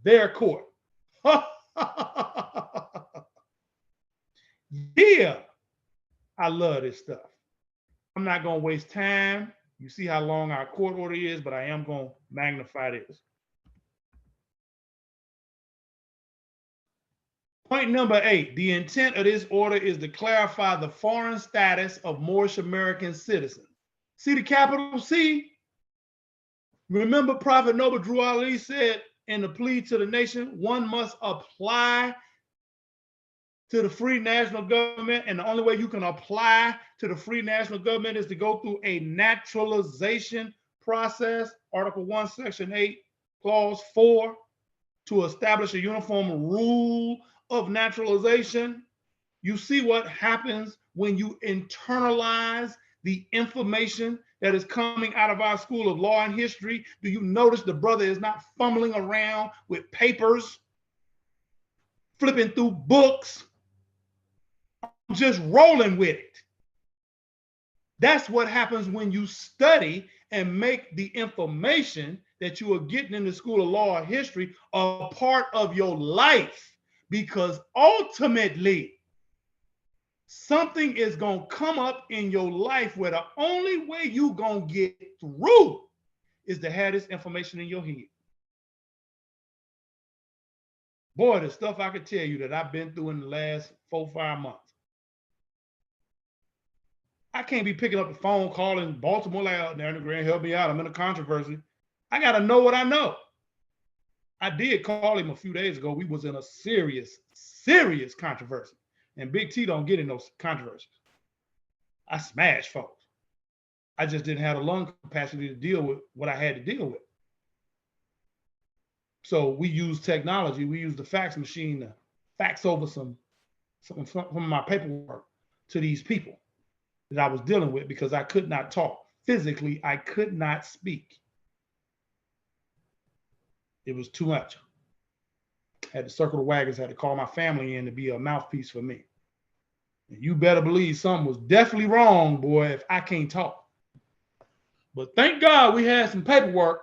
their court. Yeah, I love this stuff. I'm not going to waste time. You see how long our court order is, but I am going to magnify this. Point number 8, the intent of this order is to clarify the foreign status of Moorish American citizens. See the capital C? Remember Prophet Noble Drew Ali said in the plea to the nation, one must apply to the free national government, and the only way you can apply to the free national government is to go through a naturalization process, Article 1, Section 8, Clause 4, to establish a uniform rule of naturalization. You see what happens when you internalize the information that is coming out of our School of Law and History. Do you notice the brother is not fumbling around with papers, flipping through books, just rolling with it? That's what happens when you study and make the information that you are getting in the School of Law and History a part of your life, because ultimately something is going to come up in your life where the only way you going to get through is to have this information in your head. Boy, the stuff I could tell you that I've been through in the last 4-5 months. I can't be picking up the phone calling Baltimore like, oh, Darren Grant, help me out. I'm in a controversy. I got to know what I know. I did call him a few days ago. We was in a serious controversy. And Big T don't get in those controversies. I smash folks. I just didn't have the lung capacity to deal with what I had to deal with. So we use technology. We use the fax machine to fax over some of my paperwork to these people that I was dealing with, because I could not talk. Physically, I could not speak. It was too much. Had to circle the wagons, had to call my family in to be a mouthpiece for me. And you better believe something was definitely wrong, boy, if I can't talk. But thank God we had some paperwork.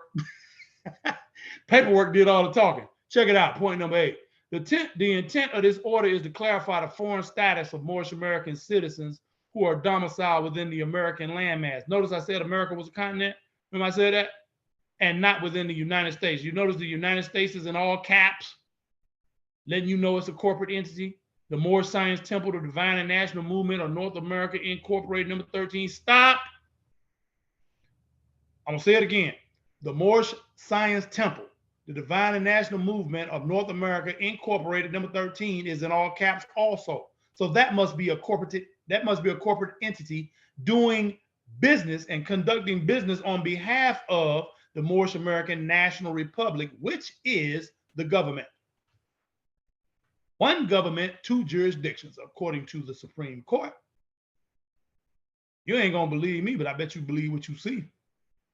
Paperwork did all the talking. Check it out, point number 8. The intent of this order is to clarify the foreign status of Moorish American citizens who are domiciled within the American landmass. Notice I said America was a continent. Remember I said that? And not within the United States. You notice the United States is in all caps, letting you know it's a corporate entity. The Moorish Science Temple, the Divine and National Movement of North America Incorporated, number 13. Stop. I'm going to say it again. The Moorish Science Temple, the Divine and National Movement of North America Incorporated, number 13, is in all caps also. So that must be a corporate entity doing business and conducting business on behalf of the Moorish American National Republic, which is the government. One government, two jurisdictions, according to the Supreme Court. You ain't gonna believe me, but I bet you believe what you see.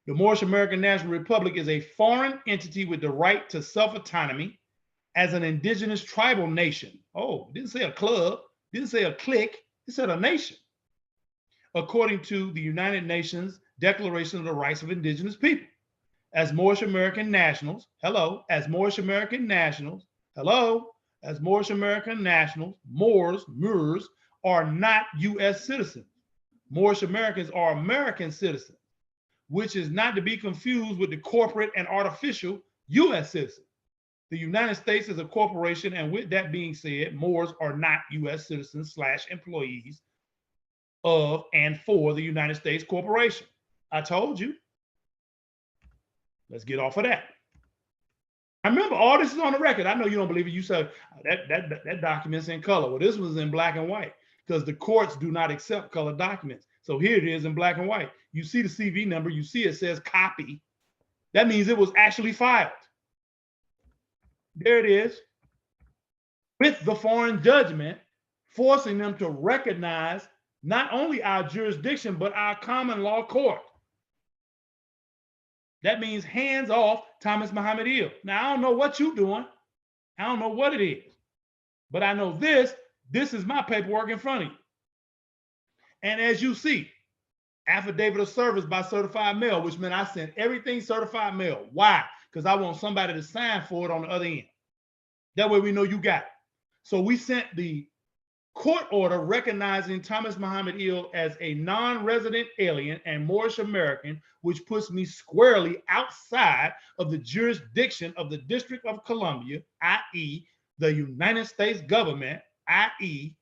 The Moorish American National Republic is a foreign entity with the right to self-autonomy as an indigenous tribal nation. Oh, didn't say a club, didn't say a clique, it said a nation. According to the United Nations Declaration of the Rights of Indigenous People. As Moorish American nationals, Moors, Moors are not U.S. citizens. Moorish Americans are American citizens, which is not to be confused with the corporate and artificial U.S. citizens. The United States is a corporation, and with that being said, Moors are not U.S. citizens / employees of and for the United States Corporation. I told you. Let's get off of that. I remember all this is on the record. I know you don't believe it. You said that document's in color. Well, this was in black and white because the courts do not accept color documents. So here it is in black and white. You see the CV number. You see it says copy. That means it was actually filed. There it is. With the foreign judgment, forcing them to recognize not only our jurisdiction, but our common law court. That means hands off Thomas Muhammad Ill. Now, I don't know what you're doing. I don't know what it is. But I know this is my paperwork in front of you. And as you see, affidavit of service by certified mail, which meant I sent everything certified mail. Why? Because I want somebody to sign for it on the other end. That way we know you got it. So we sent the court order recognizing Thomas Muhammad Ill as a non-resident alien and Moorish American, which puts me squarely outside of the jurisdiction of the District of Columbia, i.e. the United States government, i.e.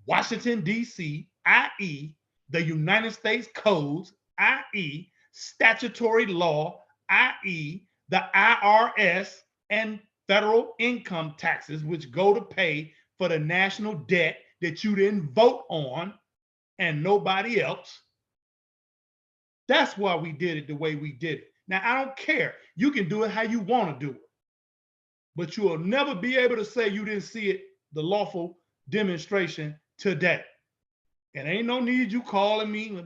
Washington, D.C., i.e. the United States codes, i.e. statutory law, i.e. the IRS and federal income taxes, which go to pay for the national debt that you didn't vote on and nobody else. That's why we did it the way we did it. Now, I don't care. You can do it how you want to do it. But you will never be able to say you didn't see it, the lawful demonstration today. And ain't no need you calling me,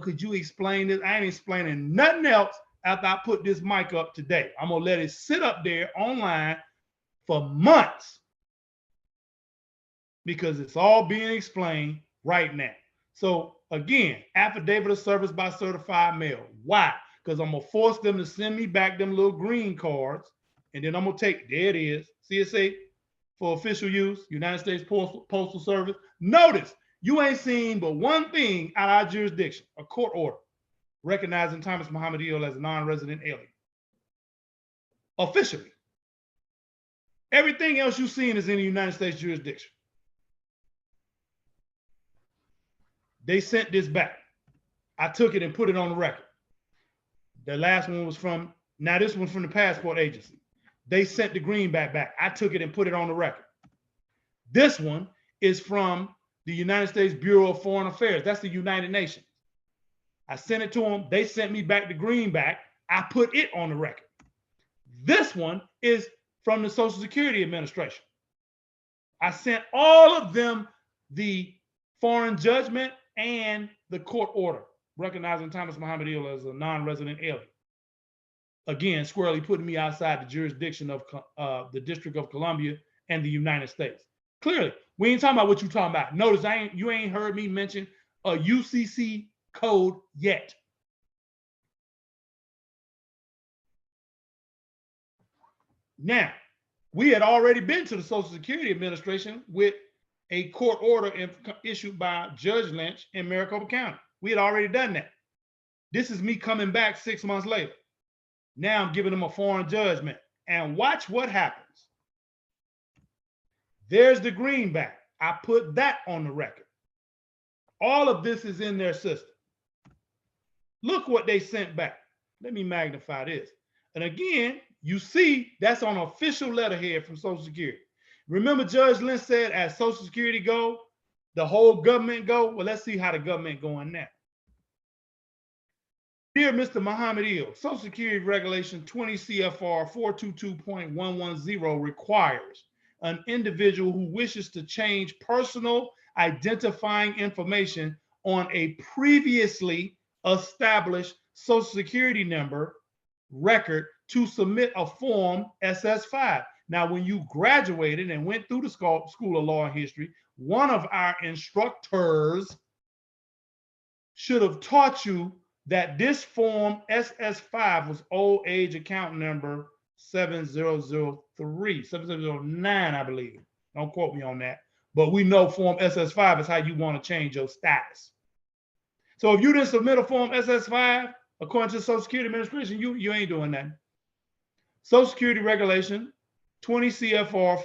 could you explain this? I ain't explaining nothing else after I put this mic up today. I'm going to let it sit up there online for months, because it's all being explained right now. So again, affidavit of service by certified mail. Why? Because I'm going to force them to send me back them little green cards, and then I'm going to take, there it is, CSA for official use, United States Postal Service. Notice, you ain't seen but one thing out of our jurisdiction, a court order recognizing Thomas Muhammad Ill as a non-resident alien. Officially. Everything else you've seen is in the United States jurisdiction. They sent this back. I took it and put it on the record. The last one was from, now this one's from the passport agency. They sent the greenback back. I took it and put it on the record. This one is from the United States Bureau of Foreign Affairs. That's the United Nations. I sent it to them. They sent me back the greenback. I put it on the record. This one is from the Social Security Administration. I sent all of them the foreign judgment and the court order recognizing Thomas Muhammad Ill as a non-resident alien. Again, squarely putting me outside the jurisdiction of the District of Columbia and the United States. Clearly, we ain't talking about what you're talking about. Notice you ain't heard me mention a UCC code yet. Now, We had already been to the Social Security Administration with a court order issued by Judge Lynch in Maricopa County. We had already done that. This is me coming back 6 months later. Now I'm giving them a foreign judgment. And watch what happens. There's the greenback. I put that on the record. All of this is in their system. Look what they sent back. Let me magnify this. And again, you see that's on official letterhead from Social Security. Remember Judge Lynch said as Social Security go, the whole government go? Well, let's see how the government going now. Dear Mr. Muhammad Eel, Social Security Regulation 20 CFR 422.110 requires an individual who wishes to change personal identifying information on a previously established Social Security number record to submit a form SS5. Now, when you graduated and went through the School of Law and History, one of our instructors should have taught you that this form SS5 was old age account number 7009, I believe. Don't quote me on that. But we know form SS5 is how you want to change your status. So if you didn't submit a form SS5, according to the Social Security Administration, you ain't doing that. Social Security Regulation 20 CFR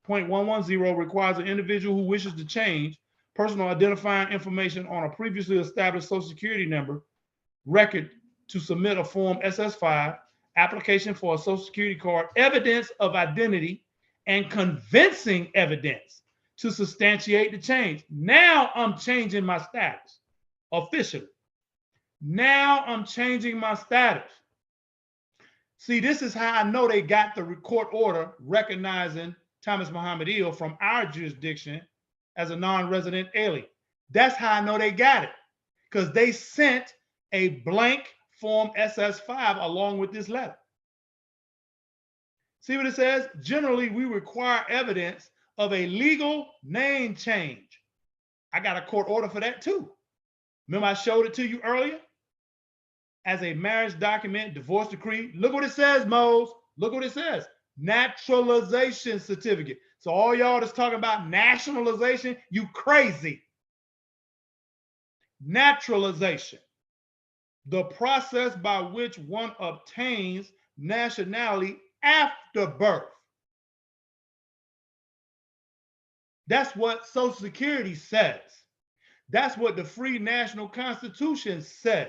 422.110 requires an individual who wishes to change personal identifying information on a previously established Social Security number record to submit a form SS5, application for a Social Security card, evidence of identity, and convincing evidence to substantiate the change. Now I'm changing my status officially. Now I'm changing my status. See, this is how I know they got the court order recognizing Thomas Muhammad Eel from our jurisdiction as a non-resident alien. That's how I know they got it, because they sent a blank form SS5 along with this letter. See what it says? Generally, we require evidence of a legal name change. I got a court order for that too. Remember I showed it to you earlier? As a marriage document, divorce decree. Look what it says, Mose. Look what it says. Naturalization certificate. So all y'all that's talking about nationalization, you crazy. Naturalization. The process by which one obtains nationality after birth. That's what Social Security says. That's what the Free National Constitution says.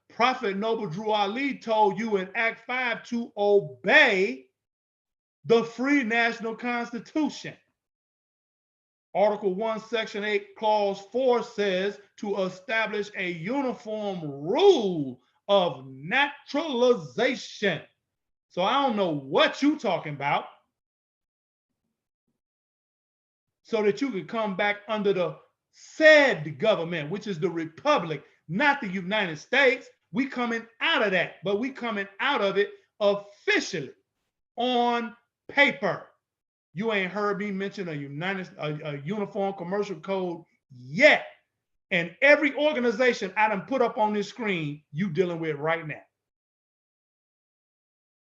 Prophet Noble Drew Ali told you in Act 5 to obey the Free National Constitution. Article 1, Section 8, Clause 4 says to establish a uniform rule of naturalization. So I don't know what you're talking about. So that you can come back under the said government, which is the Republic, not the United States. We coming out of that, but we coming out of it officially on paper. You ain't heard me mention a uniform commercial code yet. And every organization I done put up on this screen, you dealing with right now.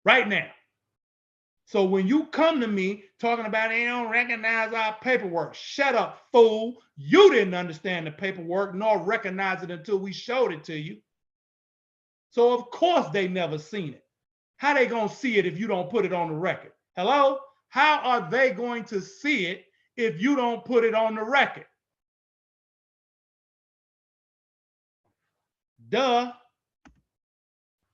Right now. So when you come to me talking about they don't recognize our paperwork, shut up, fool. You didn't understand the paperwork nor recognize it until we showed it to you. So of course they never seen it. How they gonna see it if you don't put it on the record? Hello? How are they going to see it if you don't put it on the record? Duh.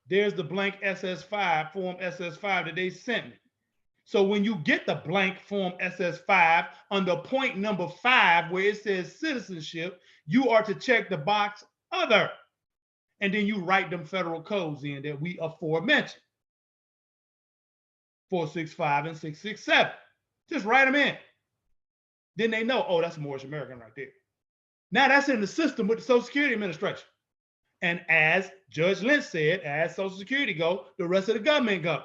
There's the blank SS5, form SS5 that they sent me. So when you get the blank form SS5 under point number 5 where it says citizenship, you are to check the box other. And then you write them federal codes in that we aforementioned. 465 and 667. Just write them in. Then they know, oh, that's a Moorish American right there. Now that's in the system with the Social Security Administration. And as Judge Lynch said, as Social Security go, the rest of the government go.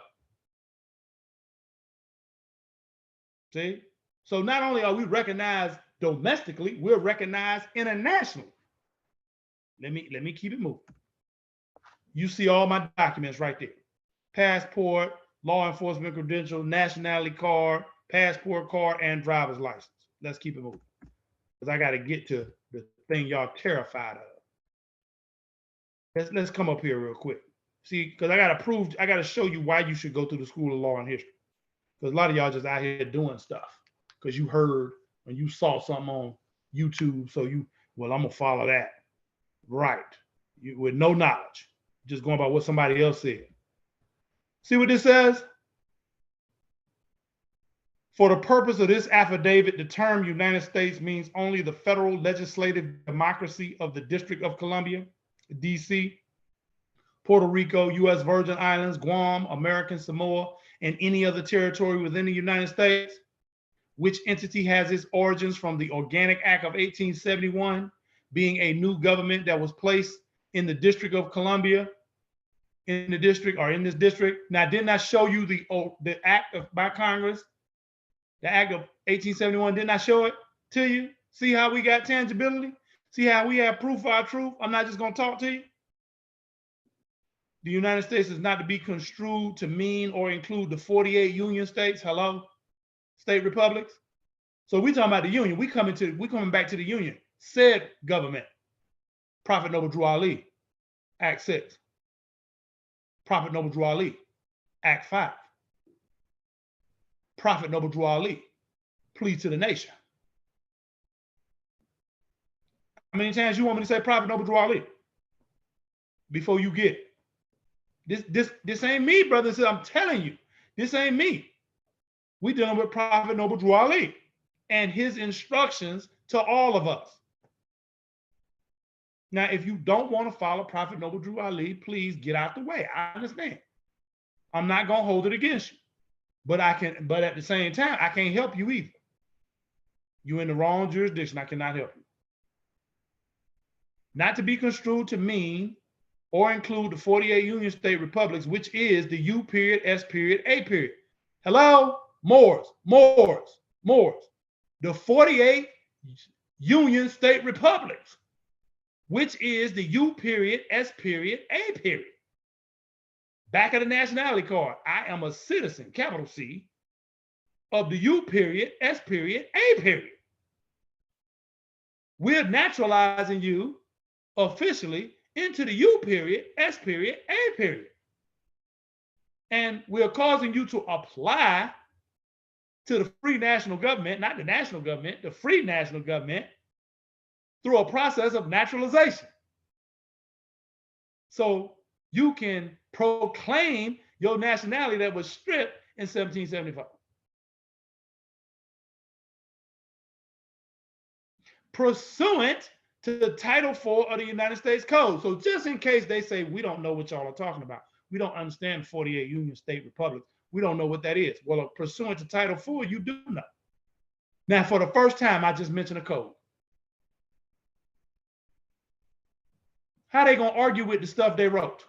See? So not only are we recognized domestically, we're recognized internationally. Let me keep it moving. You see all my documents right there. Passport, law enforcement credential, nationality card, passport card, and driver's license. Let's keep it moving. Because I got to get to the thing y'all terrified of. Let's come up here real quick. See, because I got to show you why you should go to the School of Law and History. Because a lot of y'all just out here doing stuff because you heard and you saw something on YouTube. So I'm going to follow that. Right. With no knowledge, just going by what somebody else said. See what this says? For the purpose of this affidavit, the term United States means only the federal legislative democracy of the District of Columbia, D.C., Puerto Rico, U.S. Virgin Islands, Guam, American Samoa, and any other territory within the United States, which entity has its origins from the Organic Act of 1871, being a new government that was placed in the District of Columbia, in this district. Now, didn't I show you the act by Congress? The Act of 1871, didn't I show it to you? See how we got tangibility? See how we have proof of our truth? I'm not just going to talk to you. The United States is not to be construed to mean or include the 48 union states. Hello? State republics. So we talking about the union. We coming back to the union. Said government. Prophet Noble Drew Ali. Act 6. Prophet Noble Drew Ali. Act 5. Prophet Noble Drew Ali. Plea to the nation. How many times you want me to say Prophet Noble Drew Ali before you get it? This ain't me, brother. I'm telling you, this ain't me. We dealing with Prophet Noble Drew Ali and his instructions to all of us. Now, if you don't want to follow Prophet Noble Drew Ali, please get out the way. I understand. I'm not going to hold it against you. But at the same time, I can't help you either. You're in the wrong jurisdiction. I cannot help you. Not to be construed to mean or include the 48 Union State Republics, which is the U period, S period, A period. Hello? Moors. The 48 Union State Republics, which is the U period, S period, A period. Back of the nationality card, I am a citizen, capital C, of the U period, S period, A period. We're naturalizing you officially into the U period, S period, A period. And we're causing you to apply to the free national government, not the national government, the free national government, through a process of naturalization. So you can proclaim your nationality that was stripped in 1775. Pursuant to the Title IV of the United States Code. So just in case they say, we don't know what y'all are talking about. We don't understand 48 Union State Republics. We don't know what that is. Well, pursuant to Title IV, you do know. Now, for the first time, I just mentioned a code. How they going to argue with the stuff they wrote?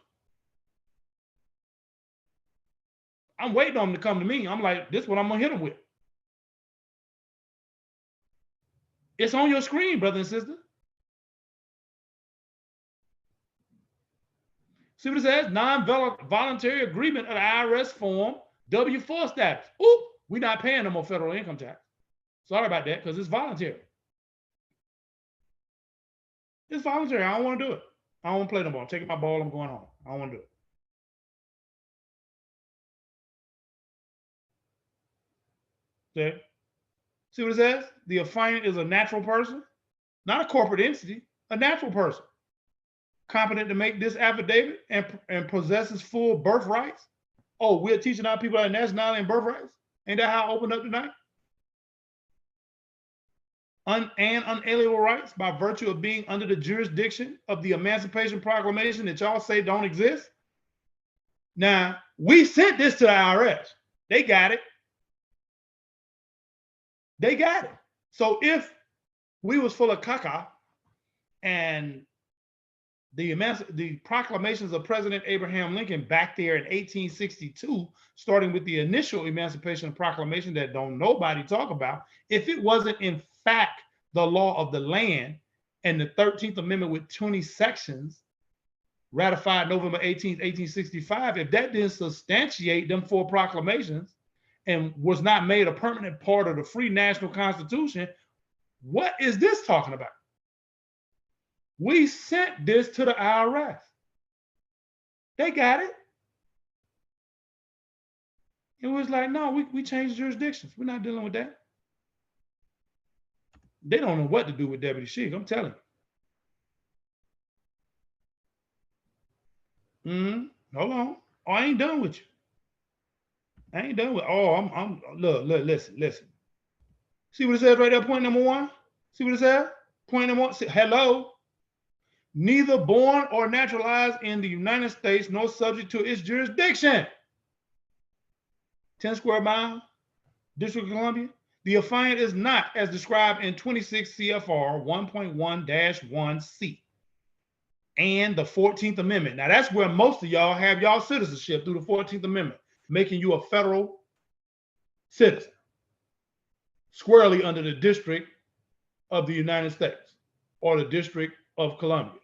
I'm waiting on them to come to me. I'm like, this is what I'm going to hit them with. It's on your screen, brother and sister. See what it says? Non-voluntary agreement of the IRS form W-4 status. Oop, we're not paying no more federal income tax. Sorry about that, because it's voluntary. It's voluntary. I don't want to do it. I don't want to play no more. I'm taking my ball. I'm going home. I don't want to do it. Okay. See what it says? The affiant is a natural person, not a corporate entity, a natural person, competent to make this affidavit and possesses full birth rights. Oh, we're teaching our people our nationality and birth rights? Ain't that how I opened up tonight? And unalienable rights by virtue of being under the jurisdiction of the Emancipation Proclamation that y'all say don't exist. Now, we sent this to the IRS. They got it. They got it. So if we was full of caca and the proclamations of President Abraham Lincoln back there in 1862, starting with the initial Emancipation Proclamation that don't nobody talk about, if it wasn't in fact the law of the land and the 13th Amendment with 20 sections ratified November 18th, 1865, if that didn't substantiate them four proclamations and was not made a permanent part of the free national constitution, what is this talking about? We sent this to the IRS. They got it. It was like, no, we changed jurisdictions. We're not dealing with that. They don't know what to do with Deputy Sheik, I'm telling you. Hold on. Oh, I ain't done with you. I ain't done with. Oh, I'm look, listen. See what it says right there, point number one? See what it says? Point number one. Hello. Neither born or naturalized in the United States nor subject to its jurisdiction. 10 square mile, District of Columbia. The affiant is not as described in 26 CFR 1.1-1C and the 14th Amendment. Now, that's where most of y'all have y'all citizenship through the 14th Amendment, making you a federal citizen, squarely under the District of the United States or the District of Columbia.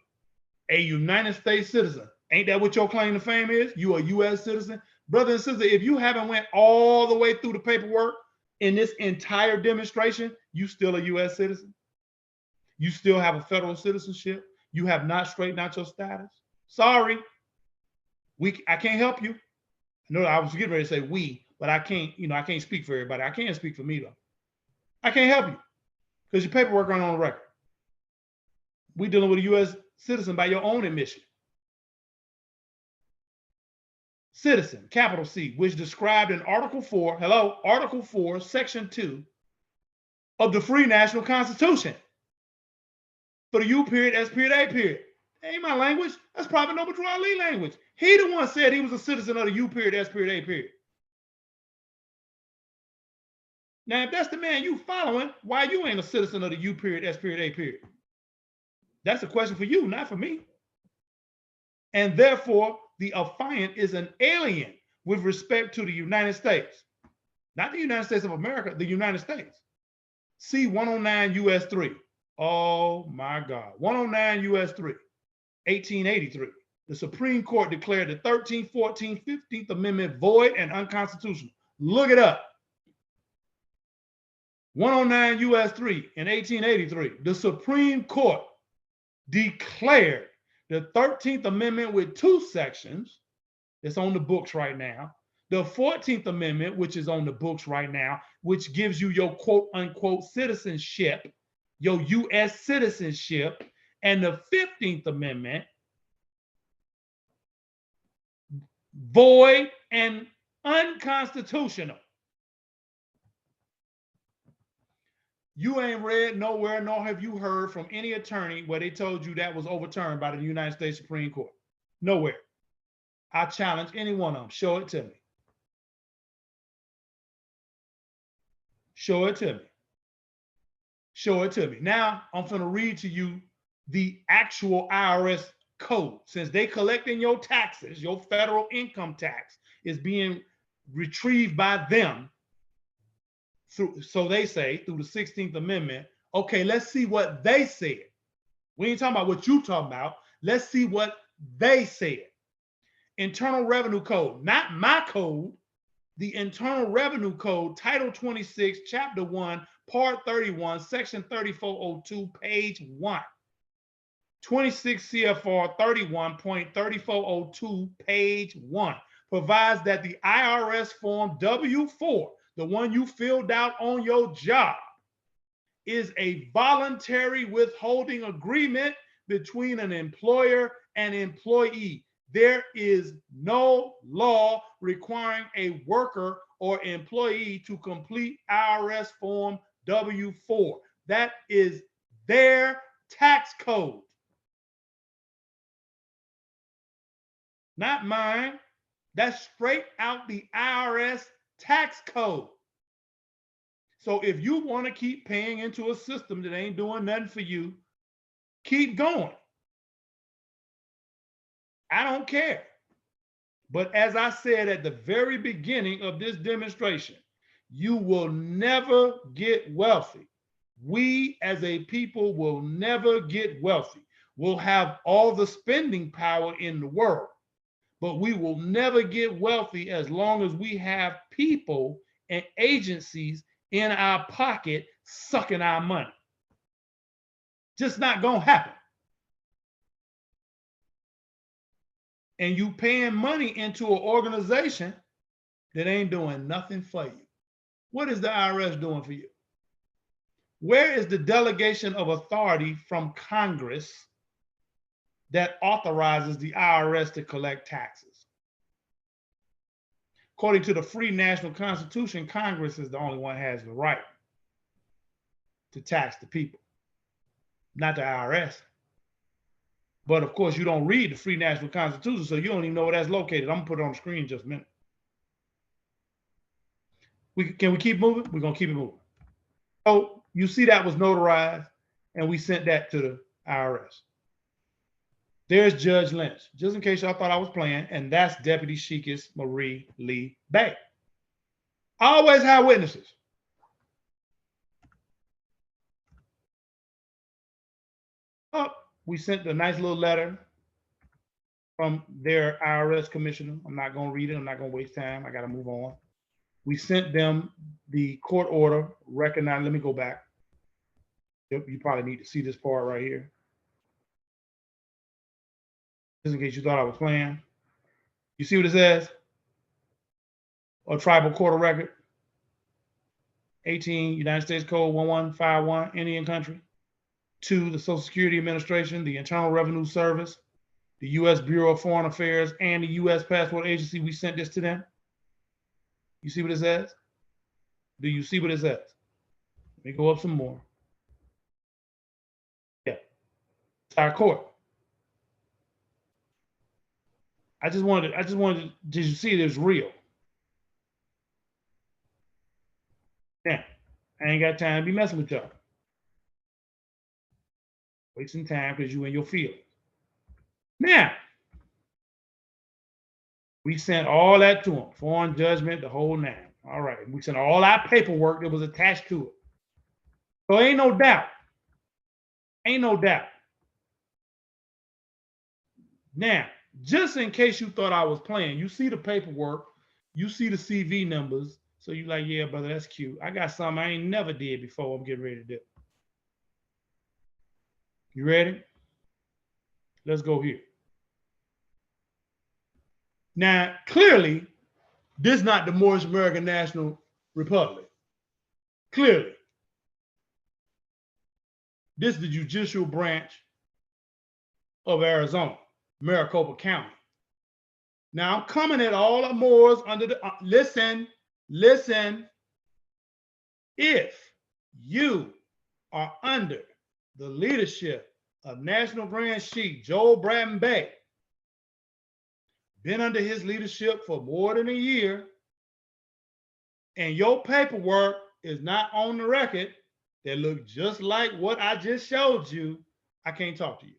A United States citizen. Ain't that what your claim to fame is? You a U.S. citizen? Brother and sister, if you haven't went all the way through the paperwork in this entire demonstration, you still a U.S. citizen. You still have a federal citizenship. You have not straightened out your status. Sorry. I can't help you. No, I was getting ready to say we, but I can't, I can't speak for everybody. I can't speak for me though. I can't help you because your paperwork aren't on the record. We dealing with a U.S. citizen by your own admission. Citizen, capital C, which described in Article 4, Article 4, Section 2 of the Free National Constitution. For the U period, S period, A period. That ain't my language. That's Prophet Noble Drew Ali language. He the one said he was a citizen of the U period, S period, A period. Now, if that's the man you following, why you ain't a citizen of the U period, S period, A period? That's a question for you, not for me. And therefore, the affiant is an alien with respect to the United States. Not the United States of America, the United States. C 109 U.S. 3. Oh my God. 109 U.S. 3, 1883. The Supreme Court declared the 13th, 14th, 15th Amendment void and unconstitutional. Look it up. 109 U.S. 3 in 1883. The Supreme Court declared the 13th Amendment with 2 sections that's on the books right now, the 14th Amendment, which is on the books right now, which gives you your quote unquote citizenship, your U.S. citizenship, and the 15th Amendment, void and unconstitutional. You ain't read nowhere, nor have you heard from any attorney where they told you that was overturned by the United States Supreme Court. Nowhere. I challenge any one of them. Show it to me. Show it to me. Show it to me. Now, I'm going to read to you the actual IRS code. Since they collecting your taxes, your federal income tax is being retrieved by them, so they say, through the 16th Amendment. Okay, let's see what they said. We ain't talking about what you talking about. Let's see what they said. Internal Revenue Code, not my code. The Internal Revenue Code, Title 26, Chapter 1, Part 31, Section 3402, page 1. 26 CFR 31.3402, page 1, provides that the IRS Form W-4, the one you filled out on your job, is a voluntary withholding agreement between an employer and employee. There is no law requiring a worker or employee to complete IRS Form W-4. That is their tax code, not mine. That's straight out the IRS tax code. So if you want to keep paying into a system that ain't doing nothing for you, keep going. I don't care. But as I said at the very beginning of this demonstration, you will never get wealthy. We as a people will never get wealthy. We'll have all the spending power in the world, but we will never get wealthy as long as we have people and agencies in our pocket sucking our money. Just not gonna happen. And you paying money into an organization that ain't doing nothing for you. What is the IRS doing for you? Where is the delegation of authority from Congress that authorizes the IRS to collect taxes? According to the free national constitution, Congress is the only one that has the right to tax the people, not the IRS. But of course, you don't read the free national constitution, so you don't even know where that's located. I'm gonna put it on the screen in just a minute. Can we keep moving? We're gonna keep it moving. So you see that was notarized, and we sent that to the IRS. There's Judge Lynch, just in case y'all thought I was playing, and that's Deputy Sheikess Marie Lee Bay. I always have witnesses. Oh, we sent a nice little letter from their IRS commissioner. I'm not going to read it. I'm not going to waste time. I got to move on. We sent them the court order recognized. Let me go back. You probably need to see this part right here. Just in case you thought I was playing. You see what it says? A tribal court of record. 18, United States Code 1151, Indian country. 2, the Social Security Administration, the Internal Revenue Service, the U.S. Bureau of Foreign Affairs, and the U.S. Passport Agency. We sent this to them. You see what it says? Do you see what it says? Let me go up some more. Yeah. It's our court. I just wanted, did you see it is real? Yeah. I ain't got time to be messing with y'all. Wasting time because you in your field. Now, we sent all that to them, foreign judgment, the whole nine. All right. We sent all our paperwork that was attached to it. So ain't no doubt. Ain't no doubt. Now, just in case you thought I was playing, you see the paperwork, you see the CV numbers. So you like, yeah, brother, that's cute. I got something I ain't never did before I'm getting ready to do. You ready? Let's go here. Now, clearly, this is not the Moorish American National Republic. Clearly. This is the judicial branch of Arizona, Maricopa County. Now, I'm coming at all the Moors under the, listen, if you are under the leadership of National Grand Sheik Joel Bratton Bay, been under his leadership for more than a year, and your paperwork is not on the record that look just like what I just showed you, I can't talk to you.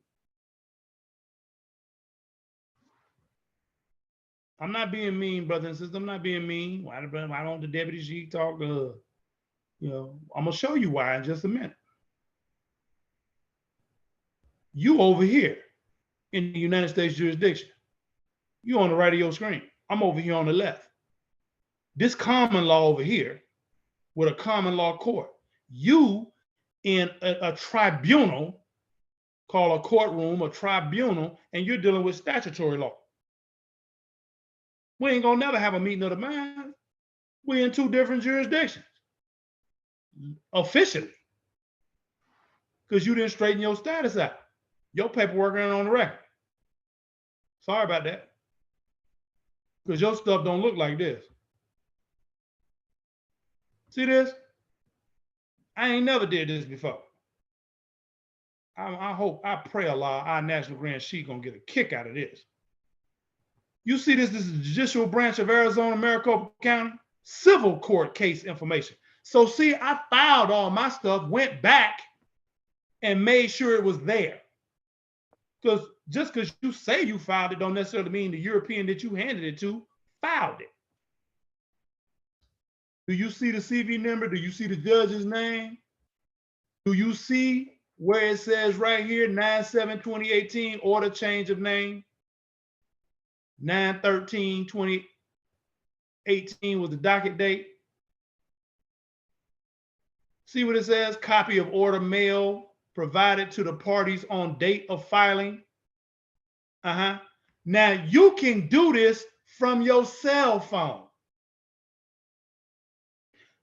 I'm not being mean, brothers and sisters. I'm not being mean. Why don't the deputy sheik talk? You know, I'm gonna show you why in just a minute. You over here in the United States jurisdiction. You on the right of your screen. I'm over here on the left. This common law over here with a common law court. You in a tribunal, called a courtroom, a tribunal, and you're dealing with statutory law. We ain't gonna never have a meeting of the minds. We're in two different jurisdictions. Officially. Because you didn't straighten your status out. Your paperwork ain't on the record. Sorry about that. Because your stuff don't look like this. See this? I ain't never did this before. I pray Allah, our National Grand Sheik gonna get a kick out of this. You see this is the judicial branch of Arizona, Maricopa County, civil court case information. So see, I filed all my stuff, went back and made sure it was there. Because just because you say you filed it don't necessarily mean the European that you handed it to filed it. Do you see the CV number? Do you see the judge's name? Do you see where it says right here, 9/7/2018, order change of name. 9/13/2018 was the docket date. See what it says? Copy of order mail provided to the parties on date of filing. Now you can do this from your cell phone.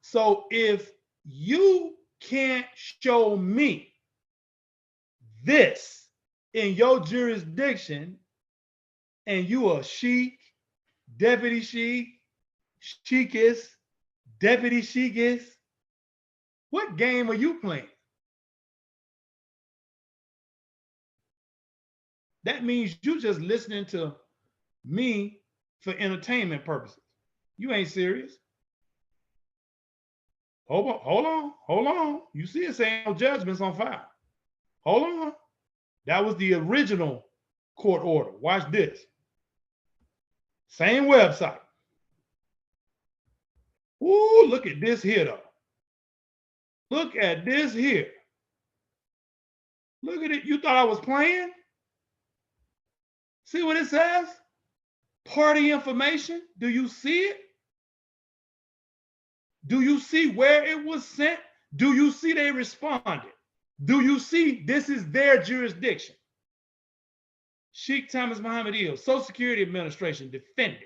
So if you can't show me this in your jurisdiction, and you are sheik, deputy sheik, sheikist, deputy sheikist, what game are you playing? That means you just listening to me for entertainment purposes. You ain't serious. Hold on. You see it saying no judgments on file. Hold on. That was the original court order. Watch this. Same website. Ooh, look at this here, though. Look at this here. Look at it. You thought I was playing? See what it says? Party information. Do you see it? Do you see where it was sent? Do you see they responded? Do you see this is their jurisdiction? Sheikh Thomas Muhammad Ill, Social Security Administration, defendant.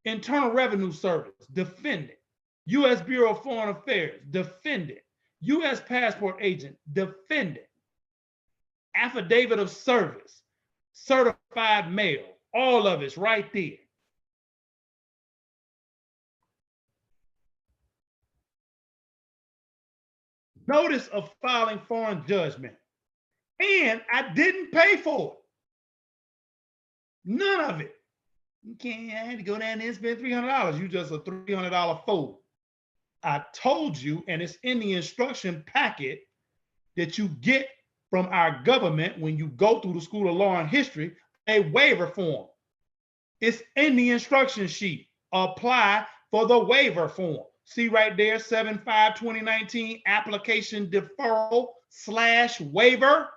Internal Revenue Service, defendant. U.S. Bureau of Foreign Affairs, defendant. U.S. Passport Agent, defendant. Affidavit of service, certified mail, all of it's right there. Notice of filing foreign judgment. And I didn't pay for it. None of it. You can't, I had to go down there and spend $300. You just a $300 fool. I told you, and it's in the instruction packet that you get from our government when you go through the School of Law and History, a waiver form. It's in the instruction sheet. Apply for the waiver form. See right there, 7/5/2019, application deferral / waiver.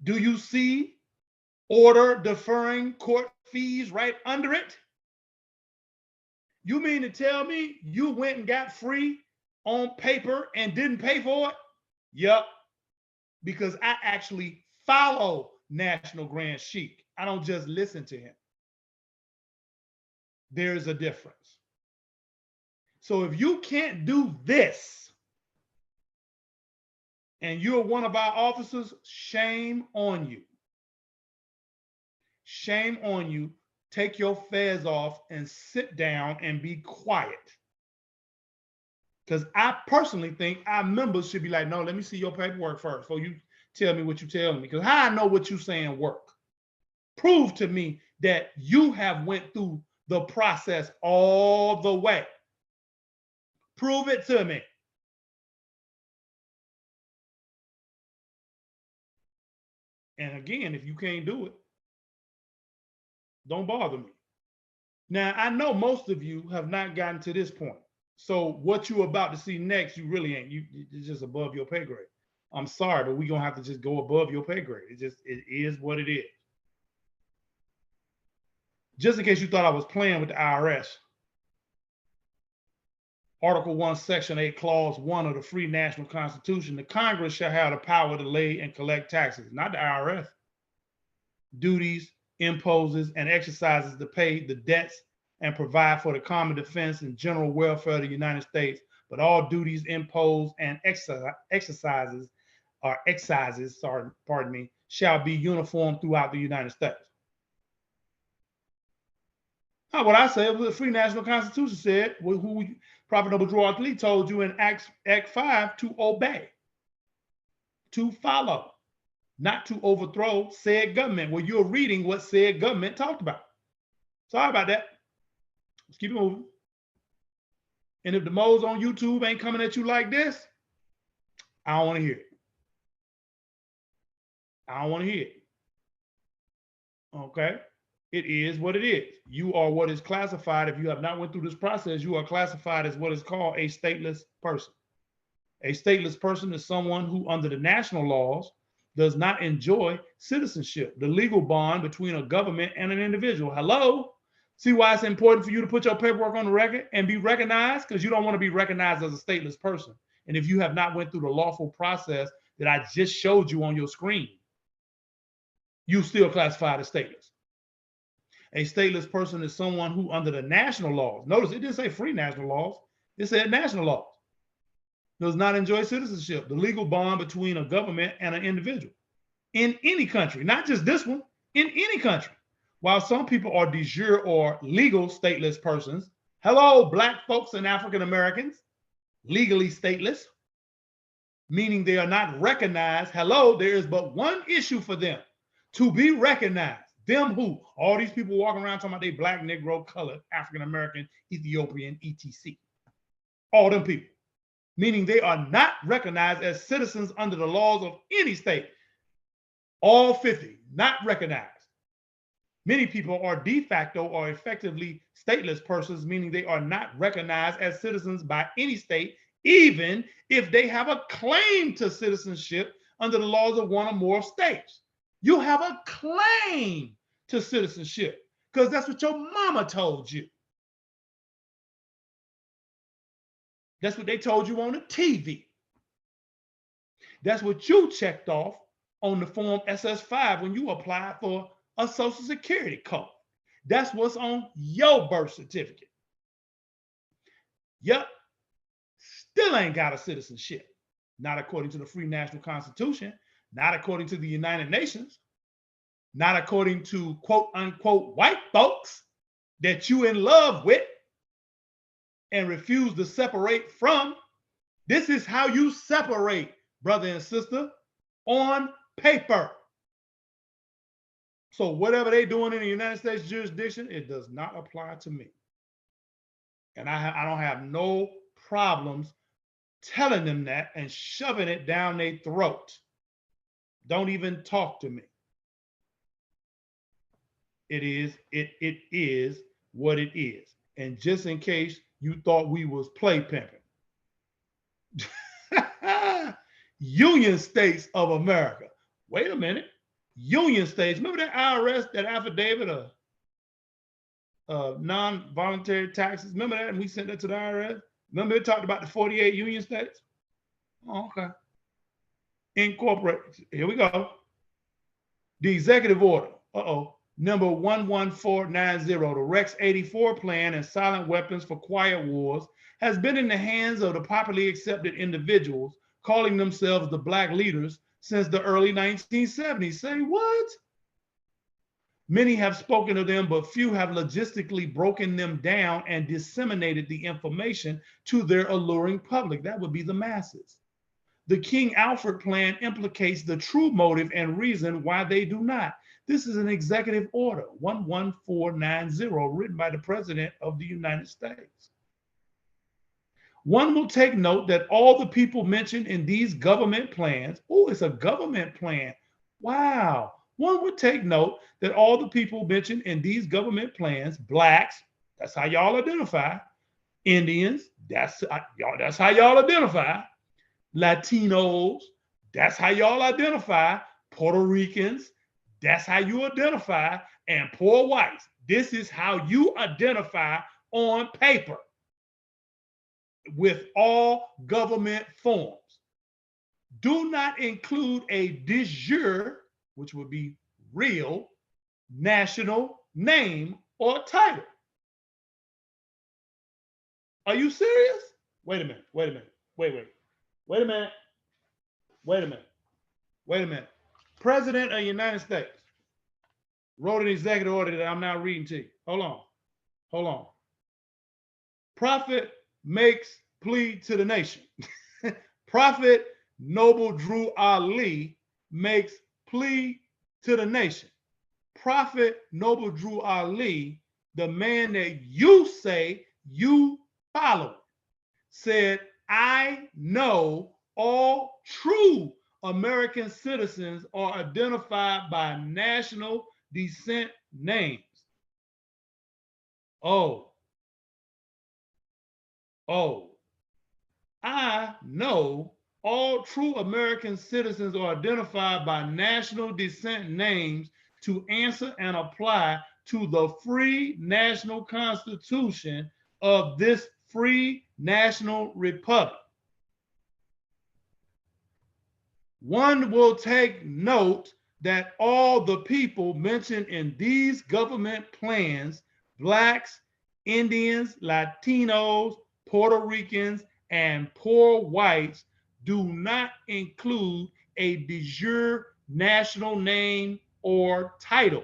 Do you see order deferring court fees right under it? You mean to tell me you went and got free on paper and didn't pay for it? Yep, because I actually follow National Grand Sheik. I don't just listen to him. There's a difference. So if you can't do this and you're one of our officers, shame on you. Shame on you. Take your fez off and sit down and be quiet. Because I personally think our members should be like, no, let me see your paperwork first before you tell me what you're telling me. Because how I know what you're saying work? Prove to me that you have went through the process all the way. Prove it to me. And again, if you can't do it, don't bother me. Now, I know most of you have not gotten to this point. So what you're about to see next, you really ain't. It's just above your pay grade. I'm sorry, but we're going to have to just go above your pay grade. It is what it is. Just in case you thought I was playing with the IRS. Article 1, Section 8, Clause 1 of the Free National Constitution, the Congress shall have the power to lay and collect taxes, not the IRS, duties, imposes, and exercises to pay the debts and provide for the common defense and general welfare of the United States, but all duties imposed and excises shall be uniform throughout the United States. Now, what I said was the Free National Constitution said, who Prophet Noble Drew Lee told you in Act 5 to obey, to follow, not to overthrow said government. Well, you're reading what said government talked about. Sorry about that. Let's keep it moving. And if the moles on YouTube ain't coming at you like this, I don't want to hear it. I don't want to hear it. Okay. It is what it is. You are what is classified. If you have not went through this process, you are classified as what is called a stateless person. A stateless person is someone who, under the national laws, does not enjoy citizenship, the legal bond between a government and an individual. Hello? See why it's important for you to put your paperwork on the record and be recognized? Because you don't want to be recognized as a stateless person. And if you have not went through the lawful process that I just showed you on your screen, you still classified as stateless. A stateless person is someone who, under the national laws, notice it didn't say free national laws, it said national laws, does not enjoy citizenship, the legal bond between a government and an individual in any country, not just this one, in any country. While some people are de jure or legal stateless persons, hello, Black folks and African Americans, legally stateless, meaning they are not recognized. Hello, there is but one issue for them: to be recognized. Them who? All these people walking around talking about they Black, Negro, colored, African American, Ethiopian, etc. All them people. Meaning they are not recognized as citizens under the laws of any state. All 50, not recognized. Many people are de facto or effectively stateless persons, meaning they are not recognized as citizens by any state, even if they have a claim to citizenship under the laws of one or more states. You have a claim to citizenship because that's what your mama told you. That's what they told you on the TV. That's what you checked off on the form SS5 when you applied for a Social Security card. That's what's on your birth certificate. Yep, still ain't got a citizenship. Not according to the Free National Constitution, not according to the United Nations, not according to quote unquote white folks that you in love with and refuse to separate from. This is how you separate, brother and sister, on paper. So whatever they're doing in the United States jurisdiction, it does not apply to me. And I don't have no problems telling them that and shoving it down their throat. Don't even talk to me. It is what it is. And just in case you thought we was play pimping, Union States of America. Wait a minute. Union States. Remember that IRS, that affidavit of non-voluntary taxes? Remember that? And we sent that to the IRS? Remember it talked about the 48 Union States? Oh, okay. Incorporate. Here we go. The executive order. Number 11490, the Rex 84 plan and silent weapons for quiet wars has been in the hands of the popularly accepted individuals calling themselves the Black leaders since the early 1970s. Say what? Many have spoken of them, but few have logistically broken them down and disseminated the information to their alluring public. That would be the masses. The King Alfred plan implicates the true motive and reason why they do not. This is an executive order, 11490, written by the President of the United States. One will take note that all the people mentioned in these government plans, oh, it's a government plan. Wow. One would take note that all the people mentioned in these government plans, Blacks, that's how y'all identify, Indians, that's how y'all identify, Latinos, that's how y'all identify, Puerto Ricans, that's how you identify, and poor whites. This is how you identify on paper with all government forms. Do not include a de jure, which would be real, national name or title. Are you serious? Wait a minute. Wait a minute. President of the United States wrote an executive order that I'm now reading to you. Hold on. Prophet makes plea to the nation. Prophet Noble Drew Ali makes plea to the nation. Prophet Noble Drew Ali, the man that you say you follow, said, I know all true American citizens are identified by national descent names. Oh, oh, I know all true American citizens are identified by national descent names to answer and apply to the free national constitution of this free national republic. One will take note that all the people mentioned in these government plans, Blacks, Indians, Latinos, Puerto Ricans, and poor whites, do not include a de jure national name or title.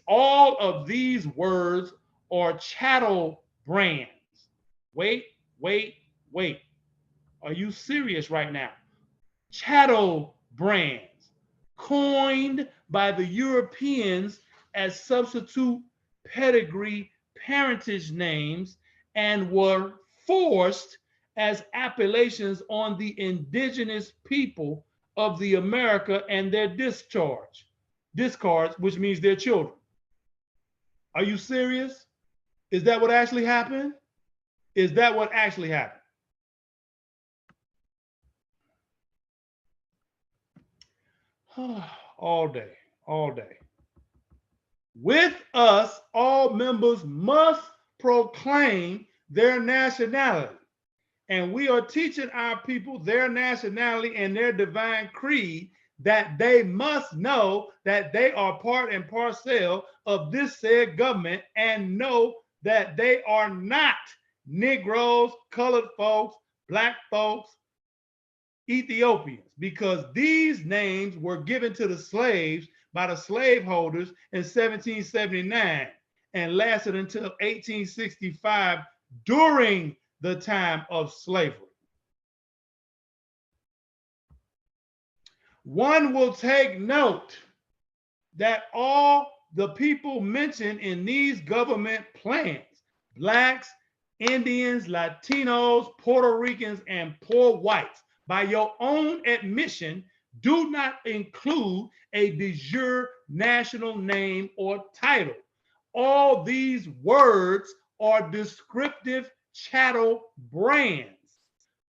All of these words are chattel brands. Wait, wait, wait. Are you serious right now? Chattel brands, coined by the Europeans as substitute pedigree parentage names and were forced as appellations on the indigenous people of the America and their discards, which means their children. Are you serious? Is that what actually happened? Is that what actually happened? All day, all day. With us, all members must proclaim their nationality. And we are teaching our people their nationality and their divine creed, that they must know that they are part and parcel of this said government, and know that they are not Negroes, colored folks, black folks, Ethiopians, because these names were given to the slaves by the slaveholders in 1779 and lasted until 1865 during the time of slavery. One will take note that all the people mentioned in these government plans, Blacks, Indians, Latinos, Puerto Ricans, and poor whites, by your own admission, do not include a de jure national name or title. All these words are descriptive chattel brands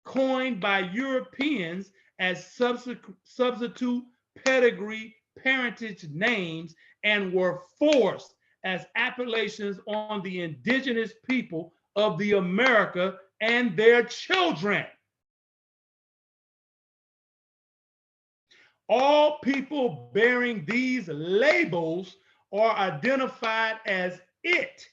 coined by Europeans as substitute pedigree parentage names and were forced as appellations on the indigenous people of the America and their children. All people bearing these labels are identified as it.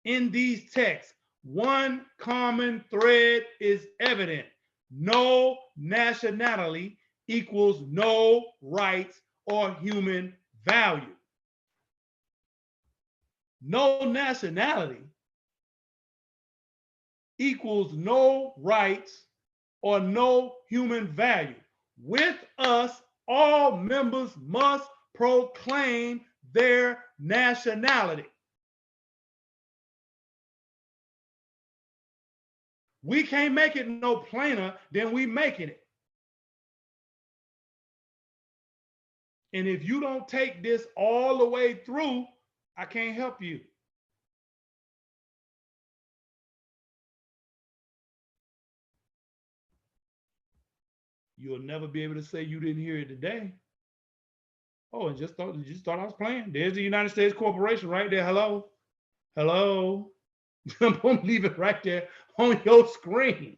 In these texts, one common thread is evident: no nationality equals no rights or human value. No nationality equals no rights or no human value. With us, all members must proclaim their nationality. We can't make it no plainer than we making it. And if you don't take this all the way through, I can't help you. You'll never be able to say you didn't hear it today. Oh, and just thought I was playing. There's the United States Corporation right there. Hello. Hello. I'm gonna leave it right there on your screen.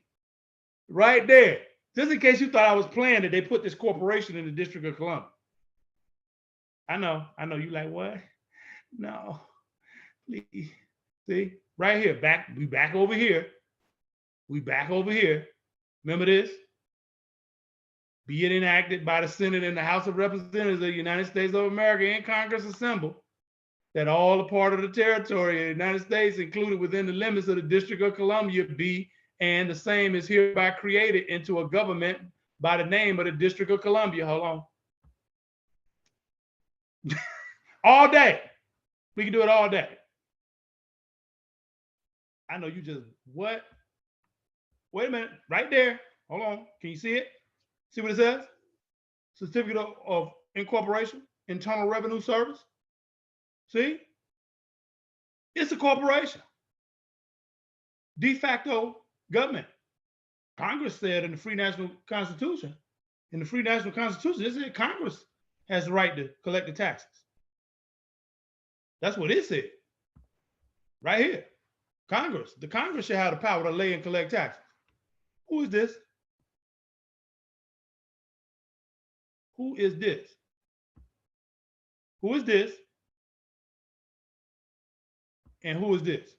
Right there. Just in case you thought I was playing, that they put this corporation in the District of Columbia. I know. You like what? No. Please. See? Right here. We back over here. We back over here. Remember this? Be it enacted by the Senate and the House of Representatives of the United States of America and Congress assembled, that all a part of the territory of the United States, included within the limits of the District of Columbia, be and the same is hereby created into a government by the name of the District of Columbia. Hold on. All day. We can do it all day. I know you just, what? Wait a minute. Right there. Hold on. Can you see it? See what it says? Certificate of Incorporation, Internal Revenue Service. See? It's a corporation. De facto government. Congress said in the Free National Constitution, it said Congress has the right to collect the taxes. That's what it said. Right here. Congress. The Congress should have the power to lay and collect taxes. Who is this? Who is this? Who is this? And who is this?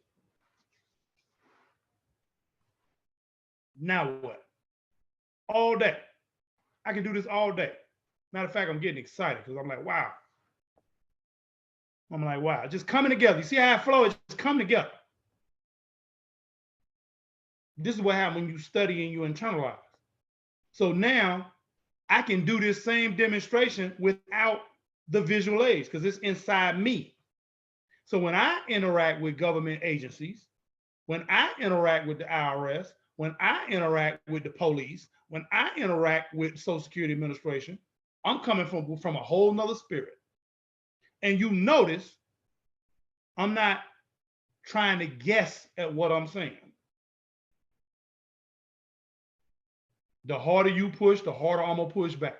Now what? All day. I can do this all day. Matter of fact, I'm getting excited because I'm like, wow. Just coming together. You see how it flows? It just come together. This is what happens when you study and you internalize. So now I can do this same demonstration without the visual aids because it's inside me. So when I interact with government agencies, when I interact with the IRS, when I interact with the police, when I interact with Social Security Administration, I'm coming from a whole nother spirit. And you notice I'm not trying to guess at what I'm saying. The harder you push, the harder I'm gonna push back.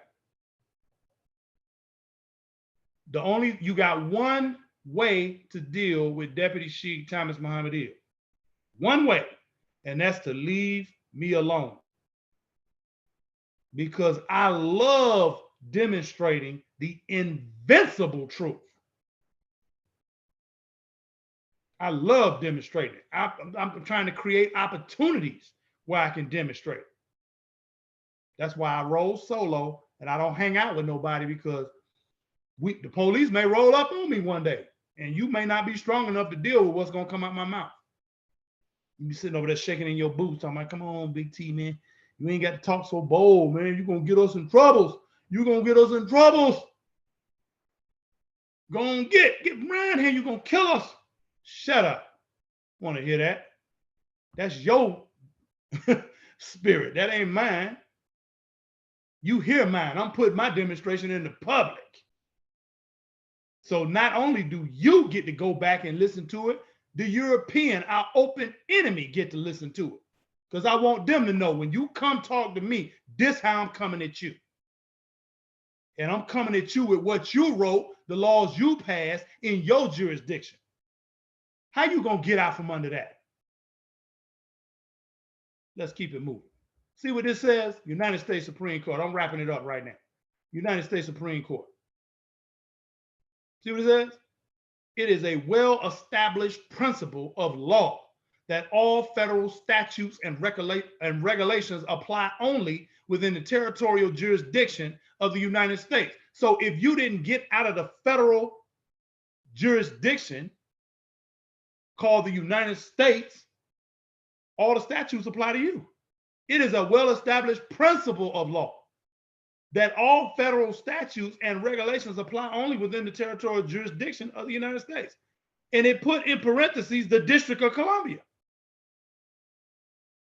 You got one way to deal with Deputy Sheikh Thomas Muhammad Hill. One way, and that's to leave me alone. Because I love demonstrating the invincible truth. I love demonstrating. I'm trying to create opportunities where I can demonstrate. That's why I roll solo and I don't hang out with nobody because the police may roll up on me one day and you may not be strong enough to deal with what's going to come out my mouth. You be sitting over there shaking in your boots. I'm like, come on, Big T, man. You ain't got to talk so bold, man. You're going to get us in troubles. You're going to get us in troubles. Go on, get around here. You're going to kill us. Shut up. Want to hear that? That's your spirit. That ain't mine. You hear mine. I'm putting my demonstration in the public. So not only do you get to go back and listen to it, the European, our open enemy, get to listen to it. Because I want them to know when you come talk to me, this how I'm coming at you. And I'm coming at you with what you wrote, the laws you passed in your jurisdiction. How you gonna get out from under that? Let's keep it moving. See what this says? United States Supreme Court. I'm wrapping it up right now. United States Supreme Court. See what it says? It is a well-established principle of law that all federal statutes and regulations apply only within the territorial jurisdiction of the United States. So if you didn't get out of the federal jurisdiction called the United States, all the statutes apply to you. It is a well-established principle of law that all federal statutes and regulations apply only within the territorial jurisdiction of the United States. And it put in parentheses the District of Columbia.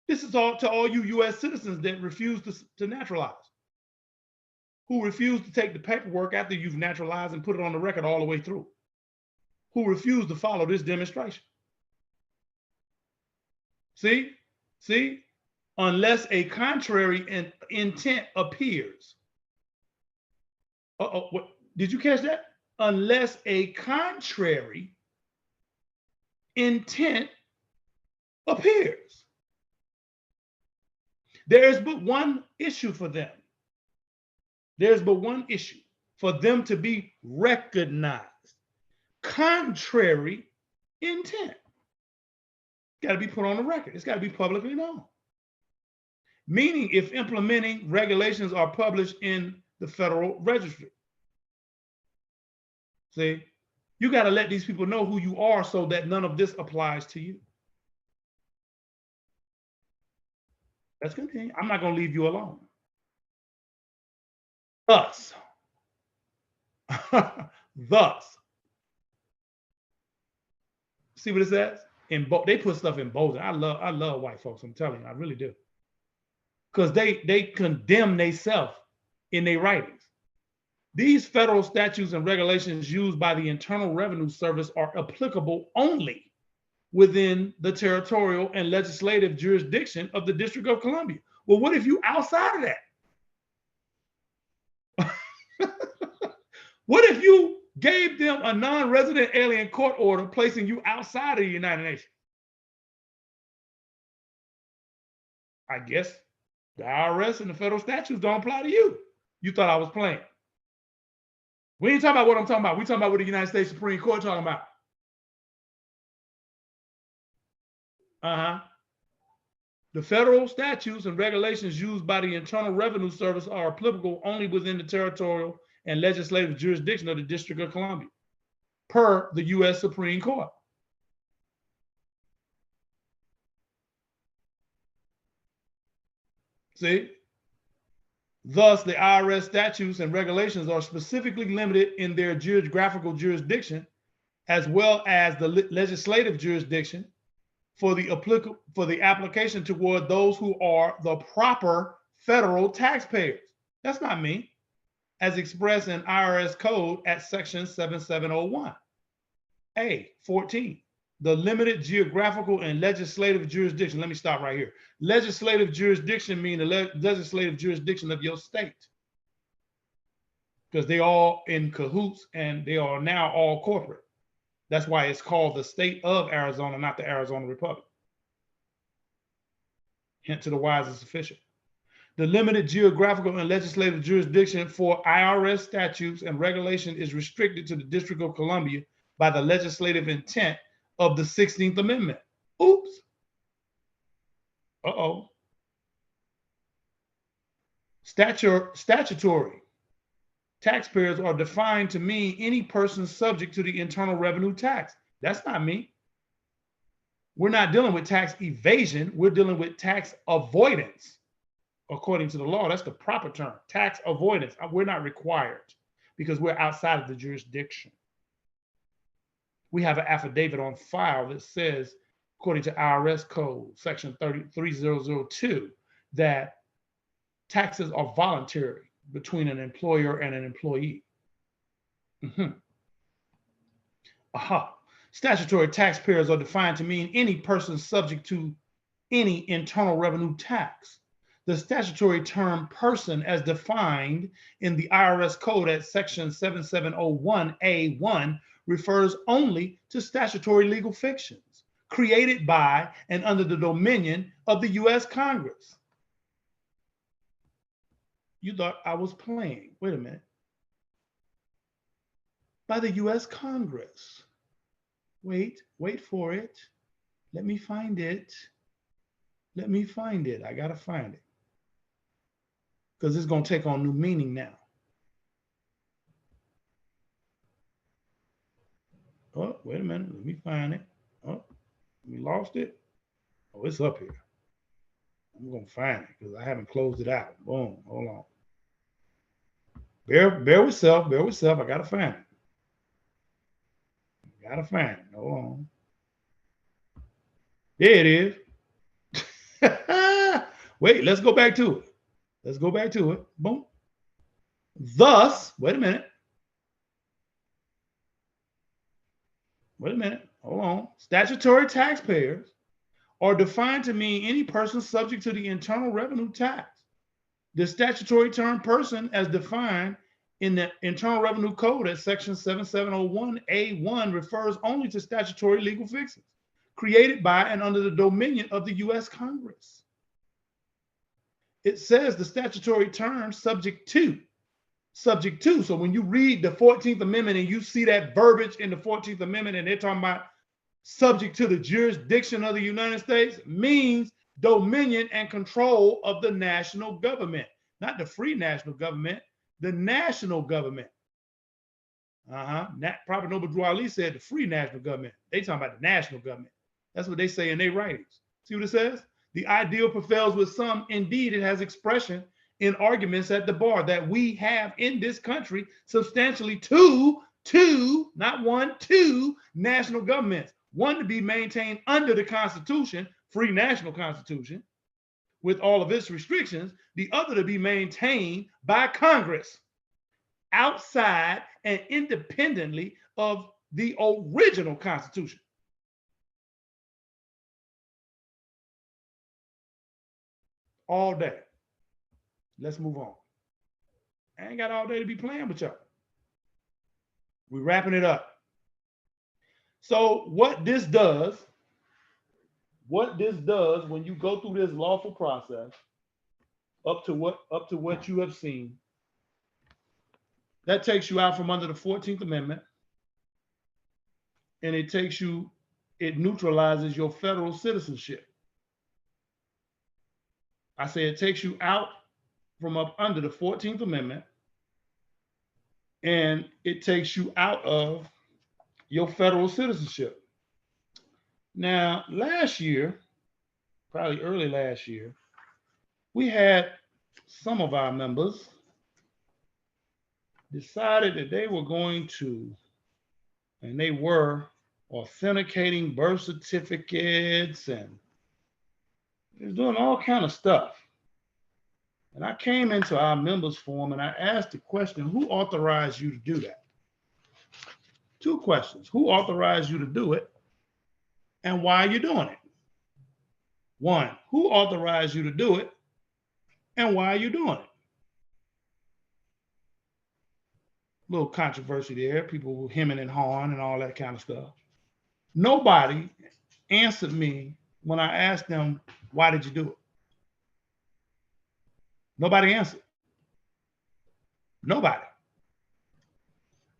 This is all to all you U.S. citizens that refuse to naturalize, who refuse to take the paperwork after you've naturalized and put it on the record all the way through, who refuse to follow this demonstration. See? Unless a contrary intent appears. What, did you catch that? Unless a contrary intent appears. There is but one issue for them. There's but one issue for them to be recognized. Contrary intent. Got to be put on the record. It's got to be publicly known. Meaning if implementing regulations are published in the Federal Registry. See, you got to let these people know who you are so that none of this applies to you. Let's continue. I'm not going to leave you alone. Thus, see what it says? They put stuff in bold. I love white folks. I'm telling you, I really do. Because they condemn themselves in their writings. These federal statutes and regulations used by the Internal Revenue Service are applicable only within the territorial and legislative jurisdiction of the District of Columbia. Well, what if you outside of that? What if you gave them a non-resident alien court order placing you outside of the United Nations? I guess the IRS and the federal statutes don't apply to you. You thought I was playing. We ain't talking about what I'm talking about. We talking about what the United States Supreme Court talking about. The federal statutes and regulations used by the Internal Revenue Service are applicable only within the territorial and legislative jurisdiction of the District of Columbia, per the U.S. Supreme Court. See? Thus, the IRS statutes and regulations are specifically limited in their geographical jurisdiction, as well as the legislative jurisdiction for the application toward those who are the proper federal taxpayers. That's not me, as expressed in IRS code at section 7701. A14, the limited geographical and legislative jurisdiction. Let me stop right here. Legislative jurisdiction means the legislative jurisdiction of your state, because they all in cahoots and they are now all corporate. That's why it's called the state of Arizona, not the Arizona Republic. Hint to the wisest official. The limited geographical and legislative jurisdiction for IRS statutes and regulation is restricted to the District of Columbia by the legislative intent of the 16th Amendment. Oops. Uh-oh. Statutory taxpayers are defined to mean any person subject to the Internal Revenue tax. That's not me. We're not dealing with tax evasion. We're dealing with tax avoidance. According to the law, that's the proper term, tax avoidance. We're not required because we're outside of the jurisdiction. We have an affidavit on file that says, according to IRS code, section 3002, that taxes are voluntary between an employer and an employee. Statutory taxpayers are defined to mean any person subject to any internal revenue tax. The statutory term person, as defined in the IRS code at section 7701A1, refers only to statutory legal fictions created by and under the dominion of the U.S. Congress. You thought I was playing. Wait a minute. By the U.S. Congress. Wait for it. Let me find it. Let me find it. I got to find it, because it's going to take on new meaning now. Oh, wait a minute. Let me find it. Oh, we lost it. Oh, it's up here. I'm going to find it because I haven't closed it out. Boom. Hold on. Bear with self. Bear with self. I got to find it. Got to find it. Hold on. There it is. Wait, let's go back to it. Let's go back to it. Boom. Thus, wait a minute. Wait a minute. Hold on. Statutory taxpayers are defined to mean any person subject to the Internal Revenue tax. The statutory term person, as defined in the Internal Revenue Code at section 7701A1, refers only to statutory legal fictions created by and under the dominion of the U.S. Congress. It says the statutory term subject to. So when you read the 14th Amendment and you see that verbiage in the 14th Amendment and they're talking about subject to the jurisdiction of the United States, means dominion and control of the national government, not the free national government, the national government. Prophet Noble Drew Ali said the free national government. They talking about the national government. That's what they say in their writings. See what it says? The ideal prevails with some. Indeed, it has expression in arguments at the bar that we have in this country substantially two, not one, two national governments. One to be maintained under the Constitution, free national Constitution, with all of its restrictions. The other to be maintained by Congress, outside and independently of the original Constitution. all day. Let's move on. I ain't got all day to be playing with y'all. We're wrapping it up. So what this does when you go through this lawful process up to what you have seen, that takes you out from under the 14th Amendment, and it neutralizes your federal citizenship. I say it takes you out from up under the 14th Amendment, and it takes you out of your federal citizenship. Now, last year, probably early last year, we had some of our members decided that they were going to, and they were authenticating birth certificates, and they was doing all kind of stuff. And I came into our members forum and I asked the question, who authorized you to do that? Two questions. Who authorized you to do it? And why are you doing it? One, who authorized you to do it? And why are you doing it? Little controversy there. People were hemming and hawing and all that kind of stuff. Nobody answered me when I asked them, why did you do it? Nobody answered. Nobody.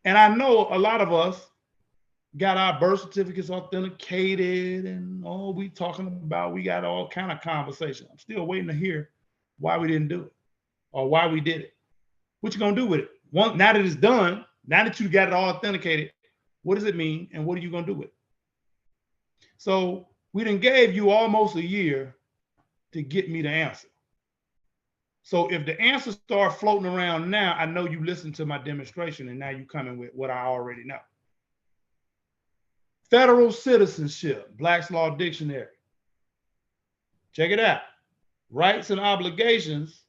And I know a lot of us got our birth certificates authenticated and we got all kind of conversation. I'm still waiting to hear why we didn't do it or why we did it. What you gonna do with it? Now that it's done, now that you got it all authenticated, what does it mean and what are you gonna do with it? So we done gave you almost a year to get me the answer. So if the answers start floating around now, I know you listened to my demonstration and now you coming with what I already know. Federal citizenship, Black's Law Dictionary. Check it out. Rights and obligations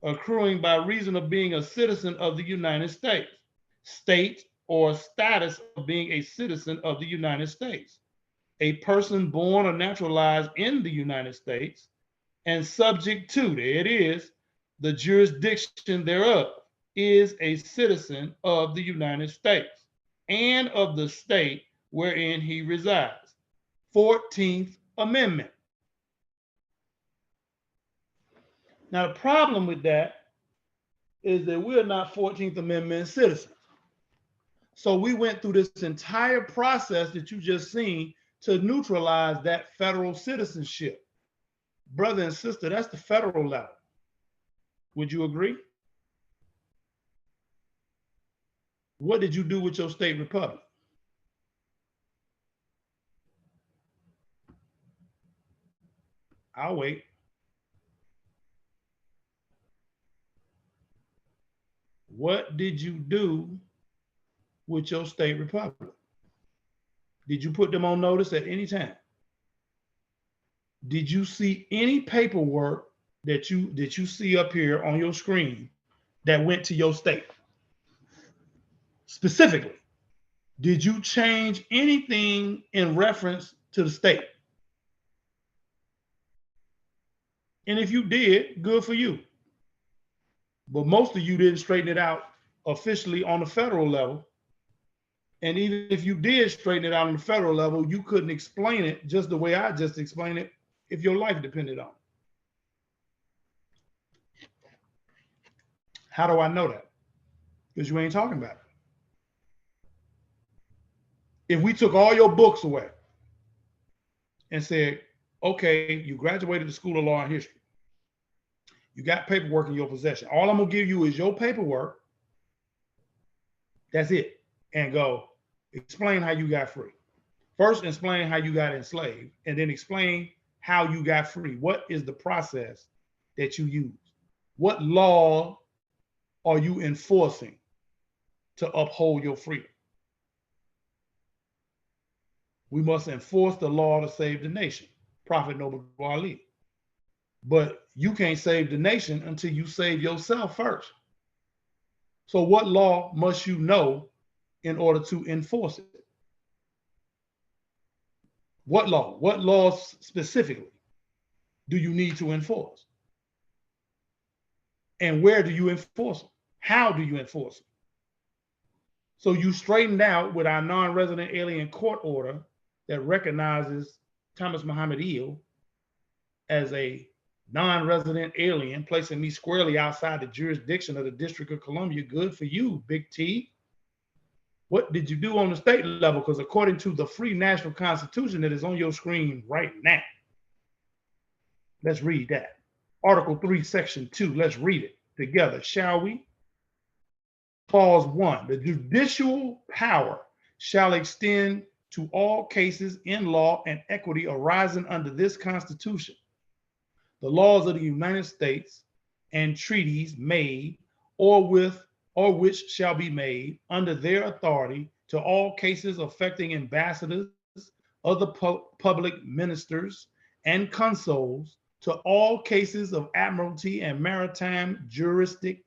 accruing by reason of being a citizen of the United States. State or status of being a citizen of the United States. A person born or naturalized in the United States and subject to, there it is, the jurisdiction thereof, is a citizen of the United States and of the state wherein he resides. 14th Amendment. Now, the problem with that is that we're not 14th Amendment citizens. So we went through this entire process that you just seen to neutralize that federal citizenship. Brother and sister, that's the federal level. Would you agree? What did you do with your state republic? I'll wait. What did you do with your state republic? Did you put them on notice at any time? Did you see any paperwork that you see up here on your screen that went to your state? Specifically, did you change anything in reference to the state? And if you did, good for you. But most of you didn't straighten it out officially on the federal level. And even if you did straighten it out on the federal level, you couldn't explain it just the way I just explained it if your life depended on it. How do I know that? Because you ain't talking about it. If we took all your books away and said, okay, you graduated the School of Law and History. You got paperwork in your possession. All I'm going to give you is your paperwork. That's it. And go explain how you got free. First, explain how you got enslaved, and then explain how you got free. What is the process that you use? What law are you enforcing to uphold your freedom? We must enforce the law to save the nation. Prophet Noble Ali. But you can't save the nation until you save yourself first. So what law must you know in order to enforce it? What law? What laws specifically do you need to enforce? And where do you enforce them? How do you enforce them? So you straightened out with our non-resident alien court order that recognizes Thomas Muhammad Eel as a non-resident alien, placing me squarely outside the jurisdiction of the District of Columbia. Good for you, Big T. What did you do on the state level? Because according to the free national constitution that is on your screen right now, let's read that. Article 3, Section 2. Let's read it together, shall we? Clause 1. The judicial power shall extend to all cases in law and equity arising under this Constitution, the laws of the United States, and treaties made or which shall be made under their authority, to all cases affecting ambassadors, other public ministers, and consuls, to all cases of admiralty and maritime jurisdiction,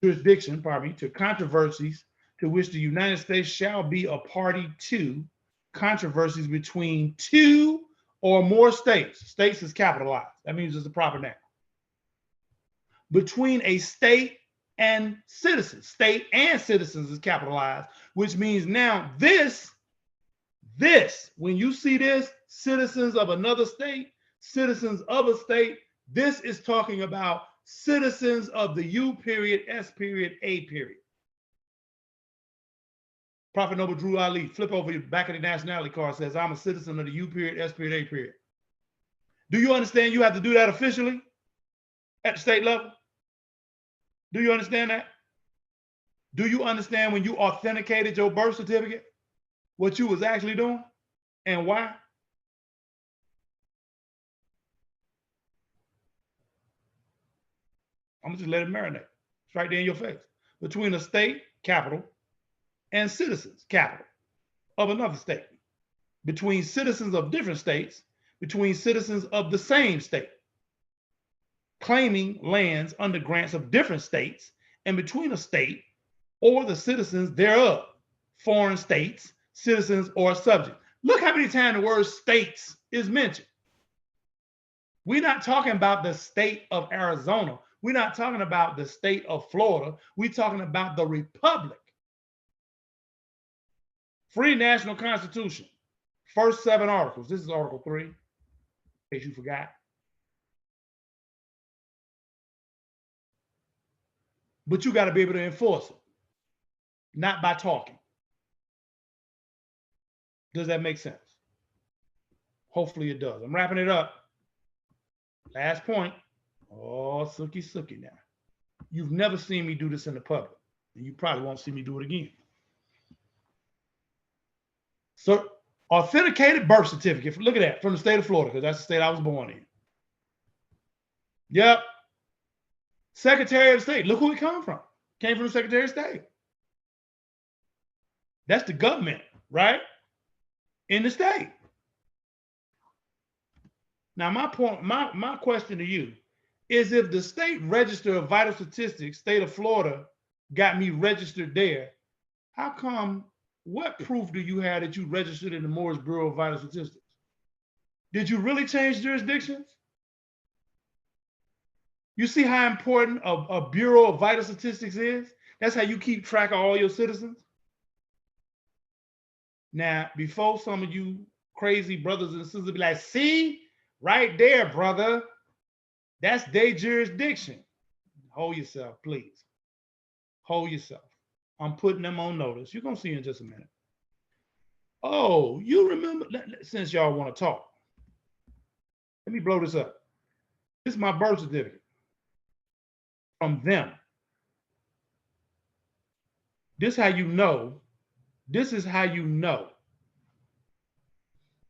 to controversies to which the United States shall be a party to, controversies between two or more states. States is capitalized. That means it's a proper noun. Between a state and citizens. State and citizens is capitalized, which means now this, when you see this, citizens of another state, citizens of a state, this is talking about citizens of the U period, S period, A period. Prophet Noble Drew Ali, flip over your back of the nationality card, says, I'm a citizen of the U period, S period, A period. Do you understand you have to do that officially at the state level? Do you understand that? Do you understand when you authenticated your birth certificate, what you was actually doing and why? I'm gonna just let it marinate. It's right there in your face. Between a state, capital, and citizens, capital, of another state. Between citizens of different states, between citizens of the same state, claiming lands under grants of different states, and between a state or the citizens thereof, foreign states, citizens, or subjects. Look how many times the word states is mentioned. We're not talking about the state of Arizona. We're not talking about the state of Florida. We're talking about the republic. Free national constitution. First 7 articles. This is Article 3, in case you forgot. But you got to be able to enforce it, not by talking. Does that make sense? Hopefully it does. I'm wrapping it up. Last point. Oh, sookie now. You've never seen me do this in the public, and you probably won't see me do it again. So, authenticated birth certificate. Look at that, from the state of Florida, because that's the state I was born in. Yep. Secretary of State. Look who it come from. Came from the Secretary of State. That's the government, right? In the state. Now, my question to you is, if the state register of vital statistics, state of Florida, got me registered there, how come, what proof do you have that you registered in the Moorish Bureau of Vital Statistics? Did you really change jurisdictions? You see how important a Bureau of Vital Statistics is? That's how you keep track of all your citizens. Now, before some of you crazy brothers and sisters be like, see, right there, brother, that's their jurisdiction. Hold yourself, please. Hold yourself. I'm putting them on notice. You're going to see in just a minute. Oh, you remember, since y'all want to talk, let me blow this up. This is my birth certificate from them. This is how you know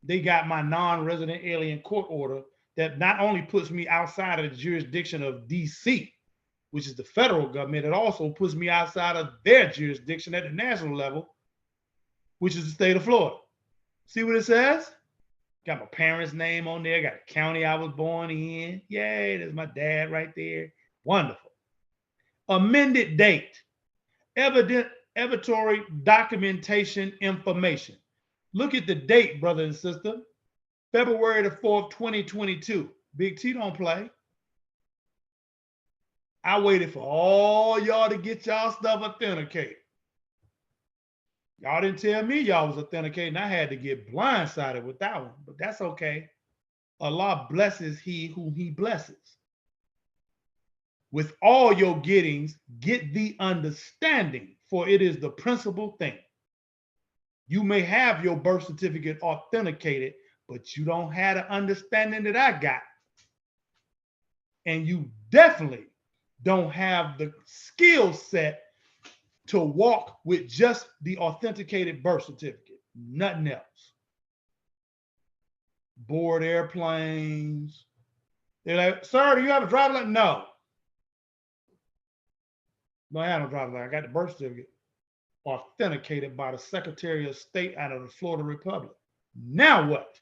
they got my non-resident alien court order that not only puts me outside of the jurisdiction of DC, which is the federal government, it also puts me outside of their jurisdiction at the national level, which is the state of Florida. See what it says? Got my parents' name on there, got the county I was born in. Yay, there's my dad right there. Wonderful. Amended date. Evidentiary documentation information. Look at the date, brother and sister. February the 4th, 2022. Big T don't play. I waited for all y'all to get y'all stuff authenticated. Y'all didn't tell me y'all was authenticating. I had to get blindsided with that one, but that's okay. Allah blesses he whom he blesses. With all your gettings, get the understanding, for it is the principal thing. You may have your birth certificate authenticated, but you don't have the understanding that I got. And you definitely don't have the skill set to walk with just the authenticated birth certificate, nothing else. Board airplanes. They're like, sir, do you have a driver's license? No. No, I have no driver's license. I got the birth certificate authenticated by the Secretary of State out of the Florida Republic. Now what?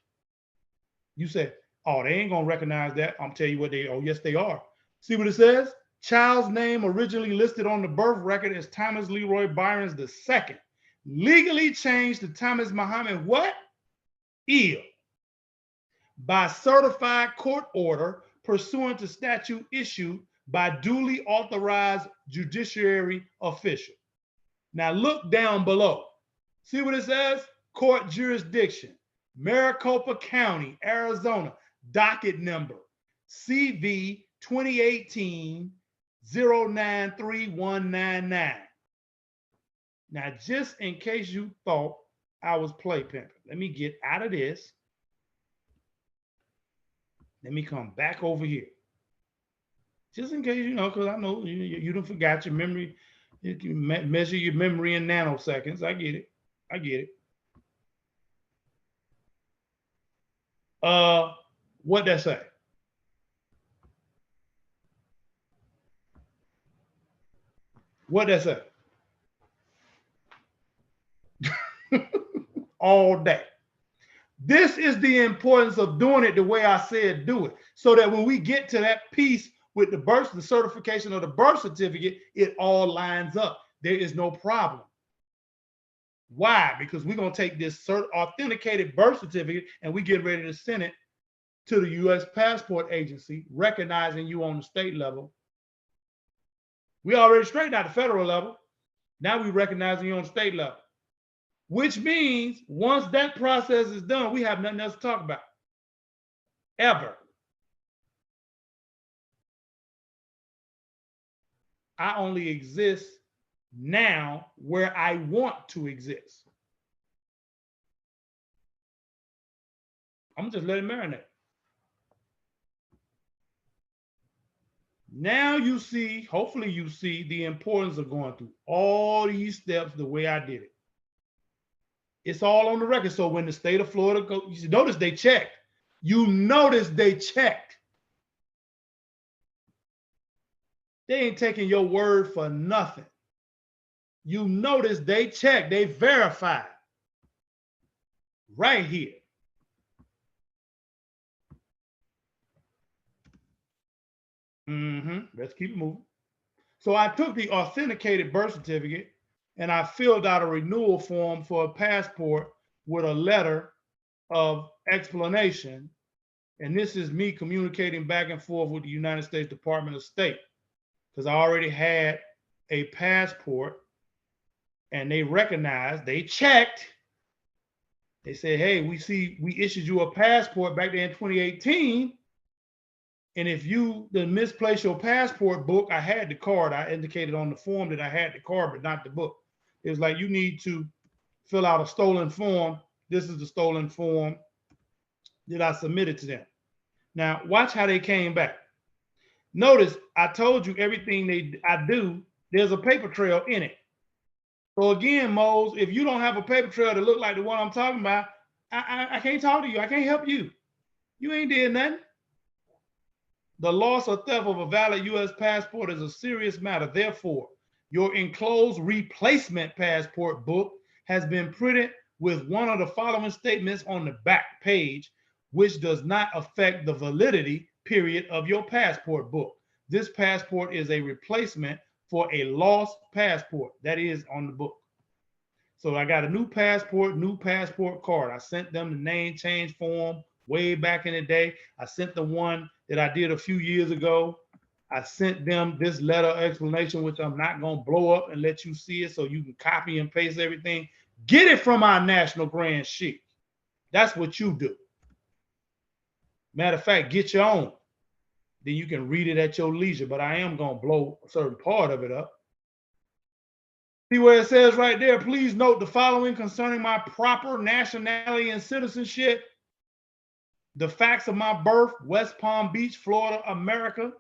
You said, oh, they ain't gonna recognize that. I'm telling you what they, oh, yes, they are. See what it says? Child's name originally listed on the birth record as Thomas Leroy Byron's II. Legally changed to Thomas Muhammad what? Eel. By certified court order pursuant to statute issued by duly authorized judiciary official. Now look down below. See what it says? Court jurisdiction, Maricopa County, Arizona, docket number CV 2018-093199. Now, just in case you thought I was play pimping, let me get out of this. Let me come back over here. Just in case, you know, because I know you don't forgot your memory. You can measure your memory in nanoseconds. I get it. I get it. What that say? What that say? All day. This is the importance of doing it the way I said do it, so that when we get to that piece with the birth, the certification of the birth certificate, it all lines up. There is no problem. Why? Because we're going to take this authenticated birth certificate and we get ready to send it to the U.S. Passport Agency, recognizing you on the state level. We already straightened out the federal level. Now we recognizing you on the state level, which means once that process is done, we have nothing else to talk about, ever. I only exist now where I want to exist. I'm just letting it marinate. Now you see, hopefully you see the importance of going through all these steps the way I did it. It's all on the record. So when the state of Florida goes, you notice they checked. You notice they checked. They ain't taking your word for nothing. You notice they checked, they verified. Right here. Let's keep moving. So I took the authenticated birth certificate and I filled out a renewal form for a passport with a letter of explanation. And this is me communicating back and forth with the United States Department of State, because I already had a passport and they recognized, they checked. They said, hey, we see we issued you a passport back there in 2018. And if you misplace your passport book, I had the card. I indicated on the form that I had the card, but not the book. It was like, you need to fill out a stolen form. This is the stolen form that I submitted to them. Now, watch how they came back. Notice I told you everything I do, there's a paper trail in it. So again, Mose, if you don't have a paper trail that look like the one I'm talking about, I can't talk to you. I can't help you. You ain't did nothing. The loss or theft of a valid U.S. passport is a serious matter. Therefore, your enclosed replacement passport book has been printed with one of the following statements on the back page, which does not affect the validity period of your passport book. This passport is a replacement for a lost passport that is on the book. So I got a new passport card. I sent them the name change form way back in the day. I sent the one that I did a few years ago. I sent them this letter of explanation, which I'm not going to blow up and let you see it so you can copy and paste everything. Get it from our National Grand Sheik. That's what you do. Matter of fact, get your own. Then you can read it at your leisure, but I am going to blow a certain part of it up. See where it says right there, please note the following concerning my proper nationality and citizenship. The facts of my birth, West Palm Beach, Florida, America,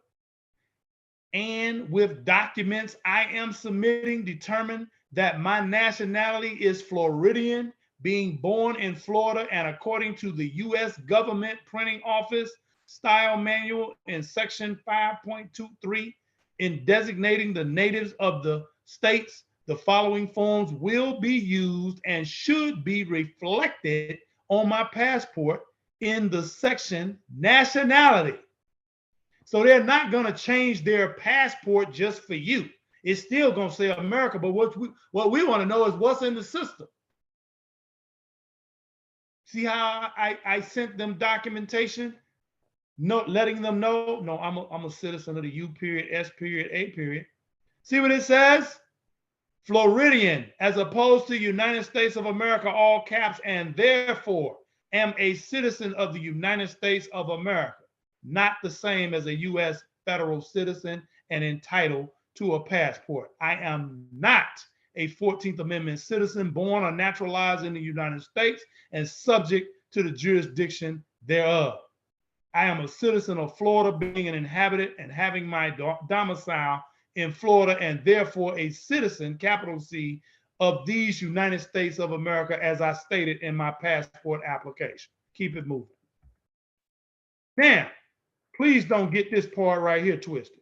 and with documents I am submitting determine that my nationality is Floridian, being born in Florida, and according to the U.S. Government Printing Office Style Manual in Section 5.23, in designating the natives of the states, the following forms will be used and should be reflected on my passport in the section nationality. So they're not going to change their passport just for you. It's still going to say America, but what we want to know is what's in the system. See how I sent them documentation, letting them know, no, I'm a citizen of the U period, S period, A period. See what it says? Floridian, as opposed to United States of America, all caps, and therefore am a citizen of the United States of America, not the same as a U.S. federal citizen and entitled to a passport. I am not a 14th Amendment citizen born or naturalized in the United States and subject to the jurisdiction thereof. I am a citizen of Florida, being an inhabitant and having my domicile in Florida, and therefore a citizen, capital C, of these United States of America, as I stated in my passport application. Keep it moving. Now, please don't get this part right here twisted.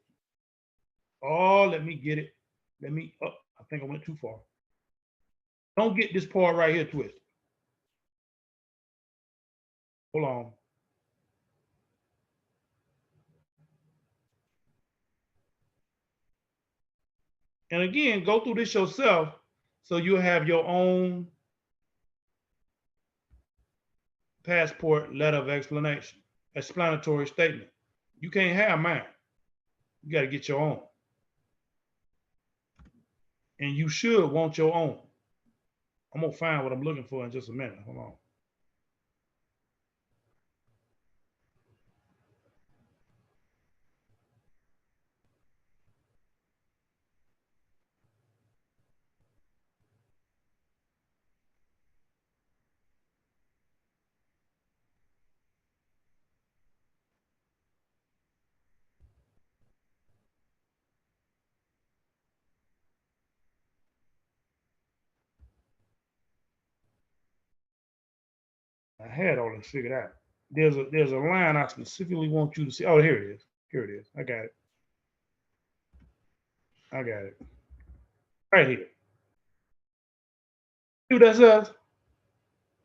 Oh, let me get it. I think I went too far. Don't get this part right here twisted. Hold on. And again, go through this yourself so you'll have your own passport letter of explanatory statement. You can't have mine. You got to get your own. And you should want your own. I'm going to find what I'm looking for in just a minute. Hold on. I had all this figured out. There's a line I specifically want you to see. Oh, here it is. Here it is. I got it. I got it. Right here. See what that says?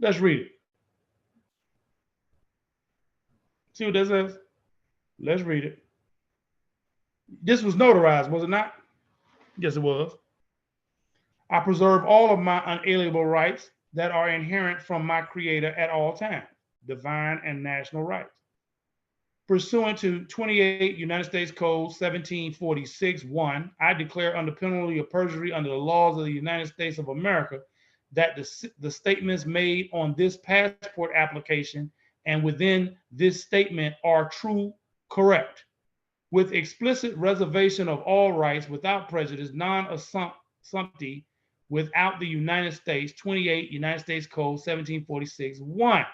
Let's read it. See what that says? Let's read it. This was notarized, was it not? Yes, it was. I preserve all of my unalienable rights that are inherent from my Creator at all times, divine and national rights. Pursuant to 28 United States Code 1746-1, I declare under penalty of perjury under the laws of the United States of America that the statements made on this passport application and within this statement are true, correct, with explicit reservation of all rights without prejudice, non-assumptive, without the United States, 28 United States Code 1746-1.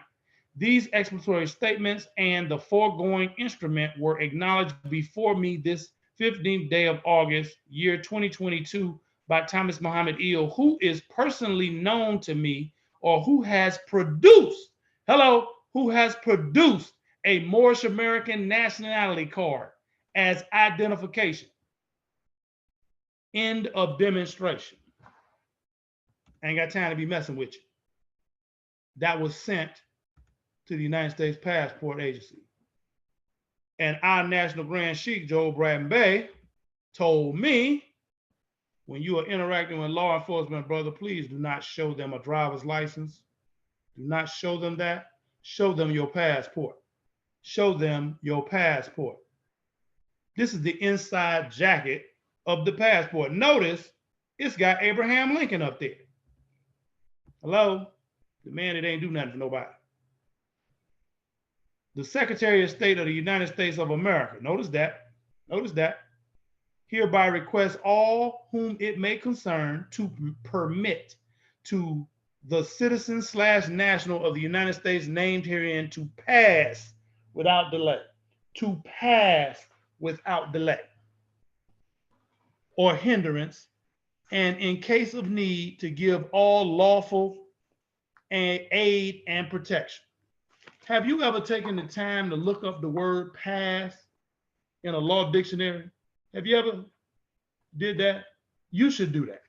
These explanatory statements and the foregoing instrument were acknowledged before me this 15th day of August, year 2022, by Thomas Muhammad Eel, who is personally known to me, or who has produced a Moorish American nationality card as identification. End of demonstration. Ain't got time to be messing with you. That was sent to the United States Passport Agency. And our National Grand Sheik, Joe Bratton Bay, told me, when you are interacting with law enforcement, brother, please do not show them a driver's license. Do not show them that. Show them your passport. Show them your passport. This is the inside jacket of the passport. Notice it's got Abraham Lincoln up there. Hello? The man that ain't do nothing for nobody. The Secretary of State of the United States of America. Notice that. Notice that. Hereby requests all whom it may concern to permit to the citizen / national of the United States named herein to pass without delay. To pass without delay or hindrance, and in case of need, to give all lawful aid and protection. Have you ever taken the time to look up the word pass in a law dictionary? Have you ever did that? You should do that.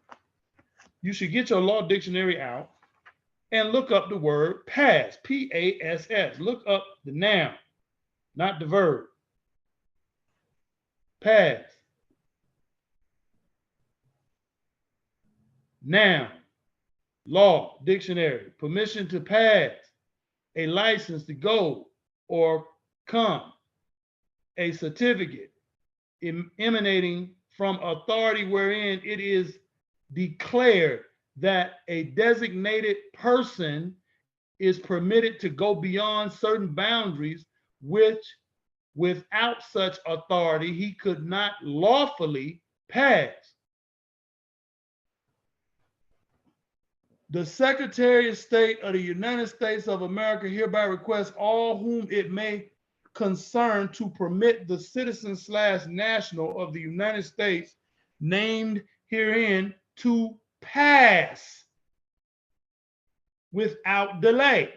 You should get your law dictionary out and look up the word pass, P-A-S-S. Look up the noun, not the verb. Pass. Noun, law, dictionary, permission to pass, a license to go or come, a certificate emanating from authority wherein it is declared that a designated person is permitted to go beyond certain boundaries which without such authority he could not lawfully pass. The Secretary of State of the United States of America hereby requests all whom it may concern to permit the citizen / national of the United States named herein to pass without delay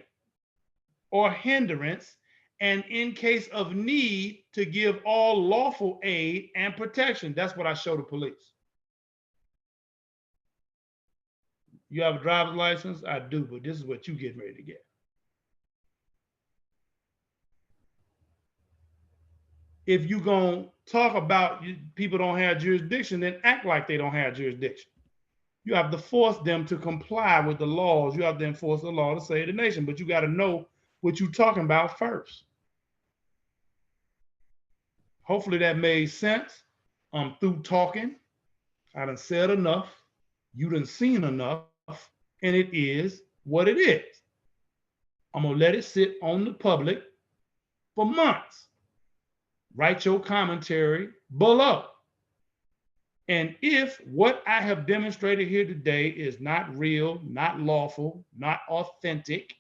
or hindrance, and in case of need, to give all lawful aid and protection. That's what I show the police. You have a driver's license? I do, but this is what you're getting ready to get. If you're going to talk about people don't have jurisdiction, then act like they don't have jurisdiction. You have to force them to comply with the laws. You have to enforce the law to save the nation, but you got to know what you're talking about first. Hopefully that made sense. I'm through talking. I done said enough. You done seen enough, and it is what it is. I'm going to let it sit on the public for months. Write your commentary below. And if what I have demonstrated here today is not real, not lawful, not authentic,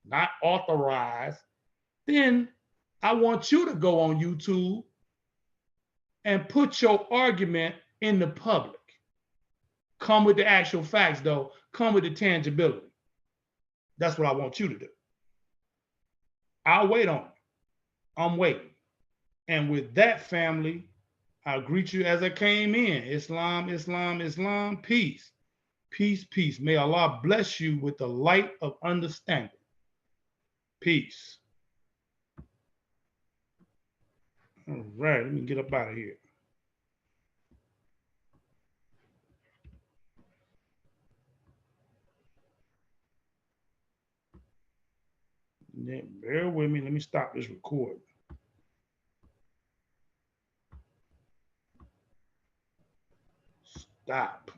not authorized, then I want you to go on YouTube and put your argument in the public. Come with the actual facts, though. Come with the tangibility. That's what I want you to do. I'll wait on you. I'm waiting. And with that, family, I'll greet you as I came in. Islam, Islam, Islam, peace. Peace, peace. May Allah bless you with the light of understanding. Peace. All right, let me get up out of here. Bear with me. Let me stop this recording. Stop.